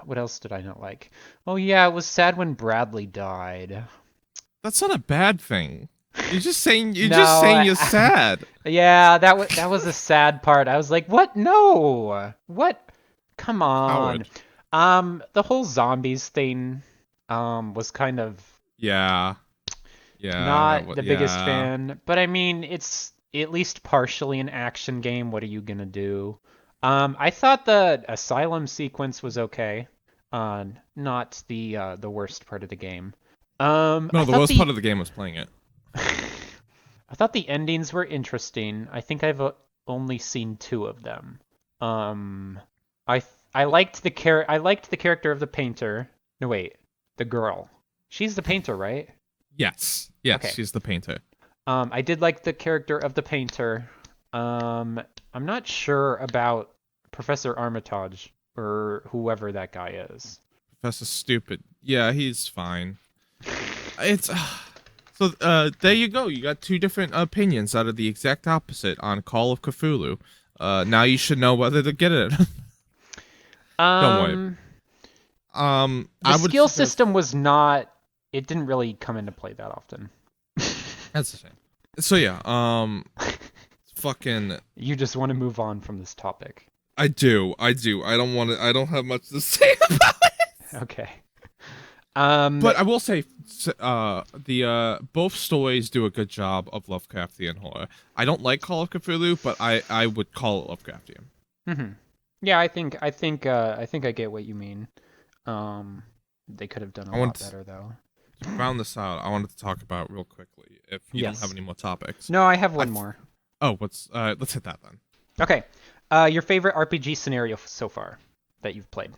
Speaker 1: what else did I not like? Oh yeah, it was sad when Bradley died.
Speaker 2: That's not a bad thing. You're
Speaker 1: No,
Speaker 2: just saying you're sad.
Speaker 1: yeah, that was a sad part. I was like, what? No, what? Come on.
Speaker 2: Howard.
Speaker 1: The whole zombies thing, was kind of
Speaker 2: Yeah. Yeah, that
Speaker 1: not
Speaker 2: was
Speaker 1: the biggest
Speaker 2: yeah.
Speaker 1: fan, but I mean, it's at least partially an action game. What are you gonna do? I thought the asylum sequence was okay. Not the worst part of the game. I
Speaker 2: No, the
Speaker 1: thought
Speaker 2: worst part
Speaker 1: the
Speaker 2: of the game was playing it.
Speaker 1: I thought the endings were interesting. I think I've only seen two of them. Um, I liked I liked the character of the painter. No, wait, the girl. She's the painter, right?
Speaker 2: Yes. Yes,
Speaker 1: Okay.
Speaker 2: she's the painter.
Speaker 1: I did like the character of the painter. I'm not sure about Professor Armitage or whoever that guy is.
Speaker 2: Professor Stupid. Yeah, he's fine. It's so there you go. You got two different opinions out of the exact opposite on Call of Cthulhu. Now you should know whether to get it. Don't worry.
Speaker 1: Um, the
Speaker 2: I would
Speaker 1: skill
Speaker 2: suggest
Speaker 1: system was not. It didn't really come into play that often.
Speaker 2: that's a shame. So yeah, fucking
Speaker 1: You just want to move on from this topic.
Speaker 2: I do. I don't want to. I don't have much to say about it.
Speaker 1: Okay.
Speaker 2: But I will say, the both stories do a good job of Lovecraftian horror. I don't like Call of Cthulhu, but I would call it Lovecraftian.
Speaker 1: hmm Yeah, I think I get what you mean. They could have done a
Speaker 2: I
Speaker 1: lot
Speaker 2: want
Speaker 1: better though.
Speaker 2: to round this out. I wanted to talk about real quickly, if you don't have
Speaker 1: Yes.
Speaker 2: any more topics.
Speaker 1: No, I have
Speaker 2: I
Speaker 1: one more.
Speaker 2: Oh, what's let's hit that then.
Speaker 1: Okay. Your favorite RPG scenario so far that you've played?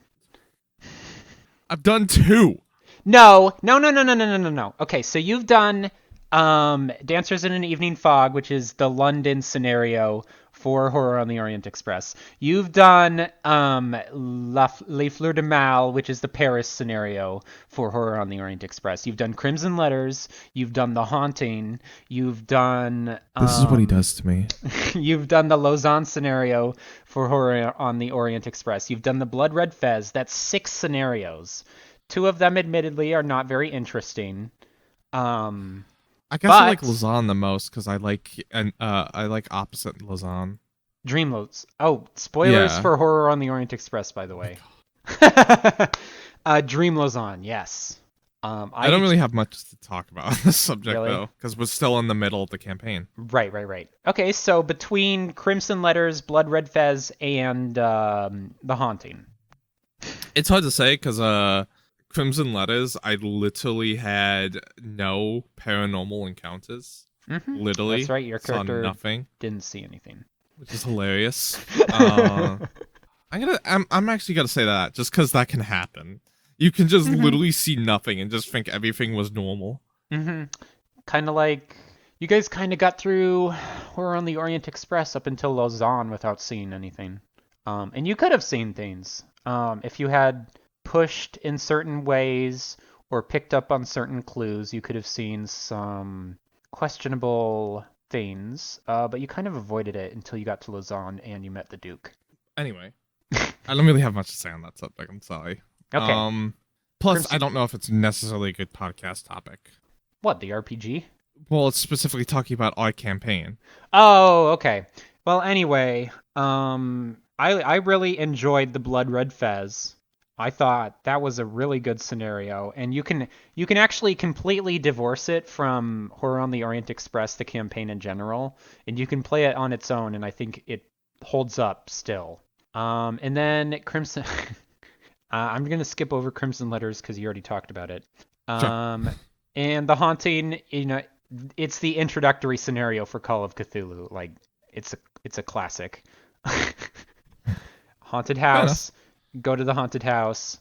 Speaker 2: I've done two.
Speaker 1: No, no, no, no, no, no, no, no, no. Okay, so you've done Dancers in an Evening Fog, which is the London scenario for Horror on the Orient Express. You've done Les Fleurs de Mal, which is the Paris scenario for Horror on the Orient Express. You've done Crimson Letters. You've done The Haunting. You've done
Speaker 2: This is what he does to me.
Speaker 1: you've done the Lausanne scenario for Horror on the Orient Express. You've done the Blood Red Fez. That's 6 scenarios. Two of them, admittedly, are not very interesting. Um,
Speaker 2: I guess I like
Speaker 1: but
Speaker 2: Lausanne the most because I like opposite Lausanne.
Speaker 1: Dreamloads. Oh, spoilers
Speaker 2: Yeah.
Speaker 1: for Horror on the Orient Express, by the way. Dream Lausanne, yes.
Speaker 2: I don't really have much to talk about on this subject
Speaker 1: Really?
Speaker 2: though, because we're still in the middle of the campaign.
Speaker 1: Right, right, right. Okay, so between Crimson Letters, Blood Red Fez, and The Haunting.
Speaker 2: It's hard to say because Crimson Letters, I literally had no paranormal encounters. Literally,
Speaker 1: That's right. Your
Speaker 2: saw
Speaker 1: character
Speaker 2: nothing,
Speaker 1: didn't see anything.
Speaker 2: which is hilarious. uh, I'm actually gonna say that just because that can happen. You can just literally see nothing and just think everything was normal.
Speaker 1: Kind of like you guys kind of got through Horror on the Orient Express up until Lausanne without seeing anything. And you could have seen things if you had pushed in certain ways or picked up on certain clues. You could have seen some questionable things, but you kind of avoided it until you got to Lausanne and you met the Duke.
Speaker 2: Anyway, I don't really have much to say on that subject. I'm sorry.
Speaker 1: Okay.
Speaker 2: Plus,
Speaker 1: Crimson-
Speaker 2: I don't know if it's necessarily a good podcast topic.
Speaker 1: What, the RPG?
Speaker 2: Well, it's specifically talking about our campaign.
Speaker 1: Oh, okay. Well, anyway, I really enjoyed the Blood Red Fez. I thought that was a really good scenario, and you can actually completely divorce it from Horror on the Orient Express, the campaign in general, and you can play it on its own, and I think it holds up still. And then Crimson. I'm gonna skip over Crimson Letters because you already talked about it.
Speaker 2: Sure.
Speaker 1: And The Haunting, it's the introductory scenario for Call of Cthulhu. Like, it's a classic. Haunted
Speaker 2: Fair enough.
Speaker 1: house. Go to the haunted house.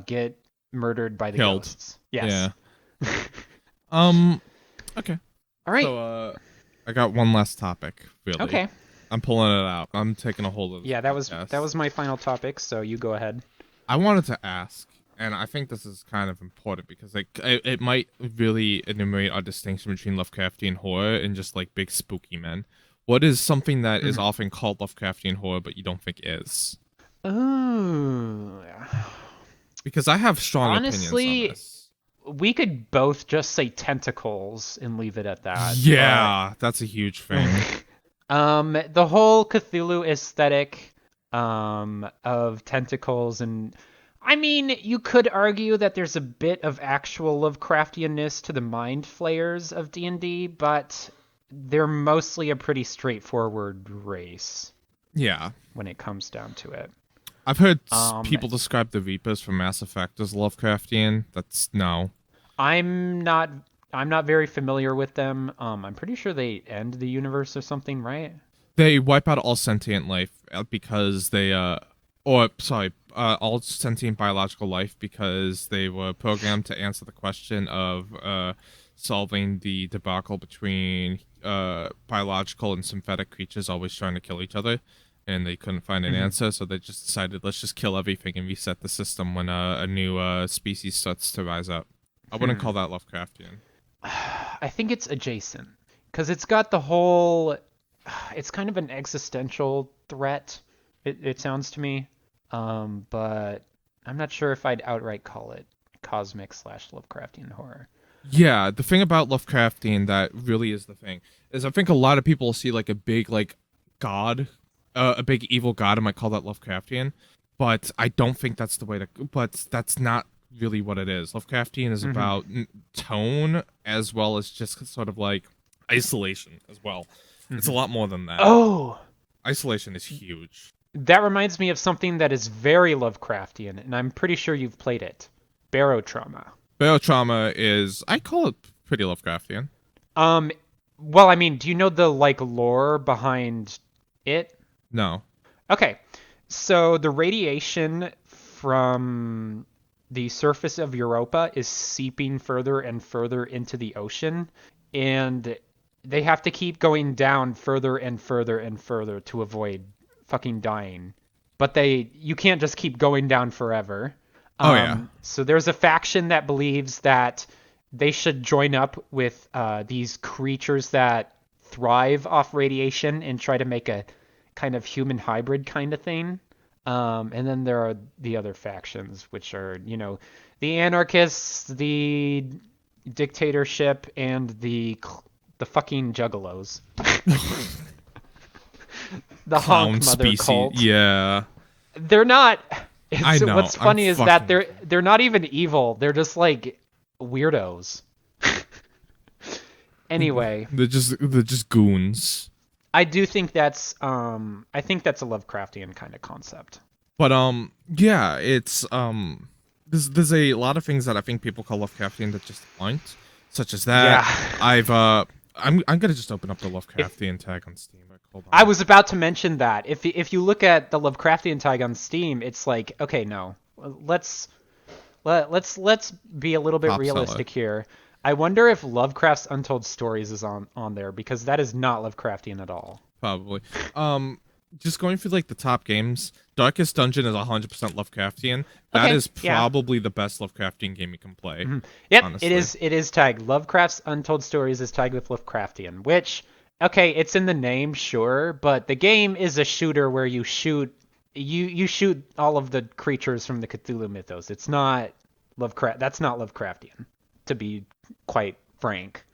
Speaker 1: Get murdered by the
Speaker 2: Killed.
Speaker 1: ghosts. Yes.
Speaker 2: Yeah. Okay.
Speaker 1: All right.
Speaker 2: So, I got one last topic, really.
Speaker 1: Okay.
Speaker 2: I'm pulling it out. I'm taking a hold of it.
Speaker 1: Yeah, that was my final topic. So you go ahead.
Speaker 2: I wanted to ask, and I think this is kind of important because it might really enumerate our distinction between Lovecraftian horror and just like big spooky men. What is something that is often called Lovecraftian horror but you don't think is?
Speaker 1: Ooh.
Speaker 2: Because I have strong
Speaker 1: Honestly,
Speaker 2: opinions on this.
Speaker 1: we could both just say tentacles and leave it at that.
Speaker 2: Yeah, that's a huge thing.
Speaker 1: The whole Cthulhu aesthetic of tentacles, and I mean, you could argue that there's a bit of actual Lovecraftianness to the mind flayers of D&D, but they're mostly a pretty straightforward race
Speaker 2: Yeah.
Speaker 1: when it comes down to it.
Speaker 2: I've heard
Speaker 1: Um,
Speaker 2: people describe the Reapers from Mass Effect as Lovecraftian. That's no.
Speaker 1: I'm not I'm not very familiar with them. I'm pretty sure they end the universe or something, right?
Speaker 2: They wipe out all sentient life because all sentient biological life because they were programmed to answer the question of solving the debacle between biological and synthetic creatures always trying to kill each other, and they couldn't find an answer, so they just decided, let's just kill everything and reset the system when a new species starts to rise up. I wouldn't call that Lovecraftian.
Speaker 1: I think it's adjacent because it's got the whole. It's kind of an existential threat. It sounds to me, but I'm not sure if I'd outright call it cosmic / Lovecraftian horror.
Speaker 2: Yeah, the thing about Lovecraftian that really is the thing is I think a lot of people see like a big like god, a big evil god, and might call that Lovecraftian, but I don't think that's the way to. But that's not really what it is. Lovecraftian is about tone as well as just sort of like isolation as well. It's a lot more than that.
Speaker 1: Oh,
Speaker 2: Isolation is huge.
Speaker 1: that reminds me of something that is very Lovecraftian, and I'm pretty sure you've played it. Barotrauma.
Speaker 2: Barotrauma is, I call it pretty Lovecraftian.
Speaker 1: Well, I mean, do you know the like lore behind it?
Speaker 2: No.
Speaker 1: Okay. So the radiation from the surface of Europa is seeping further and further into the ocean, and they have to keep going down further and further and further to avoid fucking dying. But you can't just keep going down forever.
Speaker 2: Oh, yeah.
Speaker 1: So there's a faction that believes that they should join up with these creatures that thrive off radiation and try to make a kind of human hybrid kind of thing. And then there are the other factions, which are, the anarchists, the dictatorship, and the fucking juggalos. The
Speaker 2: Clown
Speaker 1: honk mother
Speaker 2: species.
Speaker 1: cult.
Speaker 2: Yeah.
Speaker 1: They're not.
Speaker 2: I know.
Speaker 1: What's funny
Speaker 2: I'm
Speaker 1: is that
Speaker 2: fucking-
Speaker 1: they're not even evil. They're just like weirdos. Anyway,
Speaker 2: They're just goons.
Speaker 1: I do think that's a Lovecraftian kind of concept.
Speaker 2: But yeah, it's there's a lot of things that I think people call Lovecraftian that just aren't, such as that.
Speaker 1: Yeah.
Speaker 2: I'm gonna just open up the Lovecraftian tag on Steam. Hold on.
Speaker 1: I was about to mention that if you look at the Lovecraftian tag on Steam, it's like, okay, no, let's be a little bit
Speaker 2: Top
Speaker 1: realistic
Speaker 2: seller.
Speaker 1: here. I wonder if Lovecraft's Untold Stories is on there, because that is not Lovecraftian at all.
Speaker 2: Probably. Just going through like the top games, Darkest Dungeon is 100% Lovecraftian. That
Speaker 1: Okay,
Speaker 2: is
Speaker 1: yeah.
Speaker 2: probably the best Lovecraftian game you can play.
Speaker 1: Yep,
Speaker 2: honestly.
Speaker 1: it is tagged. Lovecraft's Untold Stories is tagged with Lovecraftian, which, okay, it's in the name, sure, but the game is a shooter where you shoot all of the creatures from the Cthulhu mythos. It's not Lovecraft. That's not Lovecraftian, to be quite frank.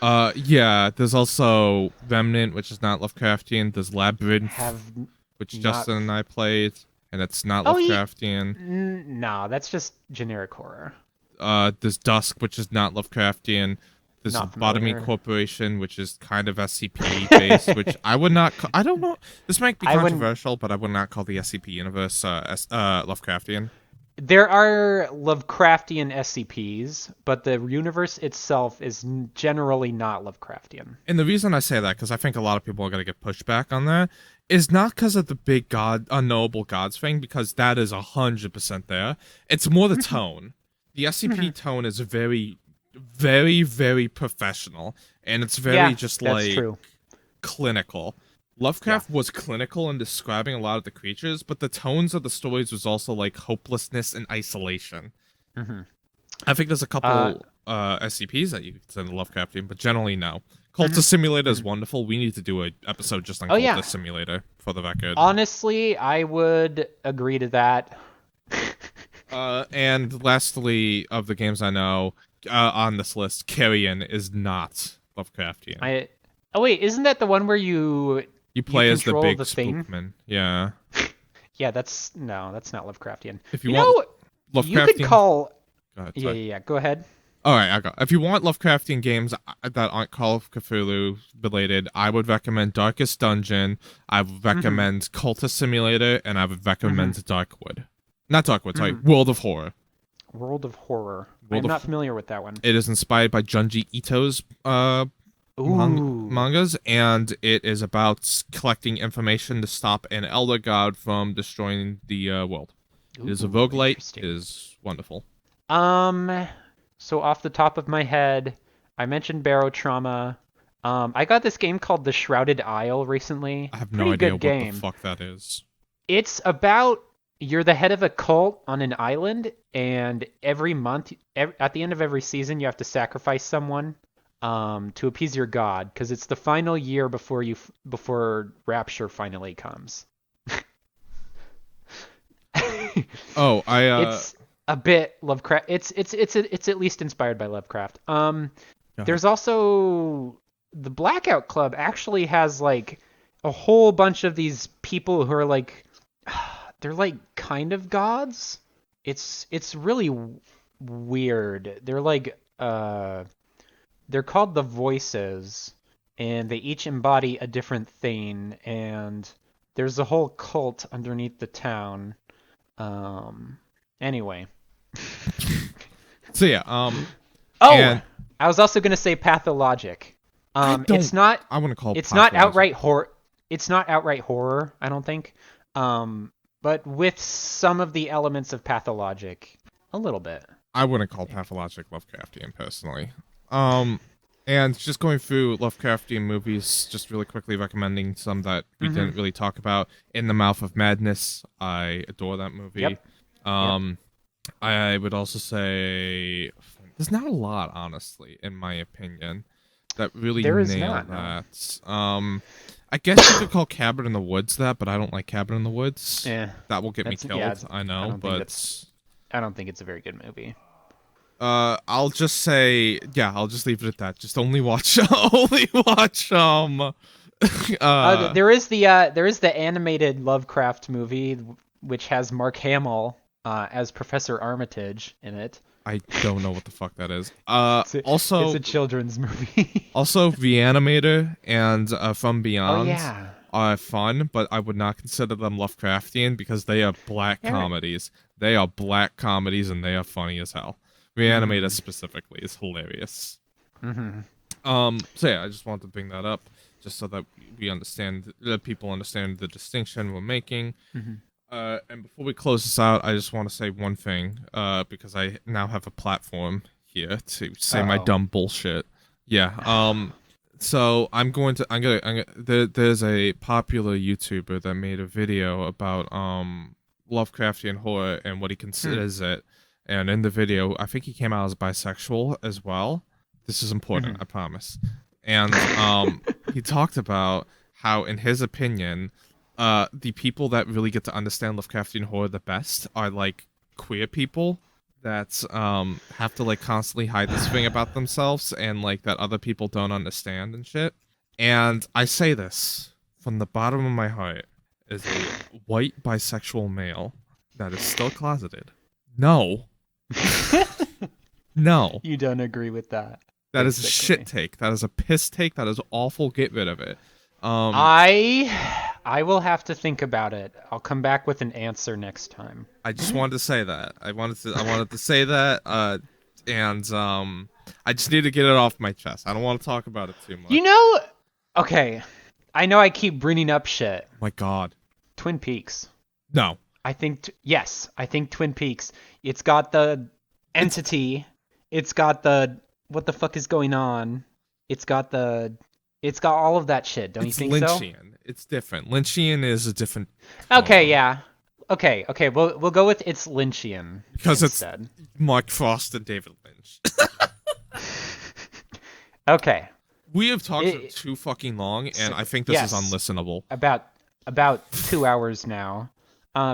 Speaker 2: Yeah, there's also Remnant, which is not Lovecraftian. There's Labyrinth,
Speaker 1: Have
Speaker 2: which
Speaker 1: not-
Speaker 2: Justin and I played, and it's not
Speaker 1: Oh,
Speaker 2: Lovecraftian.
Speaker 1: no, that's just generic horror.
Speaker 2: There's Dusk, which is not Lovecraftian. There's
Speaker 1: Not
Speaker 2: Lobotomy
Speaker 1: familiar.
Speaker 2: Corporation, which is kind of SCP based, which I would not. I don't know. This might be
Speaker 1: I wouldn't-
Speaker 2: controversial, but I would not call the SCP universe Lovecraftian.
Speaker 1: There are Lovecraftian SCPs, but the universe itself is generally not Lovecraftian.
Speaker 2: And the reason I say that, because I think a lot of people are going to get pushback on that, is not because of the big unknowable gods thing, because that is 100% there. It's more the tone. The SCP tone is very, very, very professional, and it's very
Speaker 1: That's true.
Speaker 2: clinical. Lovecraft was clinical in describing a lot of the creatures, but the tones of the stories was also like hopelessness and isolation. I think there's a couple SCPs that you consider Lovecraftian, but generally no. Cultist Simulator is wonderful. We need to do an episode just on Cultist
Speaker 1: yeah.
Speaker 2: Simulator, for the record.
Speaker 1: Honestly, I would agree to that.
Speaker 2: And lastly, of the games I know on this list, Carrion is not Lovecraftian.
Speaker 1: I Oh wait, isn't that the one where
Speaker 2: You
Speaker 1: you
Speaker 2: play as the
Speaker 1: control
Speaker 2: big
Speaker 1: the thing?
Speaker 2: spookman. Yeah.
Speaker 1: Yeah, that's not Lovecraftian.
Speaker 2: If you
Speaker 1: You
Speaker 2: want
Speaker 1: know, you could
Speaker 2: Lovecraftian,
Speaker 1: call
Speaker 2: go ahead.
Speaker 1: yeah,
Speaker 2: Sorry.
Speaker 1: yeah, yeah. Go ahead.
Speaker 2: All right, I got. If you want Lovecraftian games that aren't Call of Cthulhu related, I would recommend Darkest Dungeon. I would
Speaker 1: Mm-hmm.
Speaker 2: recommend Cultist Simulator, and I would
Speaker 1: Mm-hmm.
Speaker 2: recommend Darkwood. Not Darkwood, sorry,
Speaker 1: Mm-hmm.
Speaker 2: World of Horror.
Speaker 1: World of Horror.
Speaker 2: World
Speaker 1: I'm
Speaker 2: of
Speaker 1: not familiar with that one.
Speaker 2: It is inspired by Junji Ito's
Speaker 1: Ooh.
Speaker 2: mangas, and it is about collecting information to stop an elder god from destroying the world. It is a
Speaker 1: Ooh,
Speaker 2: roguelite. It
Speaker 1: interesting.
Speaker 2: is wonderful.
Speaker 1: Um, so off the top of my head, I mentioned Barotrauma. I got this game called The Shrouded Isle recently.
Speaker 2: I have no
Speaker 1: Pretty
Speaker 2: idea
Speaker 1: good
Speaker 2: what the
Speaker 1: game.
Speaker 2: fuck that is.
Speaker 1: It's about you're the head of a cult on an island, and every month, at the end of every season, you have to sacrifice someone to appease your god, because it's the final year before Rapture finally comes.
Speaker 2: Oh,
Speaker 1: It's a bit Lovecraft. It's at least inspired by Lovecraft.
Speaker 2: go ahead.
Speaker 1: There's also the Blackout Club actually has like a whole bunch of these people who are like they're like kind of gods. It's really weird. They're called the Voices, and they each embody a different thing, and there's a whole cult underneath the town. Um, anyway.
Speaker 2: So yeah,
Speaker 1: Oh,
Speaker 2: and
Speaker 1: I was also gonna say pathologic.
Speaker 2: I
Speaker 1: It's
Speaker 2: don't.
Speaker 1: not
Speaker 2: I want to call
Speaker 1: it's not
Speaker 2: pathologic.
Speaker 1: outright horror. It's not outright horror, I don't think. But with some of the elements of pathologic, a little bit,
Speaker 2: I wouldn't
Speaker 1: I
Speaker 2: call
Speaker 1: think.
Speaker 2: pathologic Lovecraftian personally. Um, and just going through Lovecraftian movies, just really quickly recommending some that we
Speaker 1: Mm-hmm.
Speaker 2: didn't really talk about. In the Mouth of Madness, I adore that movie.
Speaker 1: Yep. Yep.
Speaker 2: Um, I would also say there's not a lot, honestly, in my opinion, that really
Speaker 1: There is
Speaker 2: nail
Speaker 1: not, no.
Speaker 2: that. I guess you could call Cabin in the Woods that, but I don't like Cabin in the Woods.
Speaker 1: Eh.
Speaker 2: That will get me
Speaker 1: That's yeah.
Speaker 2: killed, I
Speaker 1: I
Speaker 2: know,
Speaker 1: don't think that's.
Speaker 2: but
Speaker 1: I don't think it's a very good movie.
Speaker 2: I'll just say, yeah, I'll just leave it at that. Just only watch, only watch, uh,
Speaker 1: There is the animated Lovecraft movie, which has Mark Hamill as Professor Armitage in it.
Speaker 2: I don't know what the fuck that is.
Speaker 1: It's a children's movie.
Speaker 2: Also, Reanimator and From
Speaker 1: Oh
Speaker 2: Beyond
Speaker 1: yeah.
Speaker 2: are fun, but I would not consider them Lovecraftian because they are black
Speaker 1: Yeah.
Speaker 2: comedies. They are black comedies, and they are funny as hell. Reanimator
Speaker 1: Mm-hmm.
Speaker 2: specifically is hilarious.
Speaker 1: Mm-hmm.
Speaker 2: So yeah, I just wanted to bring that up, just so that we understand, that people understand the distinction we're making.
Speaker 1: Mm-hmm.
Speaker 2: And before we close this out, I just want to say one thing, because I now have a platform here to say my
Speaker 1: Uh
Speaker 2: dumb bullshit. Yeah. So there's a popular YouTuber that made a video about Lovecraftian horror and what he
Speaker 1: oh.
Speaker 2: considers it. And in the video, I think he came out as bisexual as well. This is important, I promise. And he talked about how, in his opinion, the people that really get to understand Lovecraftian horror the best are like queer people that have to like constantly hide this thing about themselves and like that other people don't understand and shit. And I say this from the bottom of my heart as a white bisexual male that is still closeted. No. No.
Speaker 1: You don't agree with that.
Speaker 2: That is a shit take. That is a piss take. That is awful. Get rid of it.
Speaker 1: I will have to think about it. I'll come back with an answer next time.
Speaker 2: I just wanted to say that. I wanted to say that. And I just need to get it off my chest. I don't want to talk about it too much.
Speaker 1: You know, okay. I know I keep bringing up shit.
Speaker 2: My God.
Speaker 1: Twin Peaks.
Speaker 2: No.
Speaker 1: Yes, I think Twin Peaks. It's got the entity. It's got the what the fuck is going on. It's got all of that shit. Don't you
Speaker 2: It's
Speaker 1: think so?
Speaker 2: Lynchian. It's different. Lynchian is a different
Speaker 1: Okay,
Speaker 2: tone.
Speaker 1: yeah. Okay. We'll go with it's Lynchian
Speaker 2: Because it's
Speaker 1: instead.
Speaker 2: Mark Frost and David Lynch.
Speaker 1: Okay.
Speaker 2: We have talked for too fucking long, and I think this is
Speaker 1: Yes.
Speaker 2: unlistenable.
Speaker 1: About 2 hours now.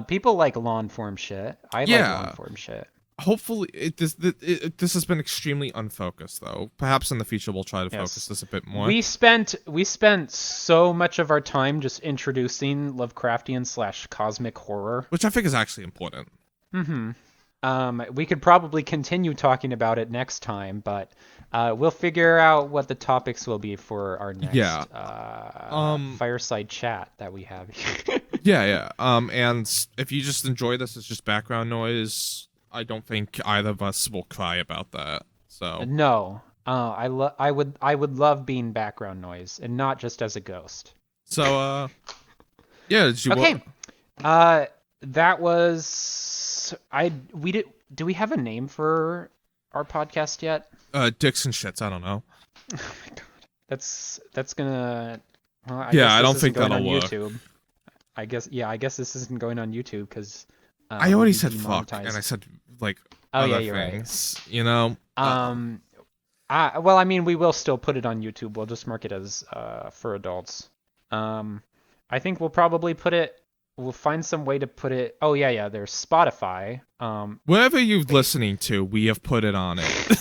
Speaker 1: People like long form shit. I like long
Speaker 2: Yeah.
Speaker 1: form shit.
Speaker 2: Hopefully, this has been extremely unfocused though. Perhaps in the future we'll try to focus
Speaker 1: Yes.
Speaker 2: this a bit more.
Speaker 1: We spent so much of our time just introducing Lovecraftian slash cosmic horror.
Speaker 2: Which I think is actually important.
Speaker 1: Mm-hmm. We could probably continue talking about it next time, but we'll figure out what the topics will be for our
Speaker 2: Yeah.
Speaker 1: next
Speaker 2: Um.
Speaker 1: fireside chat that we have.
Speaker 2: Yeah. Yeah. And if you just enjoy this as just background noise, I don't think either of us will cry about that. So.
Speaker 1: No, I would love being background noise and not just as a ghost.
Speaker 2: So. Yeah. Did you?
Speaker 1: Okay, uh, that was I. We did. Do we have a name for our podcast yet?
Speaker 2: Dicks and shits. I don't know.
Speaker 1: Oh my God. That's gonna. Well, I
Speaker 2: Yeah.
Speaker 1: guess
Speaker 2: I
Speaker 1: this
Speaker 2: don't
Speaker 1: isn't
Speaker 2: think
Speaker 1: going
Speaker 2: that'll
Speaker 1: on
Speaker 2: work.
Speaker 1: YouTube. I guess this isn't going on YouTube because
Speaker 2: I
Speaker 1: we'd
Speaker 2: already
Speaker 1: be
Speaker 2: said fuck, and I
Speaker 1: demonetized.
Speaker 2: said like
Speaker 1: Oh yeah,
Speaker 2: other
Speaker 1: you're right.
Speaker 2: things. You know.
Speaker 1: Um, well, I mean, we will still put it on YouTube. We'll just mark it as for adults. Um, I think we'll probably put it. We'll find some way to put it. Oh yeah, yeah. There's Spotify.
Speaker 2: Wherever you're
Speaker 1: Wait.
Speaker 2: listening to, we have put it on it.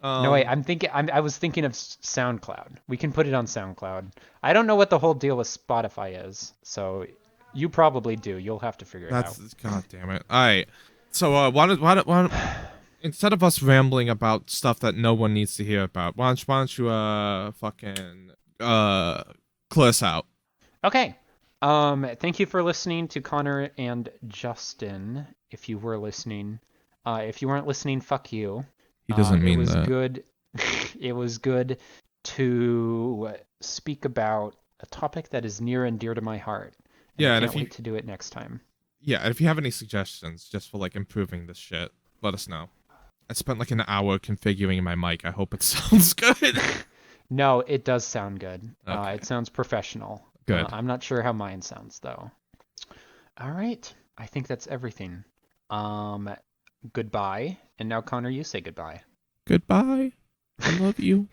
Speaker 1: No, wait.
Speaker 2: um.
Speaker 1: I was thinking of SoundCloud. We can put it on SoundCloud. I don't know what the whole deal with Spotify is, so you probably do. You'll have to figure it out.
Speaker 2: That's god damn it. All right. So why don't instead of us rambling about stuff that no one needs to hear about, why don't you fucking close us out?
Speaker 1: Okay. Thank you for listening to Connor and Justin. If you were listening, if you weren't listening, fuck you.
Speaker 2: He doesn't
Speaker 1: It
Speaker 2: mean
Speaker 1: was
Speaker 2: that.
Speaker 1: good. It was good to speak about a topic that is near and dear to my heart, and I
Speaker 2: Yeah, and
Speaker 1: can't wait to do it next time.
Speaker 2: if you have any suggestions just for like improving this shit, let us know. I spent like an hour configuring my mic. I hope it sounds good.
Speaker 1: No, it does sound good.
Speaker 2: Okay,
Speaker 1: It sounds professional.
Speaker 2: good.
Speaker 1: I'm not sure how mine sounds though. All right, I think that's everything. Um, Goodbye, and now Connor, you say goodbye.
Speaker 2: Goodbye. I love you.